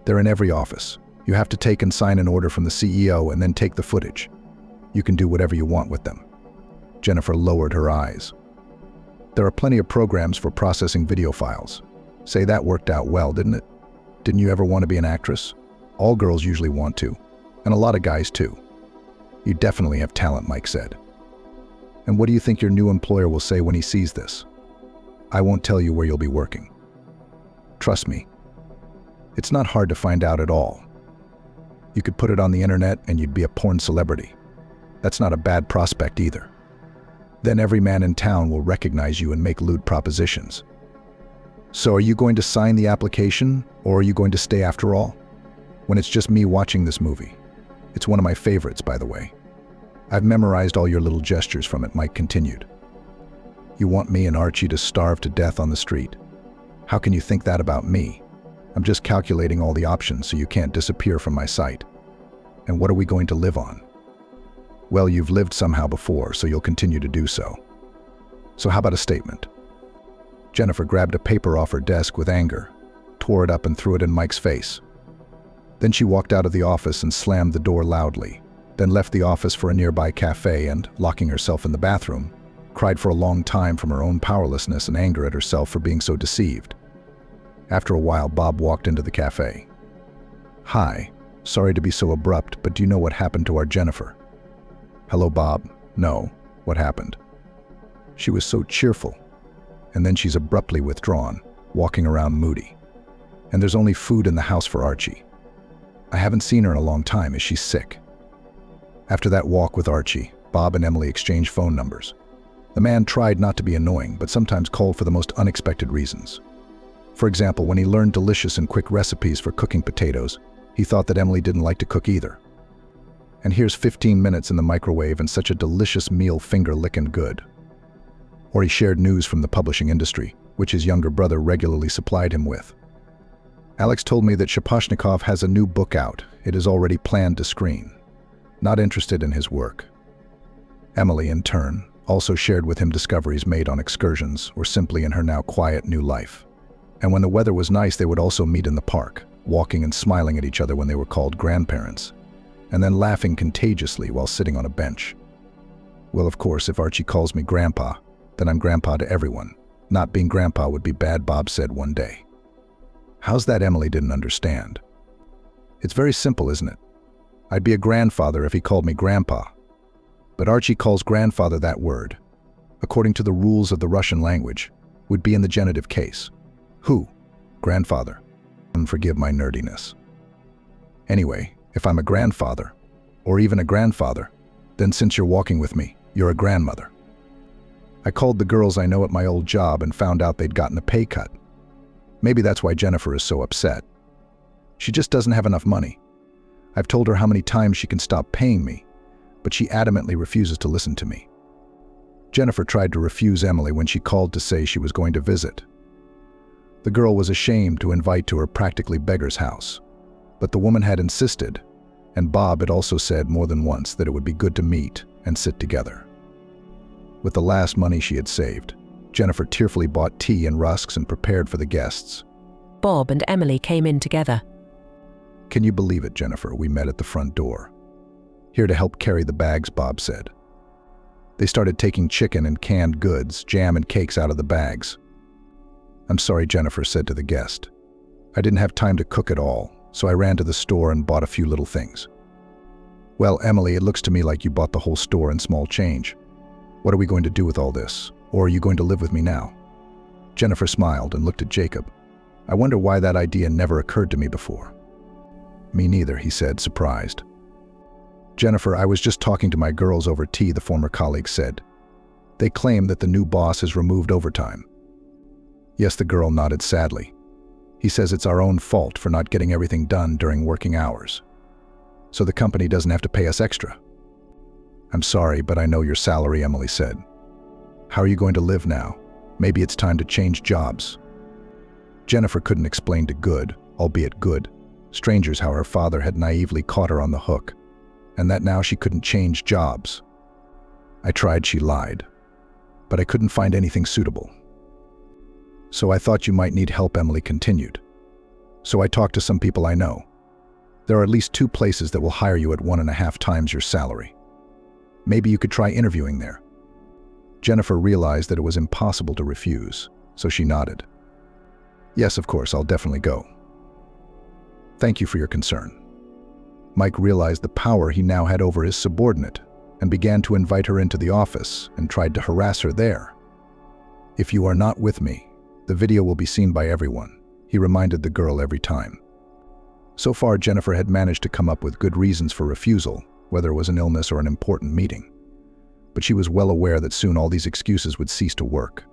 They're in every office. You have to take and sign an order from the CEO and then take the footage. You can do whatever you want with them. Jennifer lowered her eyes. There are plenty of programs for processing video files. Say, that worked out well, didn't it? Didn't you ever want to be an actress? All girls usually want to, and a lot of guys too. You definitely have talent, Mike said. And what do you think your new employer will say when he sees this? I won't tell you where you'll be working. Trust me. It's not hard to find out at all. You could put it on the internet and you'd be a porn celebrity. That's not a bad prospect either. Then every man in town will recognize you and make lewd propositions. So are you going to sign the application, or are you going to stay after all? When it's just me watching this movie. It's one of my favorites, by the way. I've memorized all your little gestures from it, Mike continued. You want me and Archie to starve to death on the street. How can you think that about me? I'm just calculating all the options so you can't disappear from my sight. And what are we going to live on? Well, you've lived somehow before, so you'll continue to do so. So how about a statement? Jennifer grabbed a paper off her desk with anger, tore it up and threw it in Mike's face. Then she walked out of the office and slammed the door loudly, then left the office for a nearby cafe and, locking herself in the bathroom, cried for a long time from her own powerlessness and anger at herself for being so deceived. After a while, Bob walked into the cafe. "Hi, sorry to be so abrupt, but do you know what happened to our Jennifer?" "Hello, Bob. No, what happened?" "She was so cheerful, and then she's abruptly withdrawn, walking around moody. And there's only food in the house for Archie. I haven't seen her in a long time. Is she sick?" After that walk with Archie, Bob and Emily exchanged phone numbers. The man tried not to be annoying, but sometimes called for the most unexpected reasons. For example, when he learned delicious and quick recipes for cooking potatoes, he thought that Emily didn't like to cook either. And here's 15 minutes in the microwave and such a delicious meal, finger-licking good. Or he shared news from the publishing industry, which his younger brother regularly supplied him with. "Alex told me that Shaposhnikov has a new book out. It is already planned to screen. Not interested in his work." Emily, in turn, also shared with him discoveries made on excursions or simply in her now quiet new life. And when the weather was nice, they would also meet in the park, walking and smiling at each other when they were called grandparents, and then laughing contagiously while sitting on a bench. "Well, of course, if Archie calls me grandpa, then I'm grandpa to everyone. Not being grandpa would be bad," Bob said one day. "How's that?" Emily didn't understand. "It's very simple, isn't it? I'd be a grandfather if he called me grandpa. But Archie calls grandfather that word, according to the rules of the Russian language, would be in the genitive case. Who? Grandfather. Forgive my nerdiness. Anyway, if I'm a grandfather, or even a grandfather, then since you're walking with me, you're a grandmother. I called the girls I know at my old job and found out they'd gotten a pay cut. Maybe that's why Jennifer is so upset. She just doesn't have enough money. I've told her how many times she can stop paying me, but she adamantly refuses to listen to me." Jennifer tried to refuse Emily when she called to say she was going to visit. The girl was ashamed to invite to her practically beggar's house, but the woman had insisted, and Bob had also said more than once that it would be good to meet and sit together. With the last money she had saved, Jennifer tearfully bought tea and rusks and prepared for the guests. Bob and Emily came in together. "Can you believe it, Jennifer? We met at the front door. Here to help carry the bags," Bob said. They started taking chicken and canned goods, jam and cakes out of the bags. "I'm sorry," Jennifer said to the guest. "I didn't have time to cook at all, so I ran to the store and bought a few little things." "Well, Emily, it looks to me like you bought the whole store in small change. What are we going to do with all this? Or are you going to live with me now?" Jennifer smiled and looked at Jacob. "I wonder why that idea never occurred to me before." "Me neither," he said, surprised. "Jennifer, I was just talking to my girls over tea," the former colleague said. "They claim that the new boss has removed overtime." Yes, the girl nodded sadly. "He says it's our own fault for not getting everything done during working hours. So the company doesn't have to pay us extra." "I'm sorry, but I know your salary," Emily said. "How are you going to live now? Maybe it's time to change jobs." Jennifer couldn't explain to good, albeit good, strangers how her father had naively caught her on the hook, and that now she couldn't change jobs. "I tried," she lied, "but I couldn't find anything suitable. So I thought you might need help," Emily continued. "So I talked to some people I know. There are at least 2 places that will hire you at 1.5 times your salary. Maybe you could try interviewing there." Jennifer realized that it was impossible to refuse, so she nodded. "Yes, of course, I'll definitely go. Thank you for your concern." Mike realized the power he now had over his subordinate and began to invite her into the office and tried to harass her there. "If you are not with me, the video will be seen by everyone," he reminded the girl every time. So far, Jennifer had managed to come up with good reasons for refusal, whether it was an illness or an important meeting. But she was well aware that soon all these excuses would cease to work.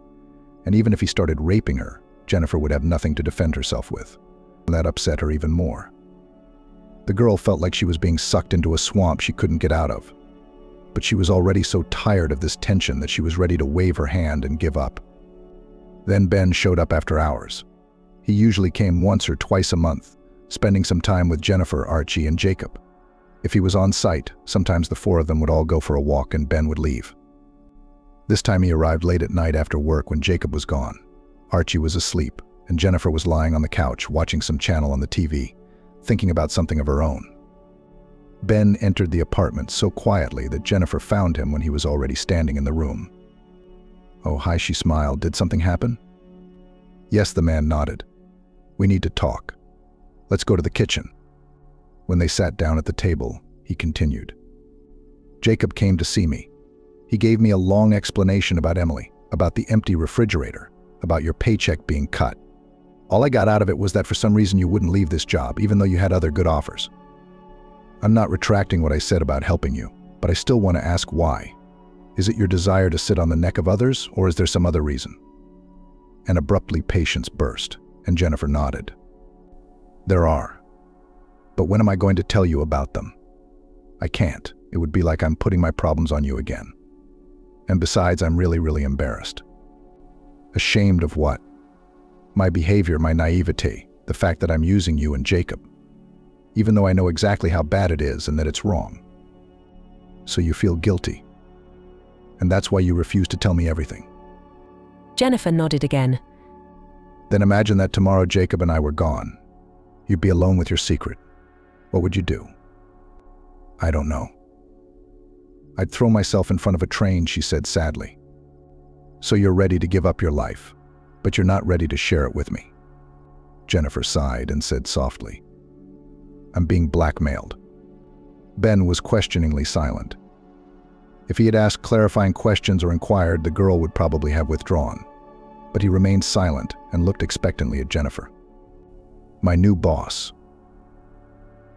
And even if he started raping her, Jennifer would have nothing to defend herself with. That upset her even more. The girl felt like she was being sucked into a swamp she couldn't get out of. But she was already so tired of this tension that she was ready to wave her hand and give up. Then Ben showed up after hours. He usually came once or twice a month, spending some time with Jennifer, Archie, and Jacob. If he was on site, sometimes the 4 of them would all go for a walk and Ben would leave. This time he arrived late at night after work when Jacob was gone. Archie was asleep, and Jennifer was lying on the couch watching some channel on the TV, thinking about something of her own. Ben entered the apartment so quietly that Jennifer found him when he was already standing in the room. "Oh, hi," she smiled. "Did something happen?" "Yes," the man nodded. "We need to talk. Let's go to the kitchen." When they sat down at the table, he continued. "Jacob came to see me. He gave me a long explanation about Emily, about the empty refrigerator, about your paycheck being cut. All I got out of it was that for some reason you wouldn't leave this job, even though you had other good offers. I'm not retracting what I said about helping you, but I still want to ask why. Is it your desire to sit on the neck of others, or is there some other reason?" And abruptly patience burst, and Jennifer nodded. "There are. But when am I going to tell you about them? I can't. It would be like I'm putting my problems on you again. And besides, I'm really embarrassed." "Ashamed of what?" "My behavior, my naivety, the fact that I'm using you and Jacob. Even though I know exactly how bad it is and that it's wrong. So you feel guilty. And that's why you refuse to tell me everything." Jennifer nodded again. "Then imagine that tomorrow Jacob and I were gone. You'd be alone with your secret. What would you do?" "I don't know." "I'd throw myself in front of a train," she said sadly. "So you're ready to give up your life, but you're not ready to share it with me." Jennifer sighed and said softly, "I'm being blackmailed." Ben was questioningly silent. If he had asked clarifying questions or inquired, the girl would probably have withdrawn. But he remained silent and looked expectantly at Jennifer. "My new boss."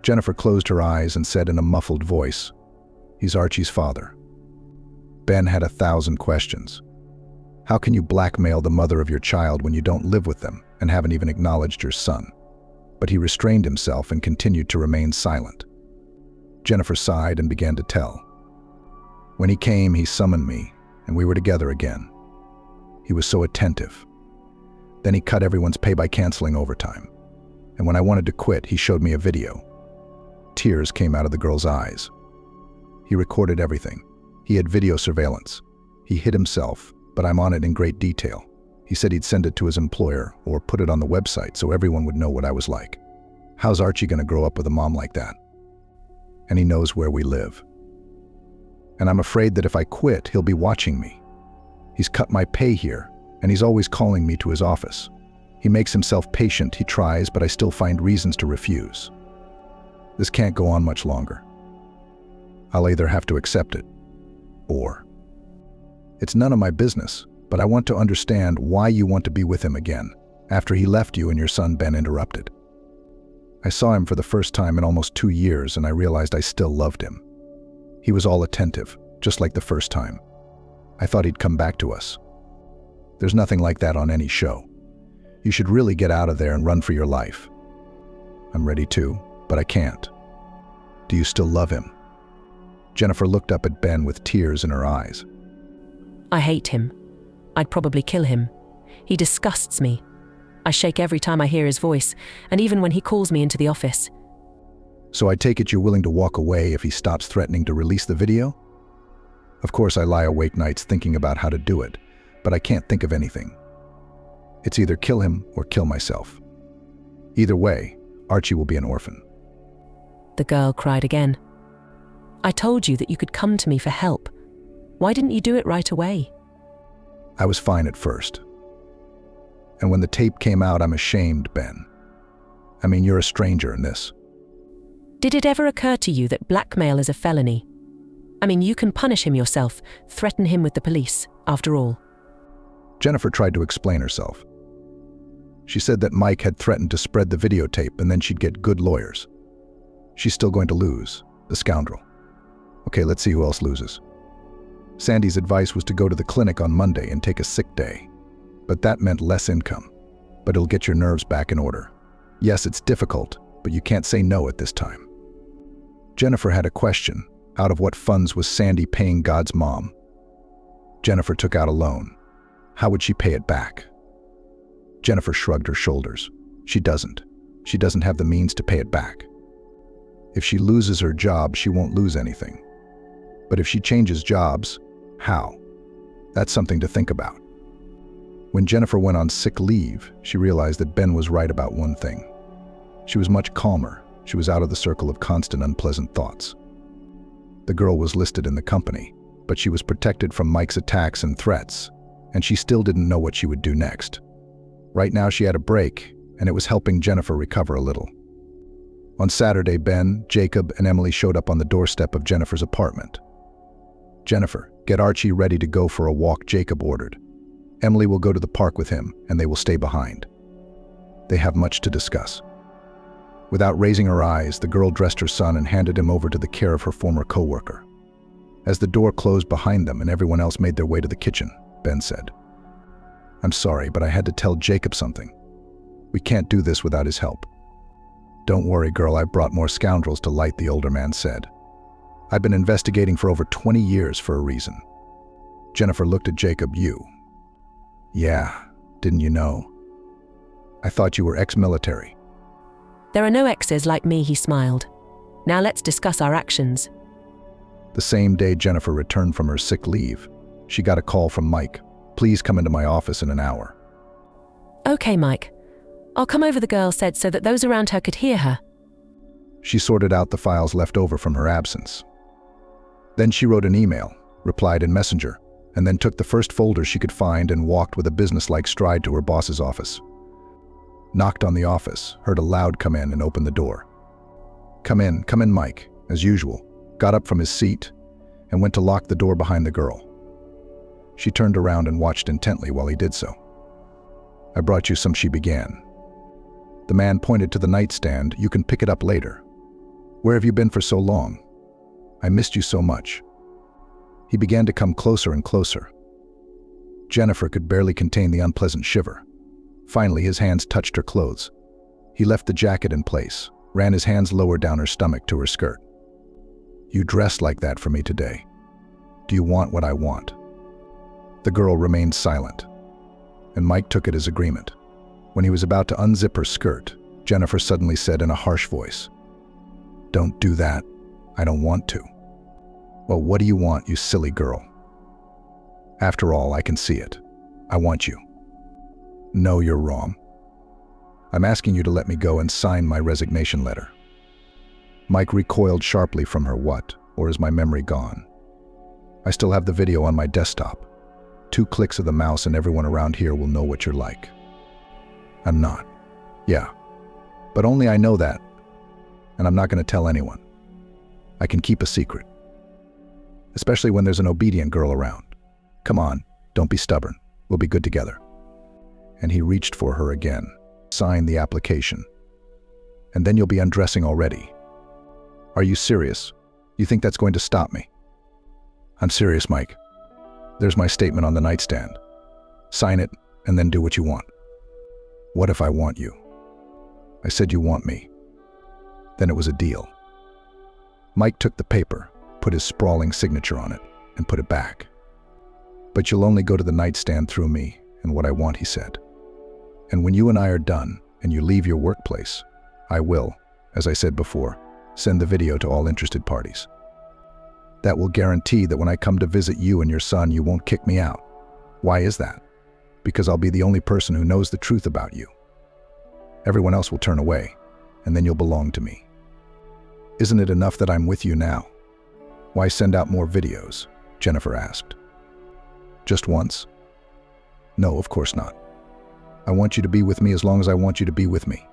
Jennifer closed her eyes and said in a muffled voice, "He's Archie's father." Ben had 1,000 questions. How can you blackmail the mother of your child when you don't live with them and haven't even acknowledged your son? But he restrained himself and continued to remain silent. Jennifer sighed and began to tell. "When he came, he summoned me, and we were together again. He was so attentive. Then he cut everyone's pay by canceling overtime. And when I wanted to quit, he showed me a video." Tears came out of the girl's eyes. "He recorded everything. He had video surveillance. He hid himself, but I'm on it in great detail. He said he'd send it to his employer or put it on the website so everyone would know what I was like. How's Archie going to grow up with a mom like that? And he knows where we live. And I'm afraid that if I quit, he'll be watching me. He's cut my pay here, and he's always calling me to his office. He makes himself patient, he tries, but I still find reasons to refuse. This can't go on much longer. I'll either have to accept it, or... It's none of my business, but I want to understand why you want to be with him again, after he left you and your son Ben interrupted. I saw him for the first time in almost 2 years, and I realized I still loved him. He was all attentive, just like the first time. I thought he'd come back to us. There's nothing like that on any show. You should really get out of there and run for your life. I'm ready to, but I can't. Do you still love him?" Jennifer looked up at Ben with tears in her eyes. "I hate him. I'd probably kill him. He disgusts me. I shake every time I hear his voice, and even when he calls me into the office." "So I take it you're willing to walk away if he stops threatening to release the video?" "Of course I lie awake nights thinking about how to do it, but I can't think of anything. It's either kill him or kill myself. Either way, Archie will be an orphan." The girl cried again. "I told you that you could come to me for help. Why didn't you do it right away?" "I was fine at first. And when the tape came out, I'm ashamed, Ben. I mean, you're a stranger in this." "Did it ever occur to you that blackmail is a felony? I mean, you can punish him yourself, threaten him with the police, after all." Jennifer tried to explain herself. She said that Mike had threatened to spread the videotape and then she'd get good lawyers. She's still going to lose, the scoundrel. Okay, let's see who else loses. Sandy's advice was to go to the clinic on Monday and take a sick day. But that meant less income. But it'll get your nerves back in order. Yes, it's difficult, but you can't say no at this time. Jennifer had a question. Out of what funds was Sandy paying God's mom? Jennifer took out a loan. How would she pay it back? Jennifer shrugged her shoulders. She doesn't. She doesn't have the means to pay it back. If she loses her job, she won't lose anything. But if she changes jobs, how? That's something to think about. When Jennifer went on sick leave, she realized that Ben was right about one thing. She was much calmer. She was out of the circle of constant unpleasant thoughts. The girl was listed in the company, but she was protected from Mike's attacks and threats, and she still didn't know what she would do next. Right now she had a break, and it was helping Jennifer recover a little. On Saturday, Ben, Jacob, and Emily showed up on the doorstep of Jennifer's apartment. "Jennifer, get Archie ready to go for a walk," Jacob ordered. "Emily will go to the park with him, and they will stay behind. They have much to discuss." Without raising her eyes, the girl dressed her son and handed him over to the care of her former co-worker. As the door closed behind them and everyone else made their way to the kitchen, Ben said, "I'm sorry, but I had to tell Jacob something. We can't do this without his help." "Don't worry, girl, I brought more scoundrels to light," the older man said. "I've been investigating for over 20 years for a reason." Jennifer looked at Jacob. "You? Yeah, didn't you know? I thought you were ex-military." "There are no exes like me," he smiled. "Now let's discuss our actions." The same day Jennifer returned from her sick leave, she got a call from Mike. "Please come into my office in an hour." "Okay, Mike. I'll come over," the girl said so that those around her could hear her. She sorted out the files left over from her absence. Then she wrote an email, replied in Messenger, and then took the first folder she could find and walked with a businesslike stride to her boss's office. Knocked on the office, heard a loud come in and opened the door. Come in, Mike," as usual, got up from his seat and went to lock the door behind the girl. She turned around and watched intently while he did so. "I brought you some," she began. The man pointed to the nightstand. "You can pick it up later. Where have you been for so long? I missed you so much." He began to come closer and closer. Jennifer could barely contain the unpleasant shiver. Finally, his hands touched her clothes. He left the jacket in place, ran his hands lower down her stomach to her skirt. "You dressed like that for me today. Do you want what I want?" The girl remained silent, and Mike took it as agreement. When he was about to unzip her skirt, Jennifer suddenly said in a harsh voice, "Don't do that. I don't want to." "Well, what do you want, you silly girl? After all, I can see it. I want you." "No, you're wrong. I'm asking you to let me go and sign my resignation letter." Mike recoiled sharply from her. "What? Or is my memory gone? I still have the video on my desktop. 2 clicks of the mouse and everyone around here will know what you're like." "I'm not." "Yeah, but only I know that, and I'm not going to tell anyone. I can keep a secret. Especially when there's an obedient girl around. Come on, don't be stubborn. We'll be good together." And he reached for her again. "Sign the application. And then you'll be undressing already." "Are you serious? You think that's going to stop me?" "I'm serious, Mike. There's my statement on the nightstand. Sign it, and then do what you want." "What if I want you?" "I said you want me." Then it was a deal. Mike took the paper, put his sprawling signature on it, and put it back. "But you'll only go to the nightstand through me and what I want," he said. "And when you and I are done, and you leave your workplace, I will, as I said before, send the video to all interested parties. That will guarantee that when I come to visit you and your son, you won't kick me out. Why is that? Because I'll be the only person who knows the truth about you. Everyone else will turn away, and then you'll belong to me. Isn't it enough that I'm with you now? Why send out more videos?" Jennifer asked. "Just once?" "No, of course not. I want you to be with me as long as I want you to be with me,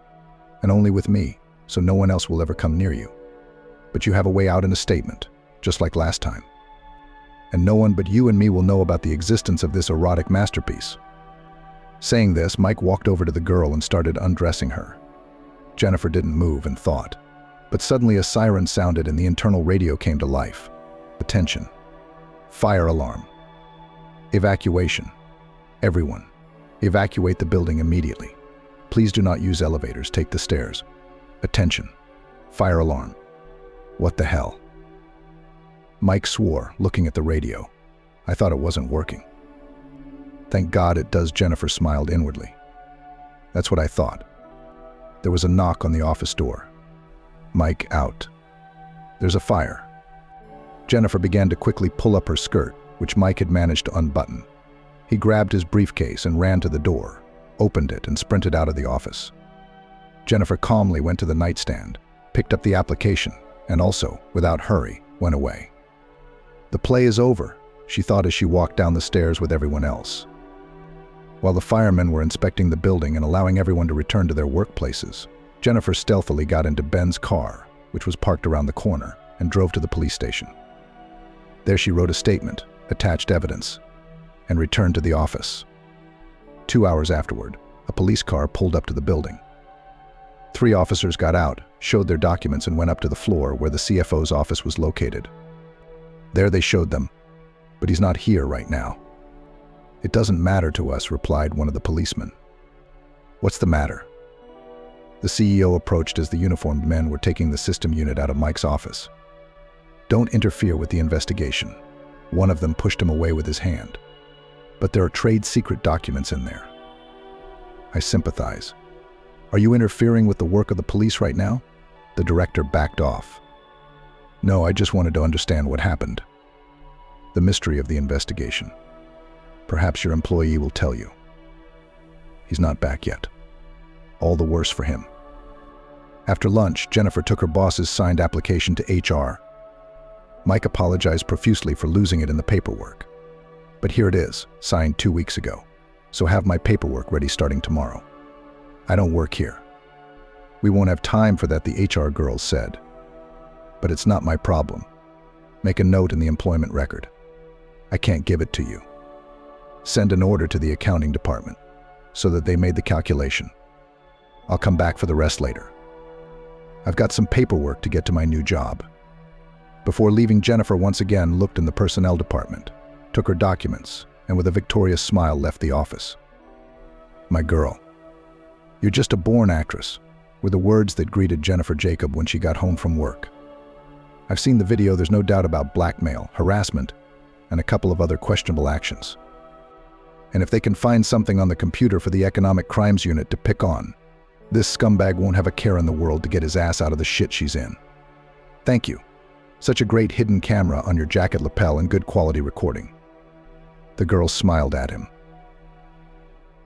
and only with me, so no one else will ever come near you. But you have a way out in a statement, just like last time. And no one but you and me will know about the existence of this erotic masterpiece." Saying this, Mike walked over to the girl and started undressing her. Jennifer didn't move and thought, but suddenly a siren sounded and the internal radio came to life. "Attention. Fire alarm. Evacuation. Everyone, evacuate the building immediately. Please do not use elevators, take the stairs. Attention. Fire alarm." What the hell? Mike swore, looking at the radio. "I thought it wasn't working." "Thank God it does," Jennifer smiled inwardly. "That's what I thought." There was a knock on the office door. "Mike, out. There's a fire." Jennifer began to quickly pull up her skirt, which Mike had managed to unbutton. He grabbed his briefcase and ran to the door, opened it, and sprinted out of the office. Jennifer calmly went to the nightstand, picked up the application, and also, without hurry, went away. The play is over, she thought as she walked down the stairs with everyone else. While the firemen were inspecting the building and allowing everyone to return to their workplaces, Jennifer stealthily got into Ben's car, which was parked around the corner, and drove to the police station. There she wrote a statement, attached evidence, and returned to the office. 2 hours afterward, a police car pulled up to the building. 3 officers got out, showed their documents, and went up to the floor where the CFO's office was located. There they showed them, but he's not here right now. It doesn't matter to us, replied one of the policemen. What's the matter? The CEO approached as the uniformed men were taking the system unit out of Mike's office. Don't interfere with the investigation. One of them pushed him away with his hand. But there are trade secret documents in there. I sympathize. Are you interfering with the work of the police right now? The director backed off. No, I just wanted to understand what happened. The mystery of the investigation. Perhaps your employee will tell you. He's not back yet. All the worse for him. After lunch, Jennifer took her boss's signed application to HR. Mike apologized profusely for losing it in the paperwork. But here it is, signed 2 weeks ago. So have my paperwork ready starting tomorrow. I don't work here. We won't have time for that, the HR girl said. But it's not my problem. Make a note in the employment record. I can't give it to you. Send an order to the accounting department so that they made the calculation. I'll come back for the rest later. I've got some paperwork to get to my new job. Before leaving, Jennifer once again looked in the personnel department, took her documents, and with a victorious smile left the office. My girl, you're just a born actress, were the words that greeted Jennifer Jacob when she got home from work. I've seen the video, there's no doubt about blackmail, harassment, and a couple of other questionable actions. And if they can find something on the computer for the Economic Crimes Unit to pick on, this scumbag won't have a care in the world to get his ass out of the shit she's in. Thank you. Such a great hidden camera on your jacket lapel and good quality recording. The girl smiled at him.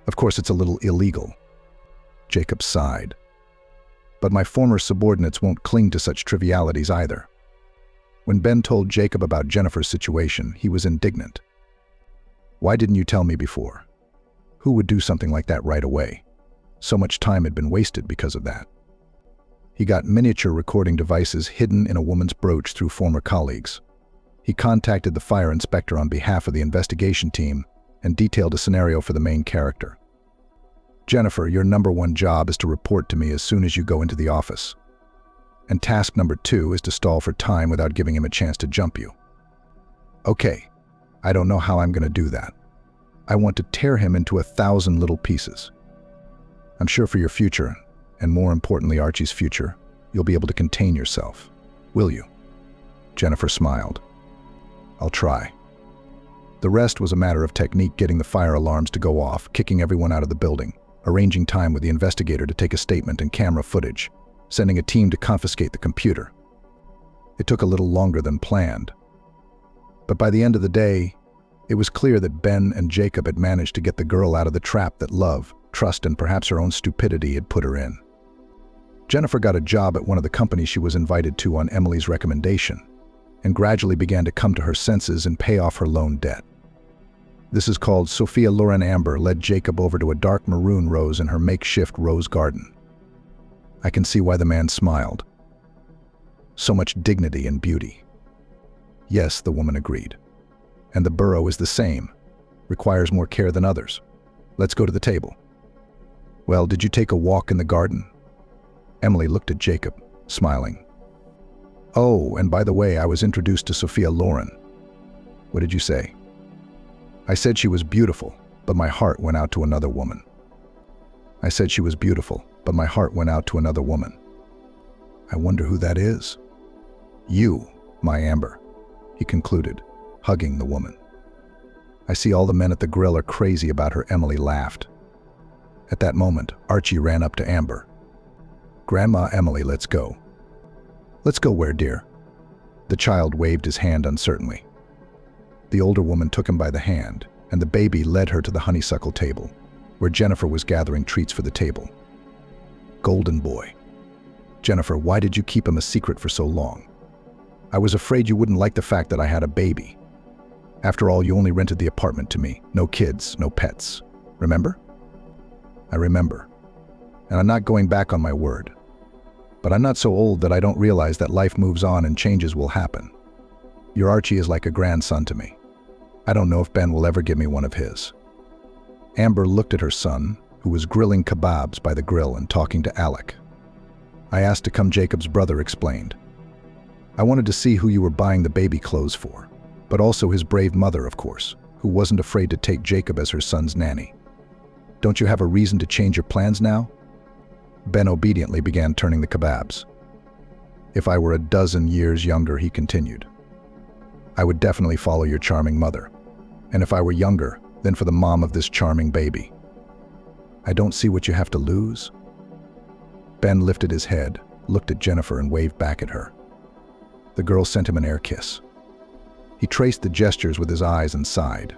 Of course, it's a little illegal. Jacob sighed. But my former subordinates won't cling to such trivialities either. When Ben told Jacob about Jennifer's situation, he was indignant. Why didn't you tell me before? Who would do something like that right away? So much time had been wasted because of that. He got miniature recording devices hidden in a woman's brooch through former colleagues. He contacted the fire inspector on behalf of the investigation team and detailed a scenario for the main character. Jennifer, your #1 job is to report to me as soon as you go into the office. And task #2 is to stall for time without giving him a chance to jump you. Okay, I don't know how I'm going to do that. I want to tear him into 1,000 little pieces. I'm sure for your future, and more importantly Archie's future, you'll be able to contain yourself. Will you? Jennifer smiled. I'll try. The rest was a matter of technique, getting the fire alarms to go off, kicking everyone out of the building, arranging time with the investigator to take a statement and camera footage, sending a team to confiscate the computer. It took a little longer than planned. But by the end of the day, it was clear that Ben and Jacob had managed to get the girl out of the trap that love, trust, and perhaps her own stupidity had put her in. Jennifer got a job at one of the companies she was invited to on Emily's recommendation, and gradually began to come to her senses and pay off her loan debt. This is called Sophia Loren Amber led Jacob over to a dark maroon rose in her makeshift rose garden. I can see why the man smiled. So much dignity and beauty. Yes, the woman agreed. And the burrow is the same, requires more care than others. Let's go to the table. Well, did you take a walk in the garden? Emily looked at Jacob, smiling. Oh, and by the way, I was introduced to Sophia Loren. What did you say? I said she was beautiful, but my heart went out to another woman. I said she was beautiful, but my heart went out to another woman. I wonder who that is. You, my Amber, he concluded, hugging the woman. I see all the men at the grill are crazy about her, Emily laughed. At that moment, Archie ran up to Amber. Grandma Emily, let's go. Let's go where, dear? The child waved his hand uncertainly. The older woman took him by the hand, and the baby led her to the honeysuckle table, where Jennifer was gathering treats for the table. Golden boy. Jennifer, why did you keep him a secret for so long? I was afraid you wouldn't like the fact that I had a baby. After all, you only rented the apartment to me. No kids, no pets. Remember? I remember. And I'm not going back on my word. But I'm not so old that I don't realize that life moves on and changes will happen. Your Archie is like a grandson to me. I don't know if Ben will ever give me one of his. Amber looked at her son, who was grilling kebabs by the grill and talking to Alec. I asked to come, Jacob's brother explained. I wanted to see who you were buying the baby clothes for, but also his brave mother, of course, who wasn't afraid to take Jacob as her son's nanny. Don't you have a reason to change your plans now? Ben obediently began turning the kebabs. If I were a dozen years younger, he continued, I would definitely follow your charming mother. And if I were younger, then for the mom of this charming baby. I don't see what you have to lose. Ben lifted his head, looked at Jennifer and waved back at her. The girl sent him an air kiss. He traced the gestures with his eyes and sighed.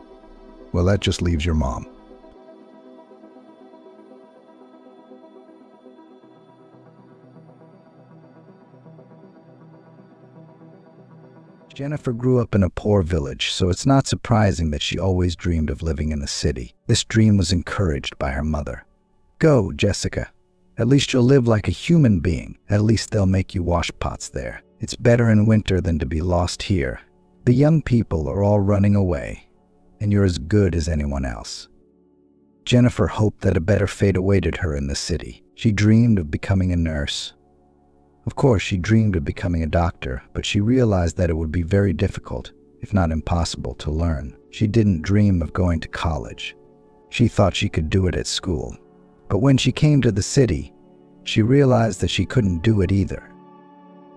Well, that just leaves your mom. Jennifer grew up in a poor village, so it's not surprising that she always dreamed of living in the city. This dream was encouraged by her mother. Go, Jessica. At least you'll live like a human being. At least they'll make you wash pots there. It's better in winter than to be lost here. The young people are all running away, and you're as good as anyone else. Jennifer hoped that a better fate awaited her in the city. She dreamed of becoming a nurse. Of course, she dreamed of becoming a doctor, but she realized that it would be very difficult, if not impossible, to learn. She didn't dream of going to college. She thought she could do it at school. But when she came to the city, she realized that she couldn't do it either.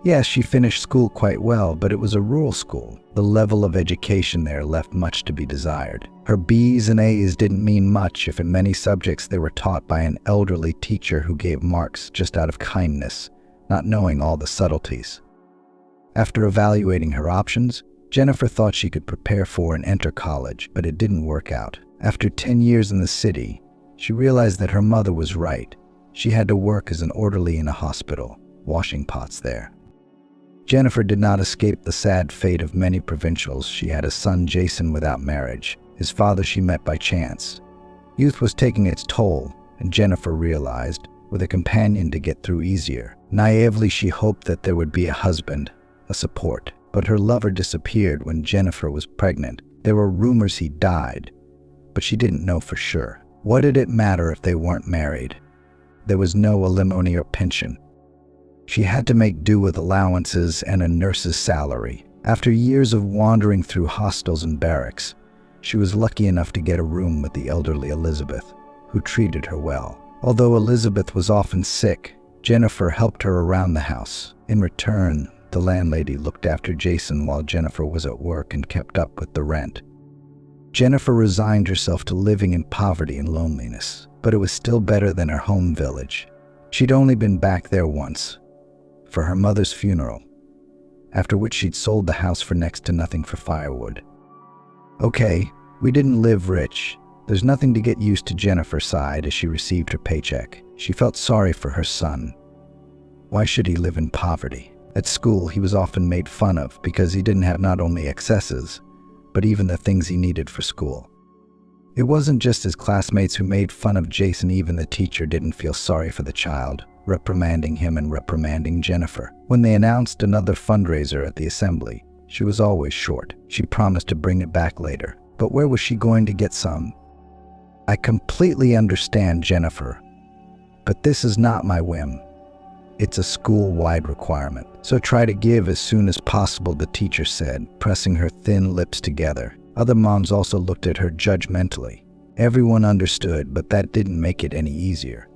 Yes, she finished school quite well, but it was a rural school. The level of education there left much to be desired. Her B's and A's didn't mean much if in many subjects they were taught by an elderly teacher who gave marks just out of kindness, not knowing all the subtleties. After evaluating her options, Jennifer thought she could prepare for and enter college, but it didn't work out. After 10 years in the city, she realized that her mother was right. She had to work as an orderly in a hospital, washing pots there. Jennifer did not escape the sad fate of many provincials. She had a son, Jason, without marriage. His father she met by chance. Youth was taking its toll, and Jennifer realized, with a companion to get through easier. Naively, she hoped that there would be a husband, a support. But her lover disappeared when Jennifer was pregnant. There were rumors he died, but she didn't know for sure. What did it matter if they weren't married? There was no alimony or pension. She had to make do with allowances and a nurse's salary. After years of wandering through hostels and barracks, she was lucky enough to get a room with the elderly Elizabeth, who treated her well. Although Elizabeth was often sick, Jennifer helped her around the house. In return, the landlady looked after Jason while Jennifer was at work and kept up with the rent. Jennifer resigned herself to living in poverty and loneliness, but it was still better than her home village. She'd only been back there once, for her mother's funeral, after which she'd sold the house for next to nothing for firewood. Okay, we didn't live rich. There's nothing to get used to, Jennifer sighed as she received her paycheck. She felt sorry for her son. Why should he live in poverty? At school, he was often made fun of because he didn't have not only excesses, but even the things he needed for school. It wasn't just his classmates who made fun of Jason. Even the teacher didn't feel sorry for the child, reprimanding him and reprimanding Jennifer. When they announced another fundraiser at the assembly, she was always short. She promised to bring it back later, but where was she going to get some? I completely understand, Jennifer, but this is not my whim. It's a school-wide requirement, so try to give as soon as possible, the teacher said, pressing her thin lips together. Other moms also looked at her judgmentally. Everyone understood, but that didn't make it any easier.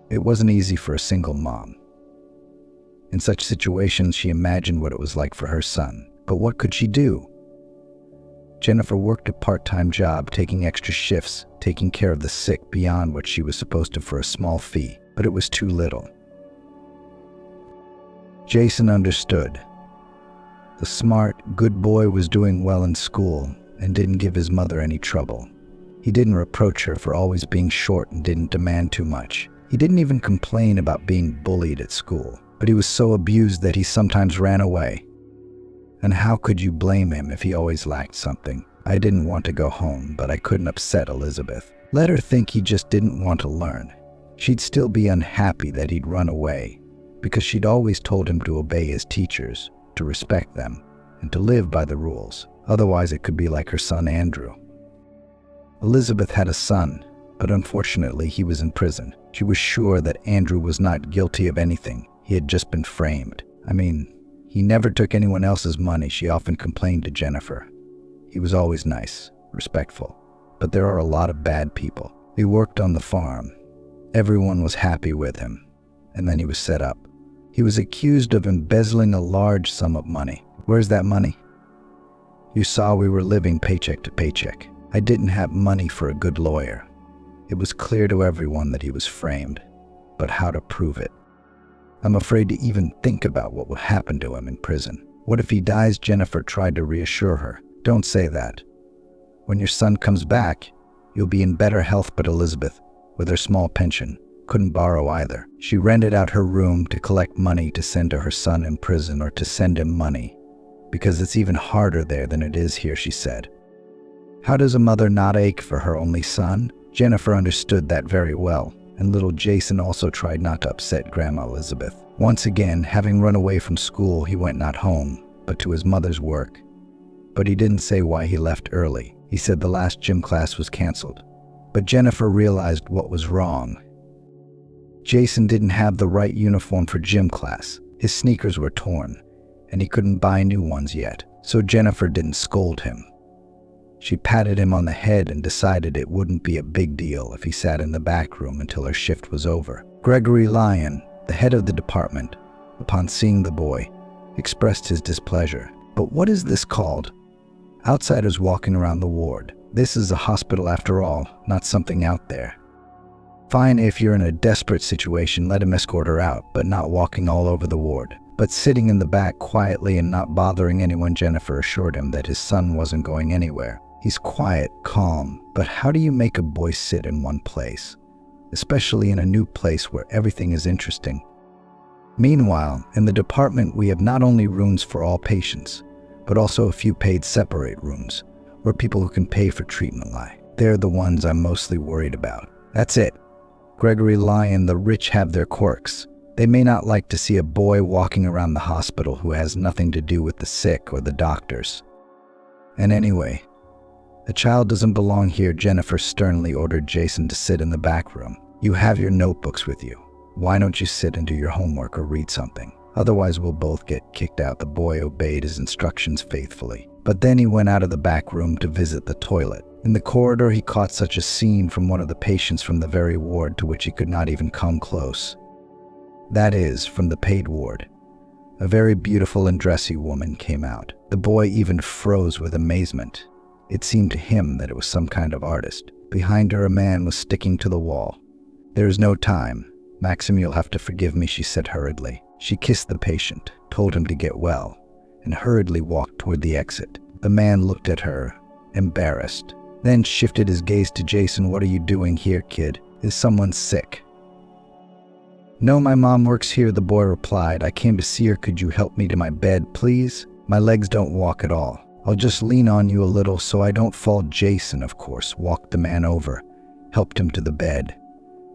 It wasn't easy for a single mom. In such situations, she imagined what it was like for her son. But what could she do? Jennifer worked a part-time job, taking extra shifts, taking care of the sick beyond what she was supposed to for a small fee, but it was too little. Jason understood. The smart, good boy was doing well in school and didn't give his mother any trouble. He didn't reproach her for always being short and didn't demand too much. He didn't even complain about being bullied at school. but he was so abused that he sometimes ran away. And how could you blame him if he always lacked something? I didn't want to go home, but I couldn't upset Elizabeth. Let her think he just didn't want to learn. She'd still be unhappy that he'd run away, because she'd always told him to obey his teachers, to respect them, and to live by the rules. Otherwise, it could be like her son Andrew. Elizabeth had a son, but unfortunately he was in prison. She was sure that Andrew was not guilty of anything. He had just been framed. He never took anyone else's money, she often complained to Jennifer. He was always nice, respectful, but there are a lot of bad people. He worked on the farm. Everyone was happy with him, and then he was set up. He was accused of embezzling a large sum of money. Where's that money? You saw we were living paycheck to paycheck. I didn't have money for a good lawyer. It was clear to everyone that he was framed, but how to prove it? I'm afraid to even think about what will happen to him in prison. What if he dies? Jennifer tried to reassure her. Don't say that. When your son comes back, you'll be in better health. But Elizabeth, with her small pension, couldn't borrow either. She rented out her room to collect money to send to her son in prison, or to send him money, because it's even harder there than it is here, she said. How does a mother not ache for her only son? Jennifer understood that very well, and little Jason also tried not to upset Grandma Elizabeth. Once again, having run away from school, he went not home, but to his mother's work. But he didn't say why he left early. He said the last gym class was canceled. But Jennifer realized what was wrong. Jason didn't have the right uniform for gym class. His sneakers were torn, and he couldn't buy new ones yet. So Jennifer didn't scold him. She patted him on the head and decided it wouldn't be a big deal if he sat in the back room until her shift was over. Gregory Lyon, the head of the department, upon seeing the boy, expressed his displeasure. But what is this called? Outsiders walking around the ward. This is a hospital after all, not something out there. Fine, if you're in a desperate situation, let him escort her out, but not walking all over the ward. But sitting in the back quietly and not bothering anyone, Jennifer assured him that his son wasn't going anywhere. He's quiet, calm, but how do you make a boy sit in one place? Especially in a new place where everything is interesting. Meanwhile, in the department we have not only rooms for all patients, but also a few paid separate rooms, where people who can pay for treatment lie. They're the ones I'm mostly worried about. That's it. Gregory Lyon, the rich have their quirks. They may not like to see a boy walking around the hospital who has nothing to do with the sick or the doctors. And anyway, the child doesn't belong here. Jennifer sternly ordered Jason to sit in the back room. You have your notebooks with you. Why don't you sit and do your homework or read something? Otherwise we'll both get kicked out. The boy obeyed his instructions faithfully. But then he went out of the back room to visit the toilet. In the corridor he caught such a scene from one of the patients from the very ward to which he could not even come close. That is, from the paid ward. A very beautiful and dressy woman came out. The boy even froze with amazement. It seemed to him that it was some kind of artist. Behind her a man was sticking to the wall. There is no time. Maxim, you'll have to forgive me, she said hurriedly. She kissed the patient, told him to get well, and hurriedly walked toward the exit. The man looked at her, embarrassed, then shifted his gaze to Jason. What are you doing here, kid? Is someone sick? No, my mom works here, the boy replied. I came to see her. Could you help me to my bed, please? My legs don't walk at all. I'll just lean on you a little so I don't fall. Jason, of course, walked the man over, helped him to the bed,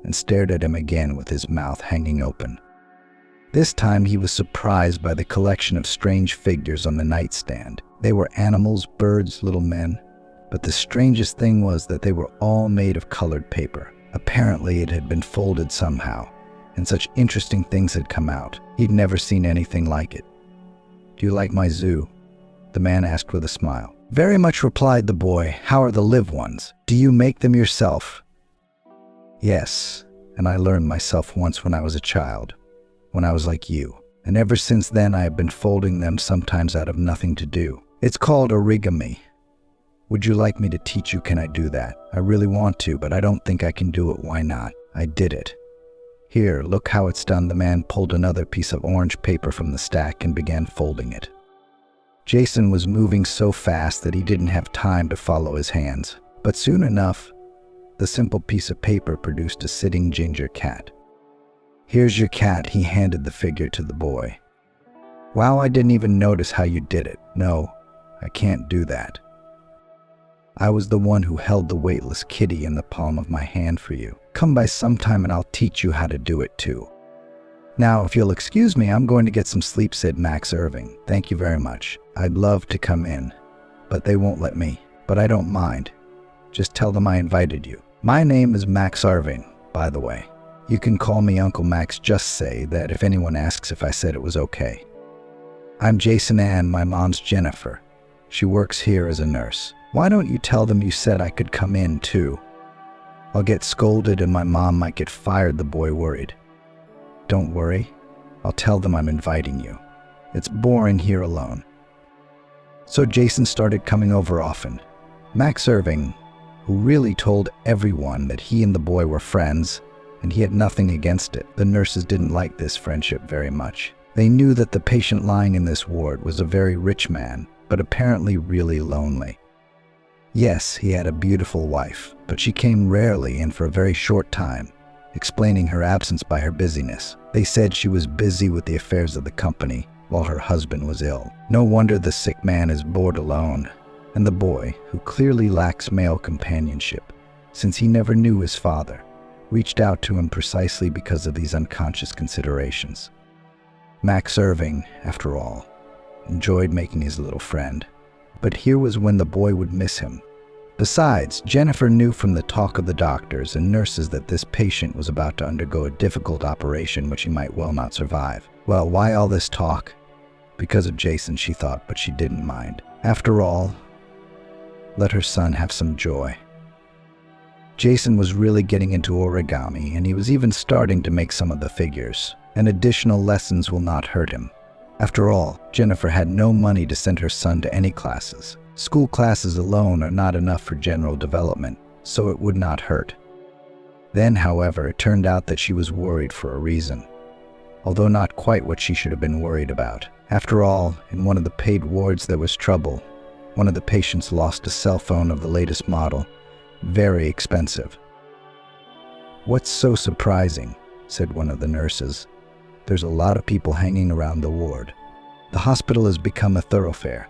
and stared at him again with his mouth hanging open. This time he was surprised by the collection of strange figures on the nightstand. They were animals, birds, little men, but the strangest thing was that they were all made of colored paper. Apparently it had been folded somehow, and such interesting things had come out. He'd never seen anything like it. Do you like my zoo? The man asked with a smile. Very much, replied the boy. How are the live ones? Do you make them yourself? Yes, and I learned myself once when I was a child, when I was like you. And ever since then I have been folding them, sometimes out of nothing to do. It's called origami. Would you like me to teach you? Can I do that? I really want to, but I don't think I can do it. Why not? I did it. Here, look how it's done. The man pulled another piece of orange paper from the stack and began folding it. Jason was moving so fast that he didn't have time to follow his hands. But soon enough, the simple piece of paper produced a sitting ginger cat. Here's your cat, he handed the figure to the boy. Wow, I didn't even notice how you did it. No, I can't do that. I was the one who held the weightless kitty in the palm of my hand for you. Come by sometime and I'll teach you how to do it too. Now, if you'll excuse me, I'm going to get some sleep, said Max Irving. Thank you very much. I'd love to come in, but they won't let me. But I don't mind. Just tell them I invited you. My name is Max Irving, by the way. You can call me Uncle Max. Just say that if anyone asks if I said it was okay. I'm Jason Ann. My mom's Jennifer. She works here as a nurse. Why don't you tell them you said I could come in too? I'll get scolded and my mom might get fired, the boy worried. Don't worry. I'll tell them I'm inviting you. It's boring here alone. So Jason started coming over often. Max Irving, who really told everyone that he and the boy were friends, and he had nothing against it. The nurses didn't like this friendship very much. They knew that the patient lying in this ward was a very rich man, but apparently really lonely. Yes, he had a beautiful wife, but she came rarely and for a very short time, explaining her absence by her busyness. They said she was busy with the affairs of the company while her husband was ill. No wonder the sick man is bored alone, and the boy, who clearly lacks male companionship, since he never knew his father, reached out to him precisely because of these unconscious considerations. Max Irving, after all, enjoyed making his little friend, but here was when the boy would miss him. Besides, Jennifer knew from the talk of the doctors and nurses that this patient was about to undergo a difficult operation which he might well not survive. Well, why all this talk? Because of Jason, she thought, but she didn't mind. After all, let her son have some joy. Jason was really getting into origami, and he was even starting to make some of the figures, and additional lessons will not hurt him. After all, Jennifer had no money to send her son to any classes. School classes alone are not enough for general development, so it would not hurt. Then, however, it turned out that she was worried for a reason, although not quite what she should have been worried about. After all, in one of the paid wards there was trouble. One of the patients lost a cell phone of the latest model, very expensive. What's so surprising, said one of the nurses. There's a lot of people hanging around the ward. The hospital has become a thoroughfare.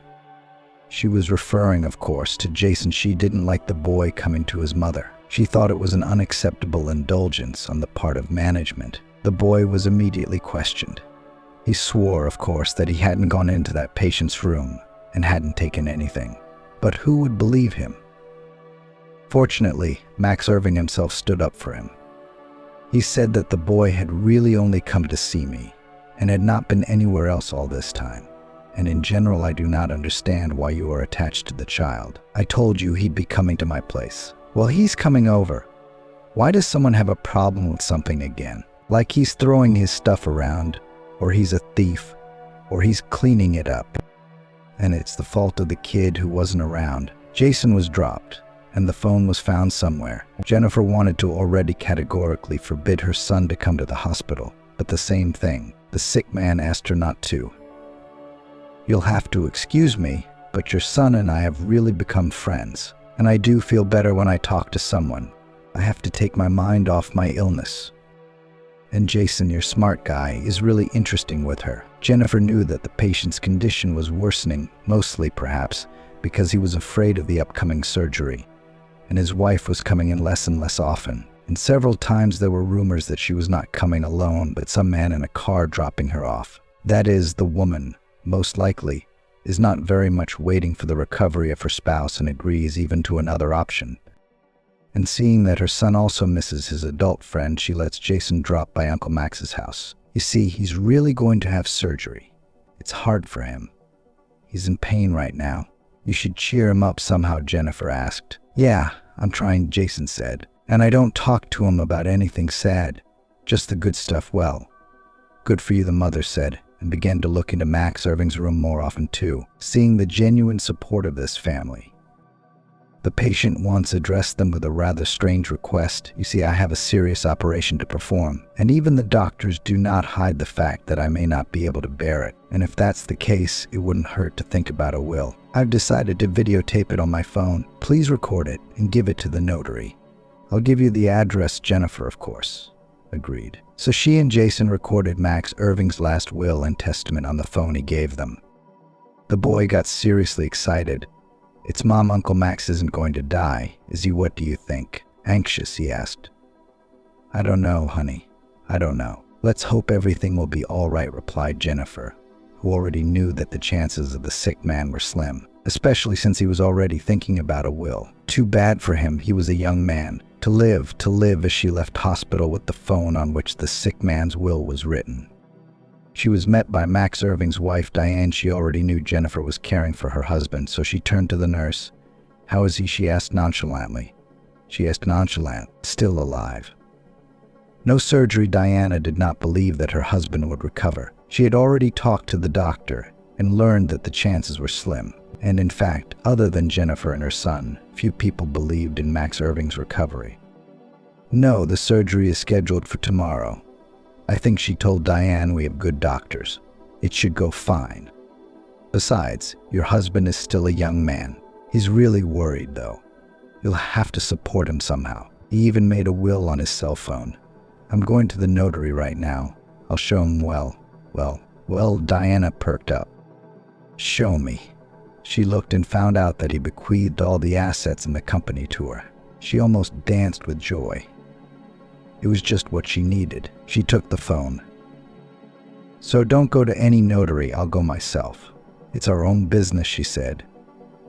She was referring, of course, to Jason. She didn't like the boy coming to his mother. She thought it was an unacceptable indulgence on the part of management. The boy was immediately questioned. He swore, of course, that he hadn't gone into that patient's room and hadn't taken anything. But who would believe him? Fortunately, Max Irving himself stood up for him. He said that the boy had really only come to see me and had not been anywhere else all this time. And in general, I do not understand why you are attached to the child. I told you he'd be coming to my place. Well, he's coming over. Why does someone have a problem with something again? Like he's throwing his stuff around, or he's a thief, or he's cleaning it up. And it's the fault of the kid who wasn't around. Jason was dropped, and the phone was found somewhere. Jennifer wanted to already categorically forbid her son to come to the hospital, but the same thing. The sick man asked her not to. You'll have to excuse me, but your son and I have really become friends, and I do feel better when I talk to someone. I have to take my mind off my illness. And Jason, your smart guy, is really interesting with her. Jennifer knew that the patient's condition was worsening, mostly perhaps because he was afraid of the upcoming surgery, and his wife was coming in less and less often. And several times there were rumors that she was not coming alone, but some man in a car dropping her off. That is, the woman, most likely, is not very much waiting for the recovery of her spouse and agrees even to another option. And seeing that her son also misses his adult friend, she lets Jason drop by Uncle Max's house. You see, he's really going to have surgery. It's hard for him. He's in pain right now. You should cheer him up somehow, Jennifer asked. Yeah, I'm trying, Jason said. And I don't talk to him about anything sad, just the good stuff. Well, good for you, the mother said, and began to look into Max Irving's room more often too, seeing the genuine support of this family. The patient once addressed them with a rather strange request. You see, I have a serious operation to perform, and even the doctors do not hide the fact that I may not be able to bear it. And if that's the case, it wouldn't hurt to think about a will. I've decided to videotape it on my phone. Please record it and give it to the notary. I'll give you the address, Jennifer, of course. agreed. So she and Jason recorded Max Irving's last will and testament on the phone he gave them. The boy got seriously excited. "It's Mom, Uncle Max isn't going to die, is he? What do you think?" Anxious, he asked. "I don't know, honey. I don't know. Let's hope everything will be all right," replied Jennifer, who already knew that the chances of the sick man were slim, especially since he was already thinking about a will. Too bad for him, he was a young man. To live as she left hospital with the phone on which the sick man's will was written. She was met by Max Irving's wife, Diane. She already knew Jennifer was caring for her husband, so she turned to the nurse. "How is he?" she asked nonchalantly. "Still alive." No surgery. Diana did not believe that her husband would recover. She had already talked to the doctor and learned that the chances were slim. And in fact, other than Jennifer and her son, few people believed in Max Irving's recovery. "No, the surgery is scheduled for tomorrow. I think," she told Diane, "we have good doctors. It should go fine. Besides, your husband is still a young man. He's really worried, though. You'll have to support him somehow. He even made a will on his cell phone. I'm going to the notary right now. I'll show him well, Diana perked up. "Show me." She looked and found out that he bequeathed all the assets in the company to her. She almost danced with joy. It was just what she needed. She took the phone. "So don't go to any notary, I'll go myself. It's our own business," she said.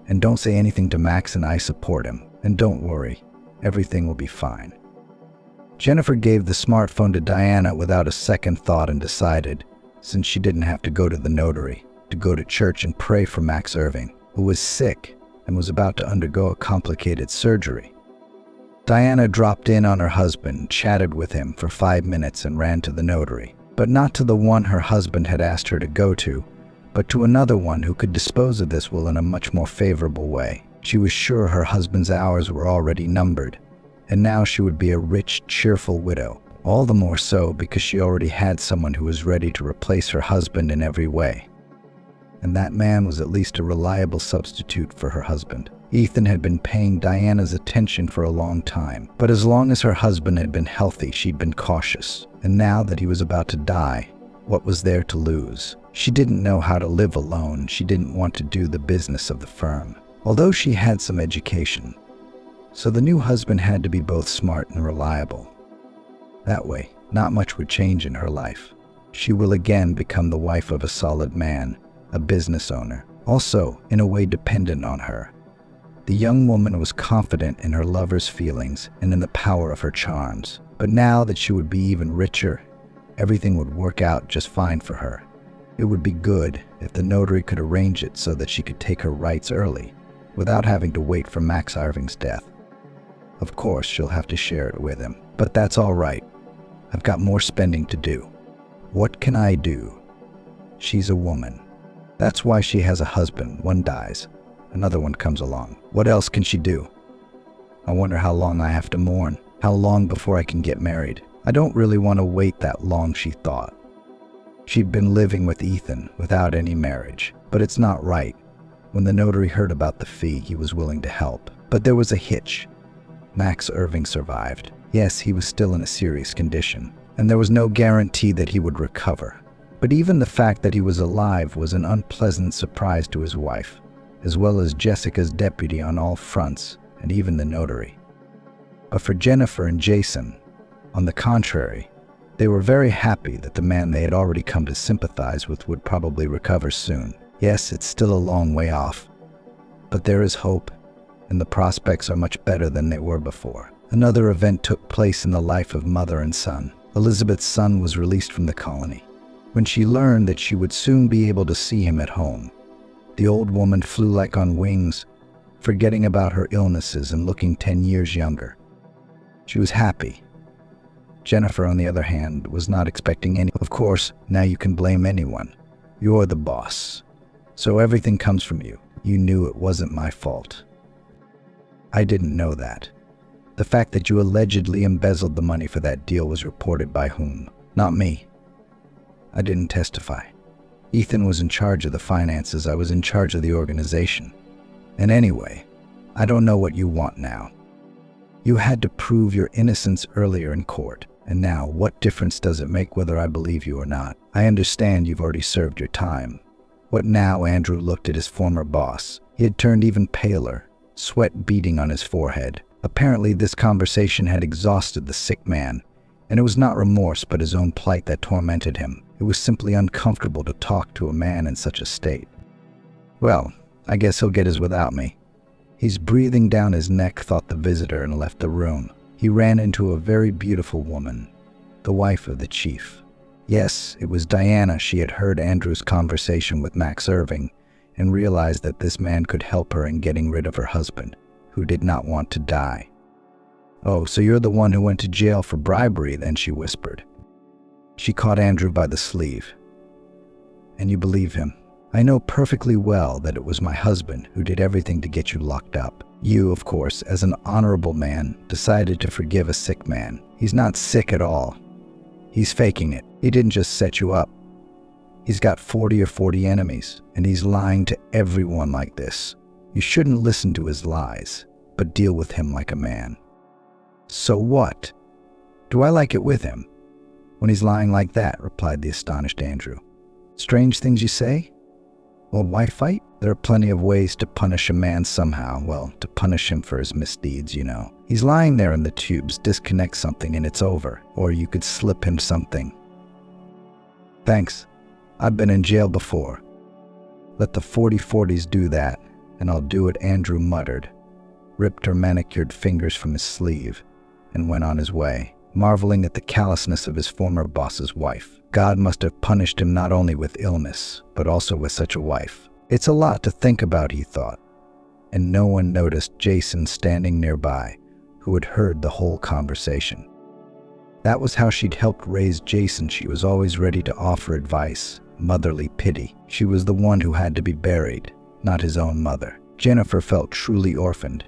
"And don't say anything to Max, and I support him. And don't worry, everything will be fine." Jennifer gave the smartphone to Diana without a second thought and decided, since she didn't have to go to the notary, to go to church and pray for Max Irving, who was sick and was about to undergo a complicated surgery. Diana dropped in on her husband, chatted with him for 5 minutes, and ran to the notary. But not to the one her husband had asked her to go to, but to another one who could dispose of this will in a much more favorable way. She was sure her husband's hours were already numbered, and now she would be a rich, cheerful widow. All the more so because she already had someone who was ready to replace her husband in every way. And that man was at least a reliable substitute for her husband. Ethan had been paying Diana's attention for a long time, but as long as her husband had been healthy, she'd been cautious. And now that he was about to die, what was there to lose? She didn't know how to live alone. She didn't want to do the business of the firm, although she had some education. So the new husband had to be both smart and reliable. That way, not much would change in her life. She will again become the wife of a solid man, a business owner, also in a way dependent on her. The young woman was confident in her lover's feelings and in the power of her charms. But now that she would be even richer, everything would work out just fine for her. It would be good if the notary could arrange it so that she could take her rights early, without having to wait for Max Irving's death. Of course, she'll have to share it with him, but that's all right. I've got more spending to do. What can I do? She's a woman. That's why she has a husband. One dies, another one comes along. What else can she do? I wonder how long I have to mourn. How long before I can get married? I don't really want to wait that long, she thought. She'd been living with Ethan without any marriage, but it's not right. When the notary heard about the fee, he was willing to help. But there was a hitch. Max Irving survived. Yes, he was still in a serious condition, and there was no guarantee that he would recover. But even the fact that he was alive was an unpleasant surprise to his wife, as well as Jessica's deputy on all fronts, and even the notary. But for Jennifer and Jason, on the contrary, they were very happy that the man they had already come to sympathize with would probably recover soon. Yes, it's still a long way off, but there is hope, and the prospects are much better than they were before. Another event took place in the life of mother and son. Elizabeth's son was released from the colony. When she learned that she would soon be able to see him at home, the old woman flew like on wings, forgetting about her illnesses and looking 10 years younger. She was happy. Jennifer, on the other hand, was not expecting any. Of course, now you can blame anyone. You're the boss. So everything comes from you. You knew it wasn't my fault. I didn't know that. The fact that you allegedly embezzled the money for that deal was reported by whom? Not me. I didn't testify. Ethan was in charge of the finances. I was in charge of the organization. And anyway, I don't know what you want now. You had to prove your innocence earlier in court, And now, what difference does it make whether I believe you or not? I understand you've already served your time. What now? Andrew looked at his former boss. He had turned even paler, sweat beading on his forehead. Apparently, this conversation had exhausted the sick man, and it was not remorse but his own plight that tormented him. It was simply uncomfortable to talk to a man in such a state. Well, I guess he'll get his without me. He's breathing down his neck, thought the visitor, and left the room. He ran into a very beautiful woman, the wife of the chief. Yes, it was Diana. She had heard Andrew's conversation with Max Irving and realized that this man could help her in getting rid of her husband, who did not want to die. "Oh, so you're the one who went to jail for bribery then," she whispered. She caught Andrew by the sleeve. "And you believe him?" "I know perfectly well that it was my husband who did everything to get you locked up. You, of course, as an honorable man, decided to forgive a sick man. He's not sick at all. He's faking it. He didn't just set you up. He's got 40 enemies, and he's lying to everyone like this. You shouldn't listen to his lies, but deal with him like a man." "So what? Do I like it with him when he's lying like that?" replied the astonished Andrew. "Strange things you say? Well, why fight? There are plenty of ways to punish a man somehow. Well, to punish him for his misdeeds, you know. He's lying there in the tubes, disconnect something and it's over. Or you could slip him something." "Thanks. I've been in jail before. Let the 40s do that, and I'll do it," Andrew muttered, ripped her manicured fingers from his sleeve, and went on his way, marveling at the callousness of his former boss's wife. God must have punished him not only with illness, but also with such a wife. It's a lot to think about, he thought, and no one noticed Jason standing nearby, who had heard the whole conversation. That was how she'd helped raise Jason. She was always ready to offer advice, motherly pity. She was the one who had to be buried, not his own mother. Jennifer felt truly orphaned.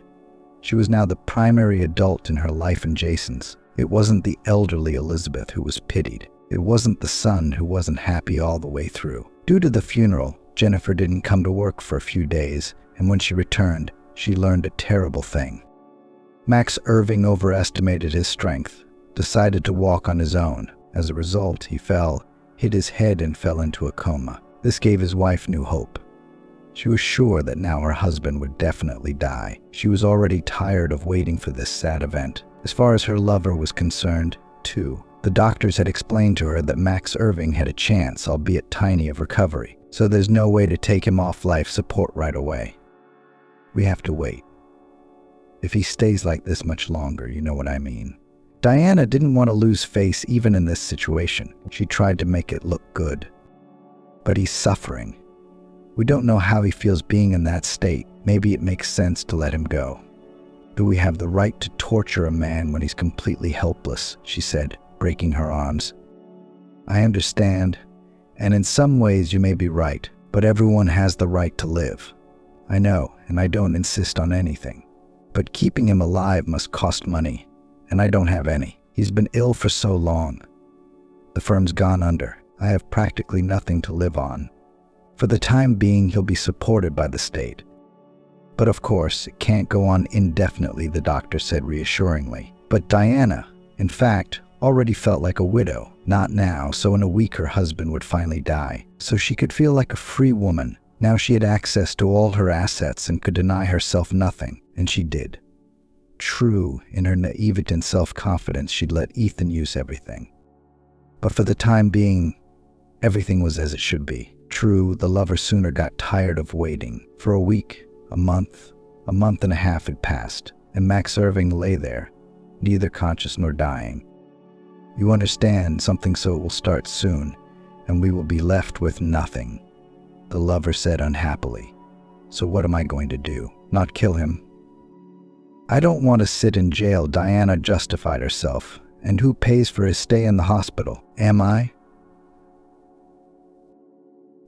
She was now the primary adult in her life and Jason's. It wasn't the elderly Elizabeth who was pitied. It wasn't the son who wasn't happy all the way through. Due to the funeral, Jennifer didn't come to work for a few days, and when she returned, she learned a terrible thing. Max Irving overestimated his strength, decided to walk on his own. As a result, he fell, hit his head, and fell into a coma. This gave his wife new hope. She was sure that now her husband would definitely die. She was already tired of waiting for this sad event. As far as her lover was concerned, too, the doctors had explained to her that Max Irving had a chance, albeit tiny, of recovery, so there's no way to take him off life support right away. We have to wait. If he stays like this much longer, you know what I mean. Diana didn't want to lose face even in this situation. She tried to make it look good. But he's suffering. We don't know how he feels being in that state. Maybe it makes sense to let him go. Do we have the right to torture a man when he's completely helpless? She said, breaking her arms. I understand, and in some ways you may be right, but everyone has the right to live. I know, and I don't insist on anything. But keeping him alive must cost money, and I don't have any. He's been ill for so long. The firm's gone under. I have practically nothing to live on. For the time being, he'll be supported by the state. But of course, it can't go on indefinitely, the doctor said reassuringly. But Diana, in fact, already felt like a widow. Not now, so in a week her husband would finally die. So she could feel like a free woman. Now she had access to all her assets and could deny herself nothing, and she did. True, in her naivete and self-confidence, she'd let Ethan use everything. But for the time being, everything was as it should be. True, the lover sooner got tired of waiting. For a week, a month and a half had passed, and Max Irving lay there, neither conscious nor dying. You understand something, so it will start soon, and we will be left with nothing, the lover said unhappily. So what am I going to do? Not kill him? I don't want to sit in jail, Diana justified herself. And who pays for his stay in the hospital? Am I?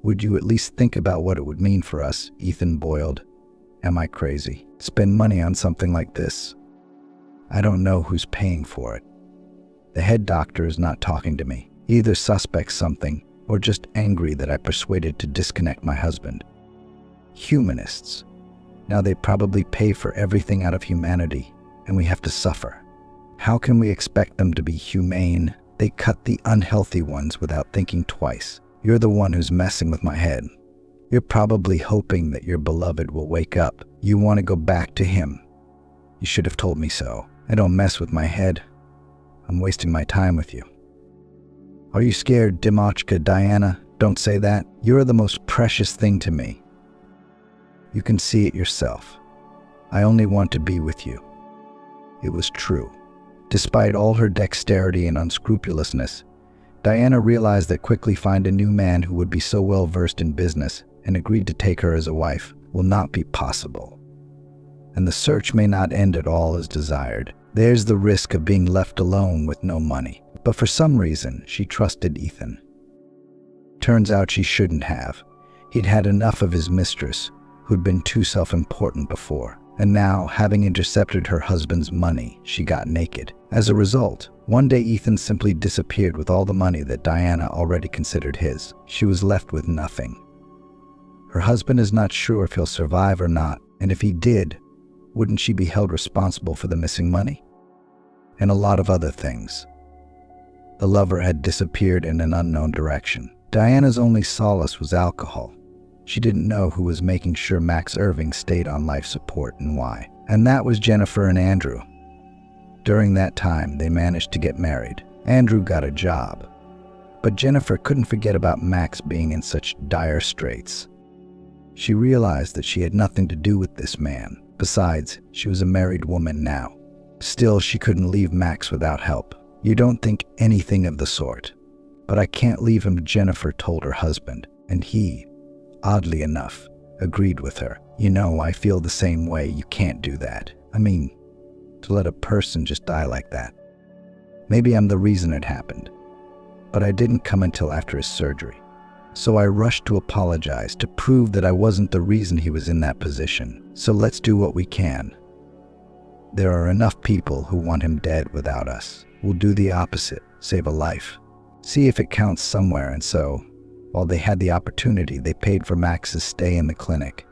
Would you at least think about what it would mean for us? Ethan boiled. Am I crazy? Spend money on something like this? I don't know who's paying for it. The head doctor is not talking to me. He either suspects something or just angry that I persuaded to disconnect my husband. Humanists. Now they probably pay for everything out of humanity, and we have to suffer. How can we expect them to be humane? They cut the unhealthy ones without thinking twice. You're the one who's messing with my head. You're probably hoping that your beloved will wake up. You want to go back to him. You should have told me so. I don't mess with my head. I'm wasting my time with you. Are you scared, Dimochka Diana? Don't say that. You're the most precious thing to me. You can see it yourself. I only want to be with you. It was true. Despite all her dexterity and unscrupulousness, Diana realized that quickly find a new man who would be so well versed in business and agreed to take her as a wife will not be possible. And the search may not end at all as desired. There's the risk of being left alone with no money. But for some reason, she trusted Ethan. Turns out she shouldn't have. He'd had enough of his mistress, who'd been too self-important before. And now, having intercepted her husband's money, she got naked. As a result, one day Ethan simply disappeared with all the money that Diana already considered his. She was left with nothing. Her husband is not sure if he'll survive or not, and if he did, wouldn't she be held responsible for the missing money? And a lot of other things. The lover had disappeared in an unknown direction. Diana's only solace was alcohol. She didn't know who was making sure Max Irving stayed on life support and why. And that was Jennifer and Andrew. During that time, they managed to get married. Andrew got a job. But Jennifer couldn't forget about Max being in such dire straits. She realized that she had nothing to do with this man. Besides, she was a married woman now. Still, she couldn't leave Max without help. You don't think anything of the sort. But I can't leave him, Jennifer told her husband, and he, oddly enough, agreed with her. You know, I feel the same way. You can't do that. I mean, to let a person just die like that. Maybe I'm the reason it happened. But I didn't come until after his surgery. So I rushed to apologize to prove that I wasn't the reason he was in that position. So let's do what we can. There are enough people who want him dead without us. We'll do the opposite, save a life. See if it counts somewhere. And so, while they had the opportunity, they paid for Max's stay in the clinic.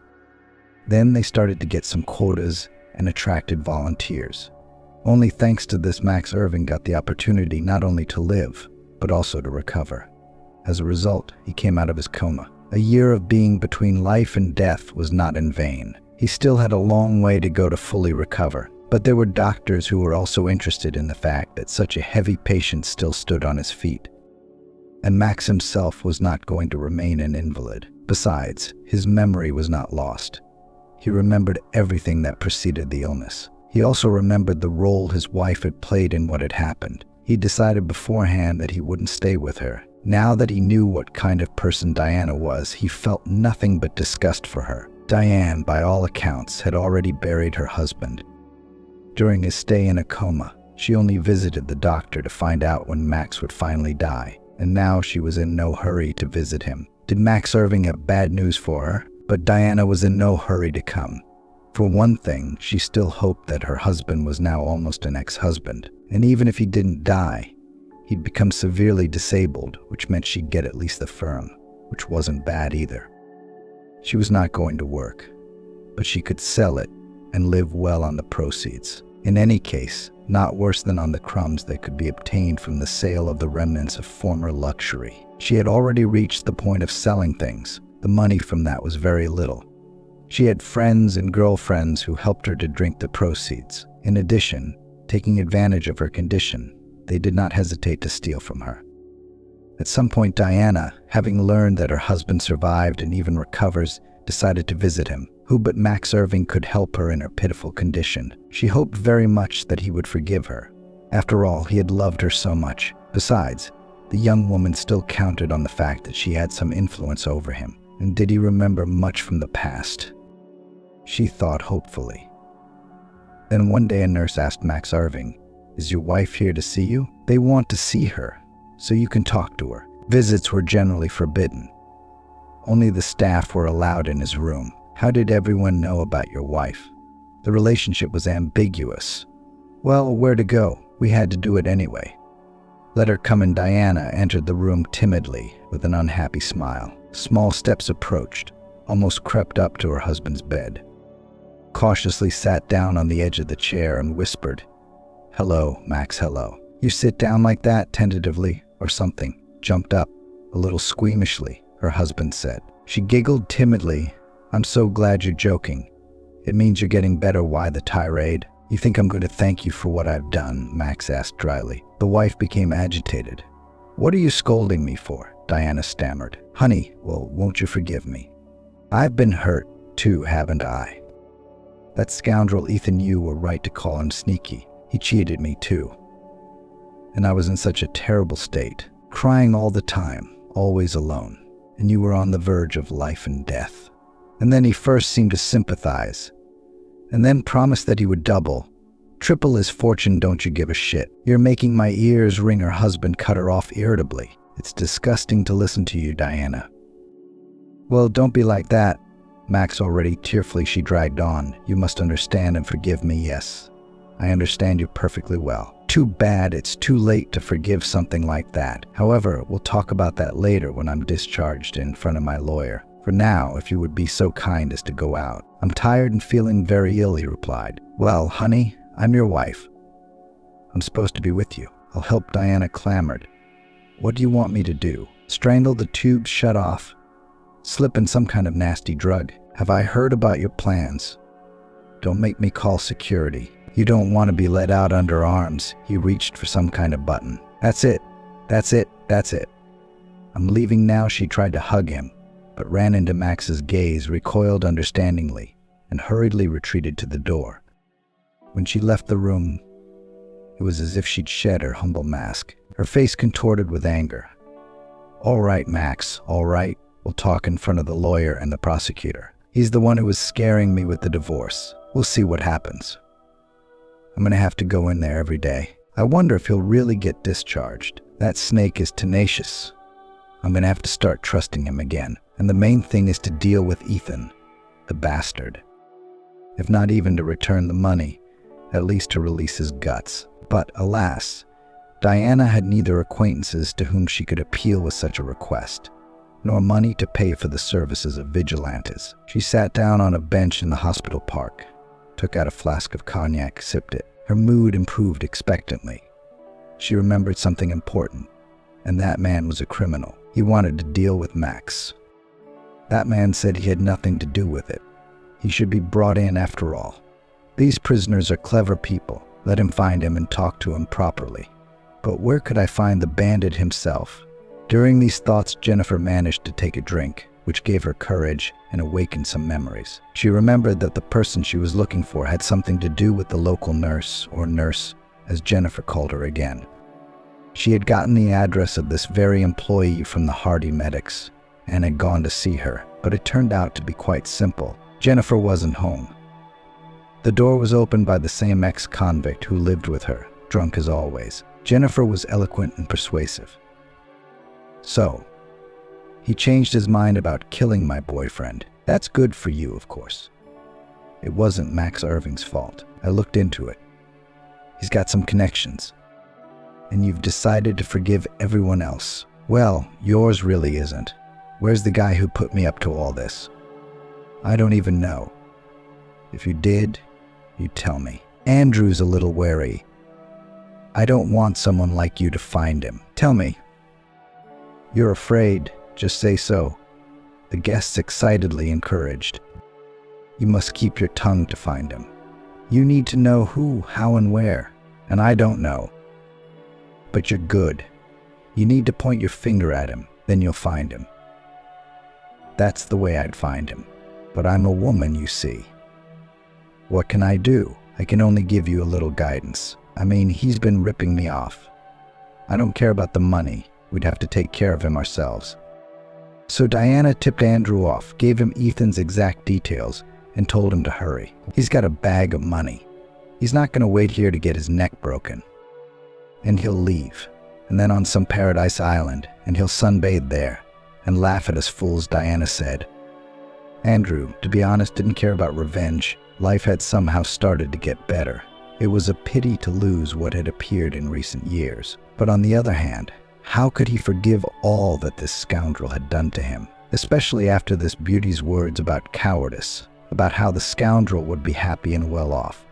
Then they started to get some quotas and attracted volunteers. Only thanks to this, Max Irving got the opportunity not only to live, but also to recover. As a result, he came out of his coma. A year of being between life and death was not in vain. He still had a long way to go to fully recover, but there were doctors who were also interested in the fact that such a heavy patient still stood on his feet. And Max himself was not going to remain an invalid. Besides, his memory was not lost. He remembered everything that preceded the illness. He also remembered the role his wife had played in what had happened. He decided beforehand that he wouldn't stay with her. Now that he knew what kind of person Diana was, he felt nothing but disgust for her. Diane, by all accounts, had already buried her husband. During his stay in a coma, she only visited the doctor to find out when Max would finally die, and now she was in no hurry to visit him. Did Max Irving have bad news for her? But Diana was in no hurry to come. For one thing, she still hoped that her husband was now almost an ex-husband, and even if he didn't die, he'd become severely disabled, which meant she'd get at least the firm, which wasn't bad either. She was not going to work, but she could sell it and live well on the proceeds. In any case, not worse than on the crumbs that could be obtained from the sale of the remnants of former luxury. She had already reached the point of selling things. The money from that was very little. She had friends and girlfriends who helped her to drink the proceeds. In addition, taking advantage of her condition, they did not hesitate to steal from her. At some point, Diana, having learned that her husband survived and even recovers, decided to visit him. Who but Max Irving could help her in her pitiful condition? She hoped very much that he would forgive her. After all, he had loved her so much. Besides, the young woman still counted on the fact that she had some influence over him. And did he remember much from the past? She thought hopefully. Then one day a nurse asked Max Irving, "Is your wife here to see you?" "They want to see her, so you can talk to her." Visits were generally forbidden. Only the staff were allowed in his room. "How did everyone know about your wife?" "The relationship was ambiguous." "Well, where to go? We had to do it anyway." "Let her come," and Diana entered the room timidly with an unhappy smile. Small steps approached, almost crept up to her husband's bed. Cautiously sat down on the edge of the chair and whispered, Hello, Max, hello. You sit down like that, tentatively, or something. Jumped up, a little squeamishly, her husband said. She giggled timidly. I'm so glad you're joking. It means you're getting better. Why the tirade? You think I'm going to thank you for what I've done? Max asked dryly. The wife became agitated. What are you scolding me for? Diana stammered. Honey, well, won't you forgive me? I've been hurt, too, haven't I? That scoundrel Ethan, you were right to call him sneaky. He cheated me, too. And I was in such a terrible state, crying all the time, always alone. And you were on the verge of life and death. And then he first seemed to sympathize, and then promised that he would double, triple his fortune. Don't you give a shit? You're making my ears ring. Her husband cut her off irritably. It's disgusting to listen to you, Diana. Well, don't be like that. Max already tearfully, she dragged on. You must understand and forgive me. Yes, I understand you perfectly well. Too bad it's too late to forgive something like that. However, we'll talk about that later when I'm discharged in front of my lawyer. For now, if you would be so kind as to go out. I'm tired and feeling very ill, he replied. Well, honey, I'm your wife. I'm supposed to be with you. I'll help, Diana clamored. What do you want me to do? Strangle the tubes shut off? Slip in some kind of nasty drug? Have I heard about your plans? Don't make me call security. You don't want to be let out under arms. He reached for some kind of button. That's it. That's it. That's it. I'm leaving now. She tried to hug him, but ran into Max's gaze, recoiled understandingly, and hurriedly retreated to the door. When she left the room, it was as if she'd shed her humble mask, her face contorted with anger. All right, Max, all right. We'll talk in front of the lawyer and the prosecutor. He's the one who was scaring me with the divorce. We'll see what happens. I'm going to have to go in there every day. I wonder if he'll really get discharged. That snake is tenacious. I'm going to have to start trusting him again. And the main thing is to deal with Ethan, the bastard. If not even to return the money, at least to release his guts. But alas, Diana had neither acquaintances to whom she could appeal with such a request, nor money to pay for the services of vigilantes. She sat down on a bench in the hospital park, took out a flask of cognac, sipped it. Her mood improved expectantly. She remembered something important, and that man was a criminal. He wanted to deal with Max. That man said he had nothing to do with it. He should be brought in after all. These prisoners are clever people. Let him find him and talk to him properly. But where could I find the bandit himself? During these thoughts, Jennifer managed to take a drink, which gave her courage and awakened some memories. She remembered that the person she was looking for had something to do with the local nurse, or nurse, as Jennifer called her again. She had gotten the address of this very employee from the Hardy medics and had gone to see her, but it turned out to be quite simple. Jennifer wasn't home. The door was opened by the same ex-convict who lived with her, drunk as always. Jennifer was eloquent and persuasive. So, he changed his mind about killing my boyfriend. That's good for you, of course. It wasn't Max Irving's fault. I looked into it. He's got some connections. And you've decided to forgive everyone else. Well, yours really isn't. Where's the guy who put me up to all this? I don't even know. If you did, you'd tell me. Andrew's a little wary. I don't want someone like you to find him. Tell me. You're afraid. Just say so. The guests excitedly encouraged. You must keep your tongue to find him. You need to know who, how, and where. And I don't know. But you're good. You need to point your finger at him, then you'll find him. That's the way I'd find him. But I'm a woman, you see. What can I do? I can only give you a little guidance. I mean, he's been ripping me off. I don't care about the money. We'd have to take care of him ourselves. So Diana tipped Andrew off, gave him Ethan's exact details, and told him to hurry. He's got a bag of money. He's not going to wait here to get his neck broken. And he'll leave, and then on some paradise island, and he'll sunbathe there, and laugh at us fools, Diana said. Andrew, to be honest, didn't care about revenge. Life had somehow started to get better. It was a pity to lose what had appeared in recent years. But on the other hand, how could he forgive all that this scoundrel had done to him? Especially after this beauty's words about cowardice, about how the scoundrel would be happy and well off.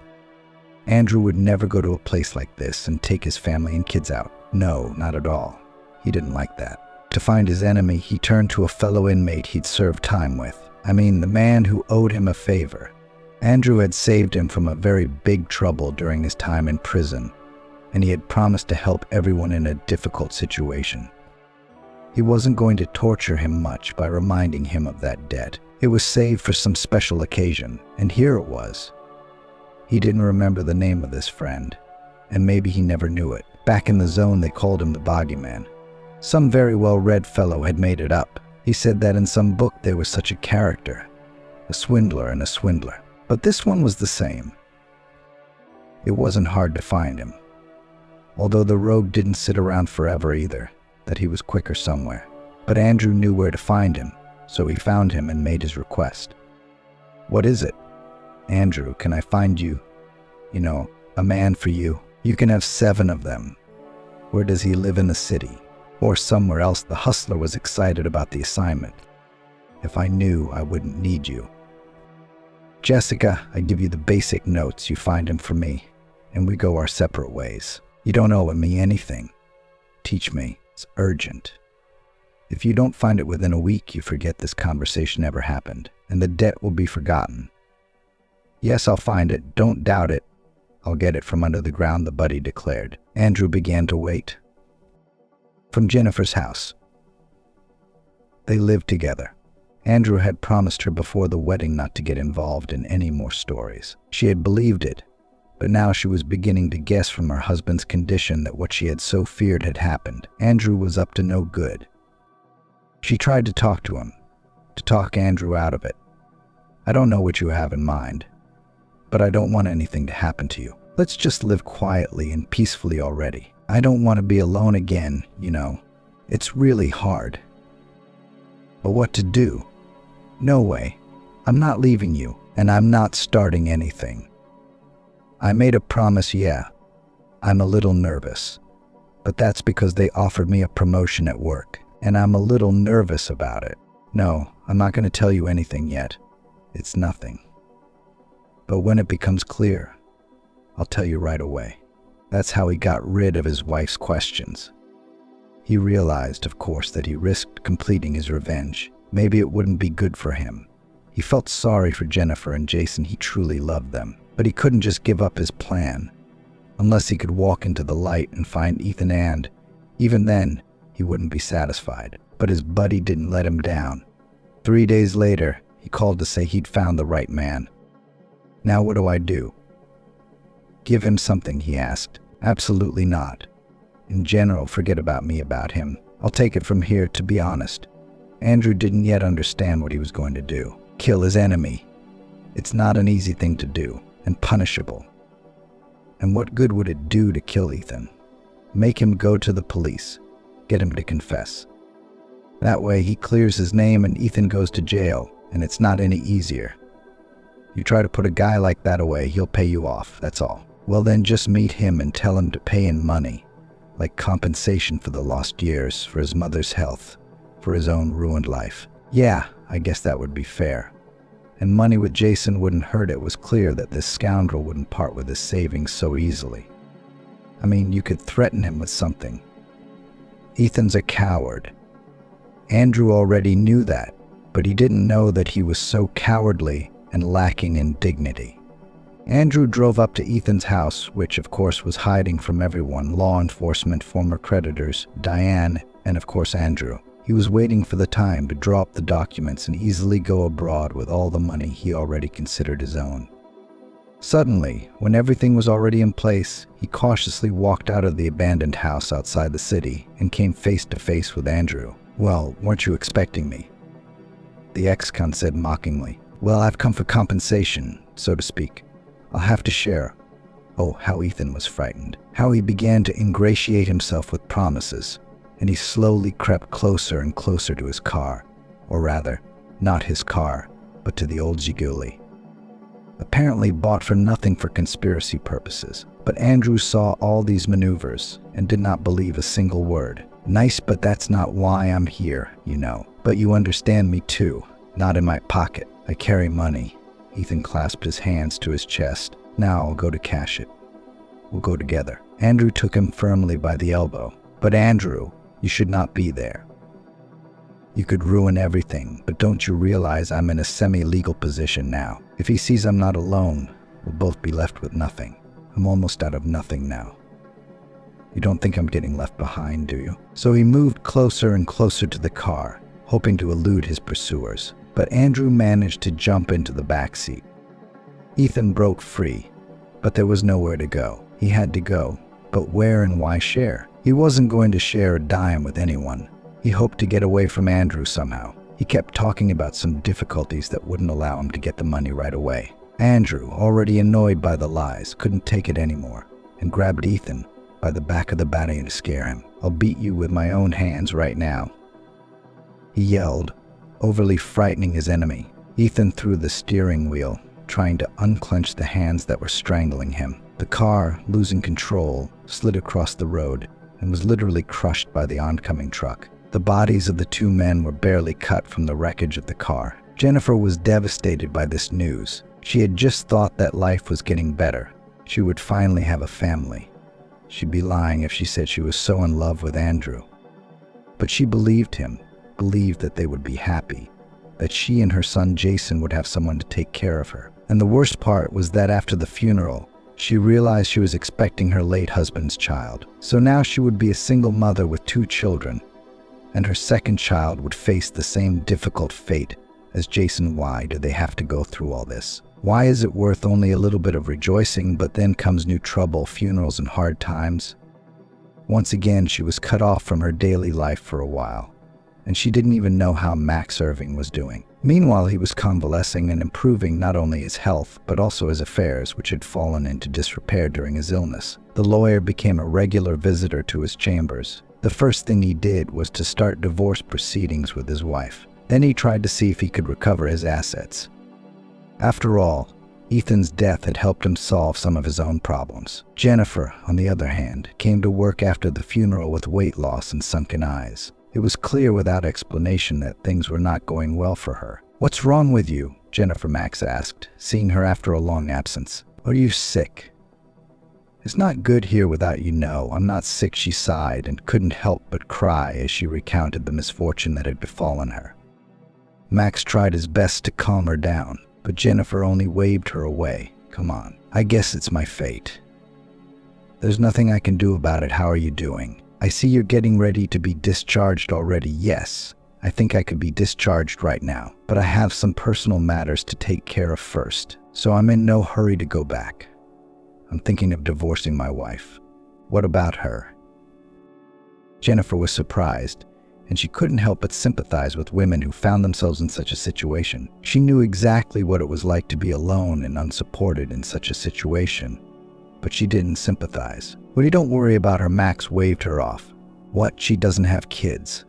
Andrew would never go to a place like this and take his family and kids out. No, not at all. He didn't like that. To find his enemy, he turned to a fellow inmate he'd served time with. I mean, the man who owed him a favor. Andrew had saved him from a very big trouble during his time in prison, and he had promised to help everyone in a difficult situation. He wasn't going to torture him much by reminding him of that debt. It was saved for some special occasion, and here it was. He didn't remember the name of this friend, and maybe he never knew it. Back in the zone, they called him the Boogeyman. Some very well-read fellow had made it up. He said that in some book there was such a character, a swindler and a swindler. But this one was the same. It wasn't hard to find him, although the rogue didn't sit around forever either, that he was quicker somewhere. But Andrew knew where to find him, so he found him and made his request. "What is it?" "Andrew, can I find you, a man for you? You can have 7 of them." "Where does he live in the city?" "Or somewhere else?" The hustler was excited about the assignment. "If I knew, I wouldn't need you." "Jessica, I give you the basic notes. You find him for me, and we go our separate ways. You don't owe me anything. Teach me. It's urgent. If you don't find it within a week, you forget this conversation ever happened, and the debt will be forgotten." "Yes, I'll find it. Don't doubt it. I'll get it from under the ground," the buddy declared. Andrew began to wait. From Jennifer's house. They lived together. Andrew had promised her before the wedding not to get involved in any more stories. She had believed it, but now she was beginning to guess from her husband's condition that what she had so feared had happened. Andrew was up to no good. She tried to talk to him, to talk Andrew out of it. "I don't know what you have in mind, but I don't want anything to happen to you. Let's just live quietly and peacefully already. I don't want to be alone again, It's really hard." "But what to do?" "No way. I'm not leaving you, and I'm not starting anything. I made a promise, yeah. I'm a little nervous, but that's because they offered me a promotion at work, and I'm a little nervous about it. No, I'm not going to tell you anything yet. It's nothing. But when it becomes clear, I'll tell you right away." That's how he got rid of his wife's questions. He realized, of course, that he risked completing his revenge. Maybe it wouldn't be good for him. He felt sorry for Jennifer and Jason. He truly loved them. But he couldn't just give up his plan, unless he could walk into the light and find Ethan, and even then, he wouldn't be satisfied. But his buddy didn't let him down. 3 days later, he called to say he'd found the right man. "Now what do I do?" "Give him something," he asked. "Absolutely not. In general, forget about me about him. I'll take it from here, to be honest." Andrew didn't yet understand what he was going to do. Kill his enemy. It's not an easy thing to do, and punishable. And what good would it do to kill Ethan? Make him go to the police. Get him to confess. That way he clears his name and Ethan goes to jail, and it's not any easier. You try to put a guy like that away, he'll pay you off, that's all. Well then just meet him and tell him to pay in money, like compensation for the lost years, for his mother's health, for his own ruined life. Yeah, I guess that would be fair. And money with Jason wouldn't hurt. It was clear that this scoundrel wouldn't part with his savings so easily. I mean, you could threaten him with something. Ethan's a coward. Andrew already knew that, but he didn't know that he was so cowardly and lacking in dignity. Andrew drove up to Ethan's house, which of course was hiding from everyone, law enforcement, former creditors, Diane, and of course Andrew. He was waiting for the time to draw up the documents and easily go abroad with all the money he already considered his own. Suddenly, when everything was already in place, he cautiously walked out of the abandoned house outside the city and came face to face with Andrew. "Well, weren't you expecting me?" The ex-con said mockingly. "Well, I've come for compensation, so to speak. I'll have to share." Oh, how Ethan was frightened. How he began to ingratiate himself with promises, and he slowly crept closer and closer to his car. Or rather, not his car, but to the old Zhiguli. Apparently bought for nothing for conspiracy purposes. But Andrew saw all these maneuvers and did not believe a single word. "Nice, but that's not why I'm here, But you understand me too. Not in my pocket. I carry money." Ethan clasped his hands to his chest. "Now I'll go to cash it." We'll go together." Andrew took him firmly by the elbow. "But Andrew, you should not be there. You could ruin everything, but don't you realize I'm in a semi-legal position now? If he sees I'm not alone, we'll both be left with nothing. I'm almost out of nothing now. You don't think I'm getting left behind, do you?" So he moved closer and closer to the car, hoping to elude his pursuers. But Andrew managed to jump into the back seat. Ethan broke free, but there was nowhere to go. He had to go, but where and why share? He wasn't going to share a dime with anyone. He hoped to get away from Andrew somehow. He kept talking about some difficulties that wouldn't allow him to get the money right away. Andrew, already annoyed by the lies, couldn't take it anymore and grabbed Ethan by the back of the body to scare him. "I'll beat you with my own hands right now," he yelled, overly frightening his enemy. Ethan threw the steering wheel, trying to unclench the hands that were strangling him. The car, losing control, slid across the road and was literally crushed by the oncoming truck. The bodies of the two men were barely cut from the wreckage of the car. Jennifer was devastated by this news. She had just thought that life was getting better. She would finally have a family. She'd be lying if she said she was so in love with Andrew. But she believed him, believed that they would be happy, that she and her son Jason would have someone to take care of her. And the worst part was that after the funeral, she realized she was expecting her late husband's child. So now she would be a single mother with 2 children, and her second child would face the same difficult fate as Jason. Why do they have to go through all this? Why is it worth only a little bit of rejoicing, but then comes new trouble, funerals, and hard times? Once again, she was cut off from her daily life for a while, and she didn't even know how Max Irving was doing. Meanwhile, he was convalescing and improving not only his health, but also his affairs, which had fallen into disrepair during his illness. The lawyer became a regular visitor to his chambers. The first thing he did was to start divorce proceedings with his wife. Then he tried to see if he could recover his assets. After all, Ethan's death had helped him solve some of his own problems. Jennifer, on the other hand, came to work after the funeral with weight loss and sunken eyes. It was clear without explanation that things were not going well for her. "What's wrong with you?" Jennifer Max asked, seeing her after a long absence. "Are you sick?" "It's not good here without you, no. I'm not sick," she sighed and couldn't help but cry as she recounted the misfortune that had befallen her. Max tried his best to calm her down, but Jennifer only waved her away. "Come on, I guess it's my fate. There's nothing I can do about it. How are you doing? I see you're getting ready to be discharged already." "Yes, I think I could be discharged right now, but I have some personal matters to take care of first, so I'm in no hurry to go back. I'm thinking of divorcing my wife." "What about her?" Jennifer was surprised, and she couldn't help but sympathize with women who found themselves in such a situation. She knew exactly what it was like to be alone and unsupported in such a situation, but she didn't sympathize. "Well, you don't worry about her," Max waved her off. "What? She doesn't have kids.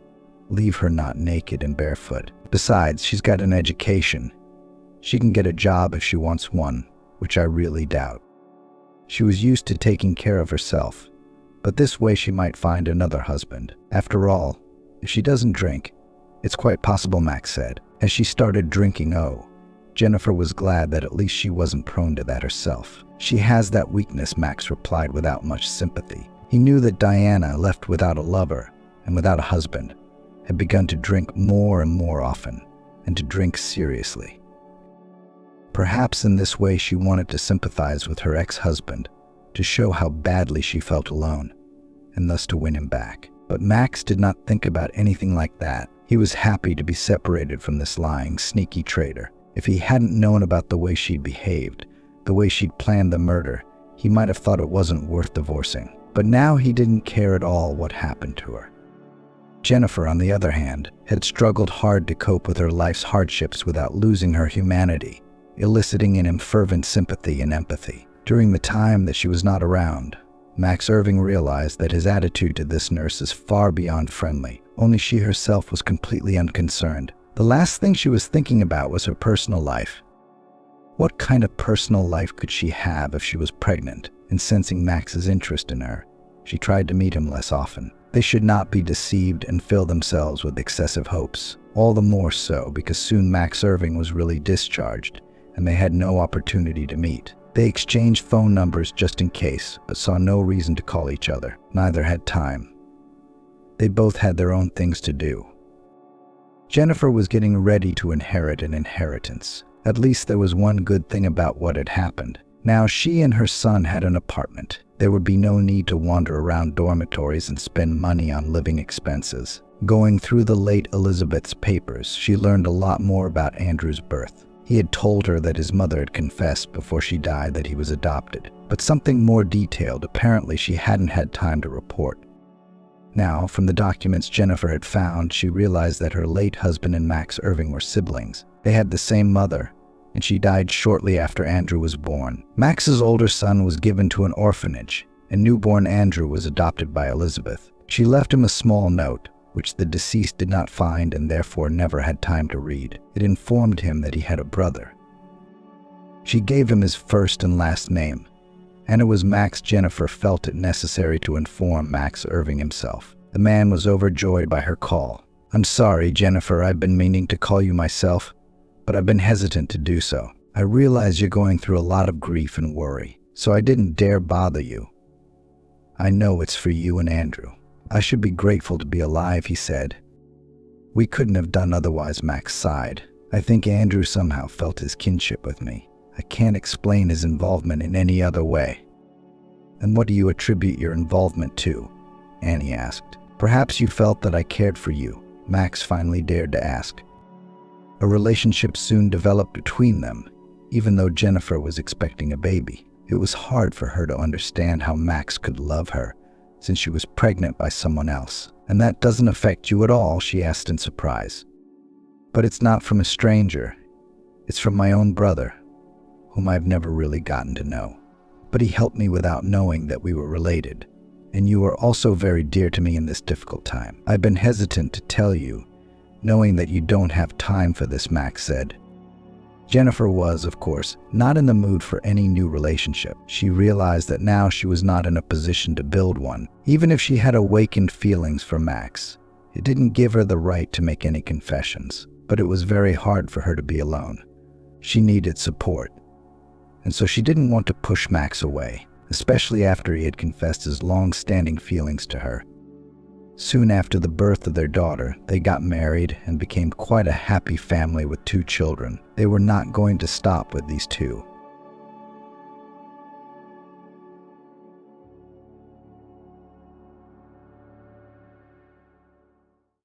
Leave her not naked and barefoot. Besides, she's got an education. She can get a job if she wants one, which I really doubt. She was used to taking care of herself, but this way she might find another husband. After all, if she doesn't drink, it's quite possible," Max said. As she started drinking, Jennifer was glad that at least she wasn't prone to that herself. "She has that weakness," Max replied without much sympathy. He knew that Diana, left without a lover and without a husband, had begun to drink more and more often, and to drink seriously. Perhaps in this way she wanted to sympathize with her ex-husband, to show how badly she felt alone, and thus to win him back. But Max did not think about anything like that. He was happy to be separated from this lying, sneaky traitor. If he hadn't known about the way she'd behaved, the way she'd planned the murder, he might have thought it wasn't worth divorcing. But now he didn't care at all what happened to her. Jennifer, on the other hand, had struggled hard to cope with her life's hardships without losing her humanity, eliciting in him fervent sympathy and empathy. During the time that she was not around, Max Irving realized that his attitude to this nurse is far beyond friendly. Only she herself was completely unconcerned. The last thing she was thinking about was her personal life. What kind of personal life could she have if she was pregnant? And sensing Max's interest in her, she tried to meet him less often. They should not be deceived and fill themselves with excessive hopes. All the more so because soon Max Irving was really discharged, and they had no opportunity to meet. They exchanged phone numbers just in case, but saw no reason to call each other. Neither had time. They both had their own things to do. Jennifer was getting ready to inherit an inheritance. At least there was one good thing about what had happened. Now she and her son had an apartment. There would be no need to wander around dormitories and spend money on living expenses. Going through the late Elizabeth's papers, she learned a lot more about Andrew's birth. He had told her that his mother had confessed before she died that he was adopted, but something more detailed apparently she hadn't had time to report. Now, from the documents Jennifer had found, she realized that her late husband and Max Irving were siblings. They had the same mother, and she died shortly after Andrew was born. Max's older son was given to an orphanage, and newborn Andrew was adopted by Elizabeth. She left him a small note, which the deceased did not find and therefore never had time to read. It informed him that he had a brother. She gave him his first and last name, and it was Max. Jennifer felt it necessary to inform Max Irving himself. The man was overjoyed by her call. "I'm sorry, Jennifer, I've been meaning to call you myself, but I've been hesitant to do so. I realize you're going through a lot of grief and worry, so I didn't dare bother you. I know it's for you and Andrew. I should be grateful to be alive," he said. "We couldn't have done otherwise," Max sighed. "I think Andrew somehow felt his kinship with me. I can't explain his involvement in any other way." "And what do you attribute your involvement to?" Annie asked. "Perhaps you felt that I cared for you," Max finally dared to ask. A relationship soon developed between them, even though Jennifer was expecting a baby. It was hard for her to understand how Max could love her, since she was pregnant by someone else. "And that doesn't affect you at all?" she asked in surprise. "But it's not from a stranger. It's from my own brother, whom I've never really gotten to know. But he helped me without knowing that we were related. And you are also very dear to me in this difficult time. I've been hesitant to tell you, knowing that you don't have time for this," Max said. Jennifer was, of course, not in the mood for any new relationship. She realized that now she was not in a position to build one, even if she had awakened feelings for Max. It didn't give her the right to make any confessions, but it was very hard for her to be alone. She needed support, and so she didn't want to push Max away, especially after he had confessed his long-standing feelings to her. Soon after the birth of their daughter, they got married and became quite a happy family with 2 children. They were not going to stop with these 2.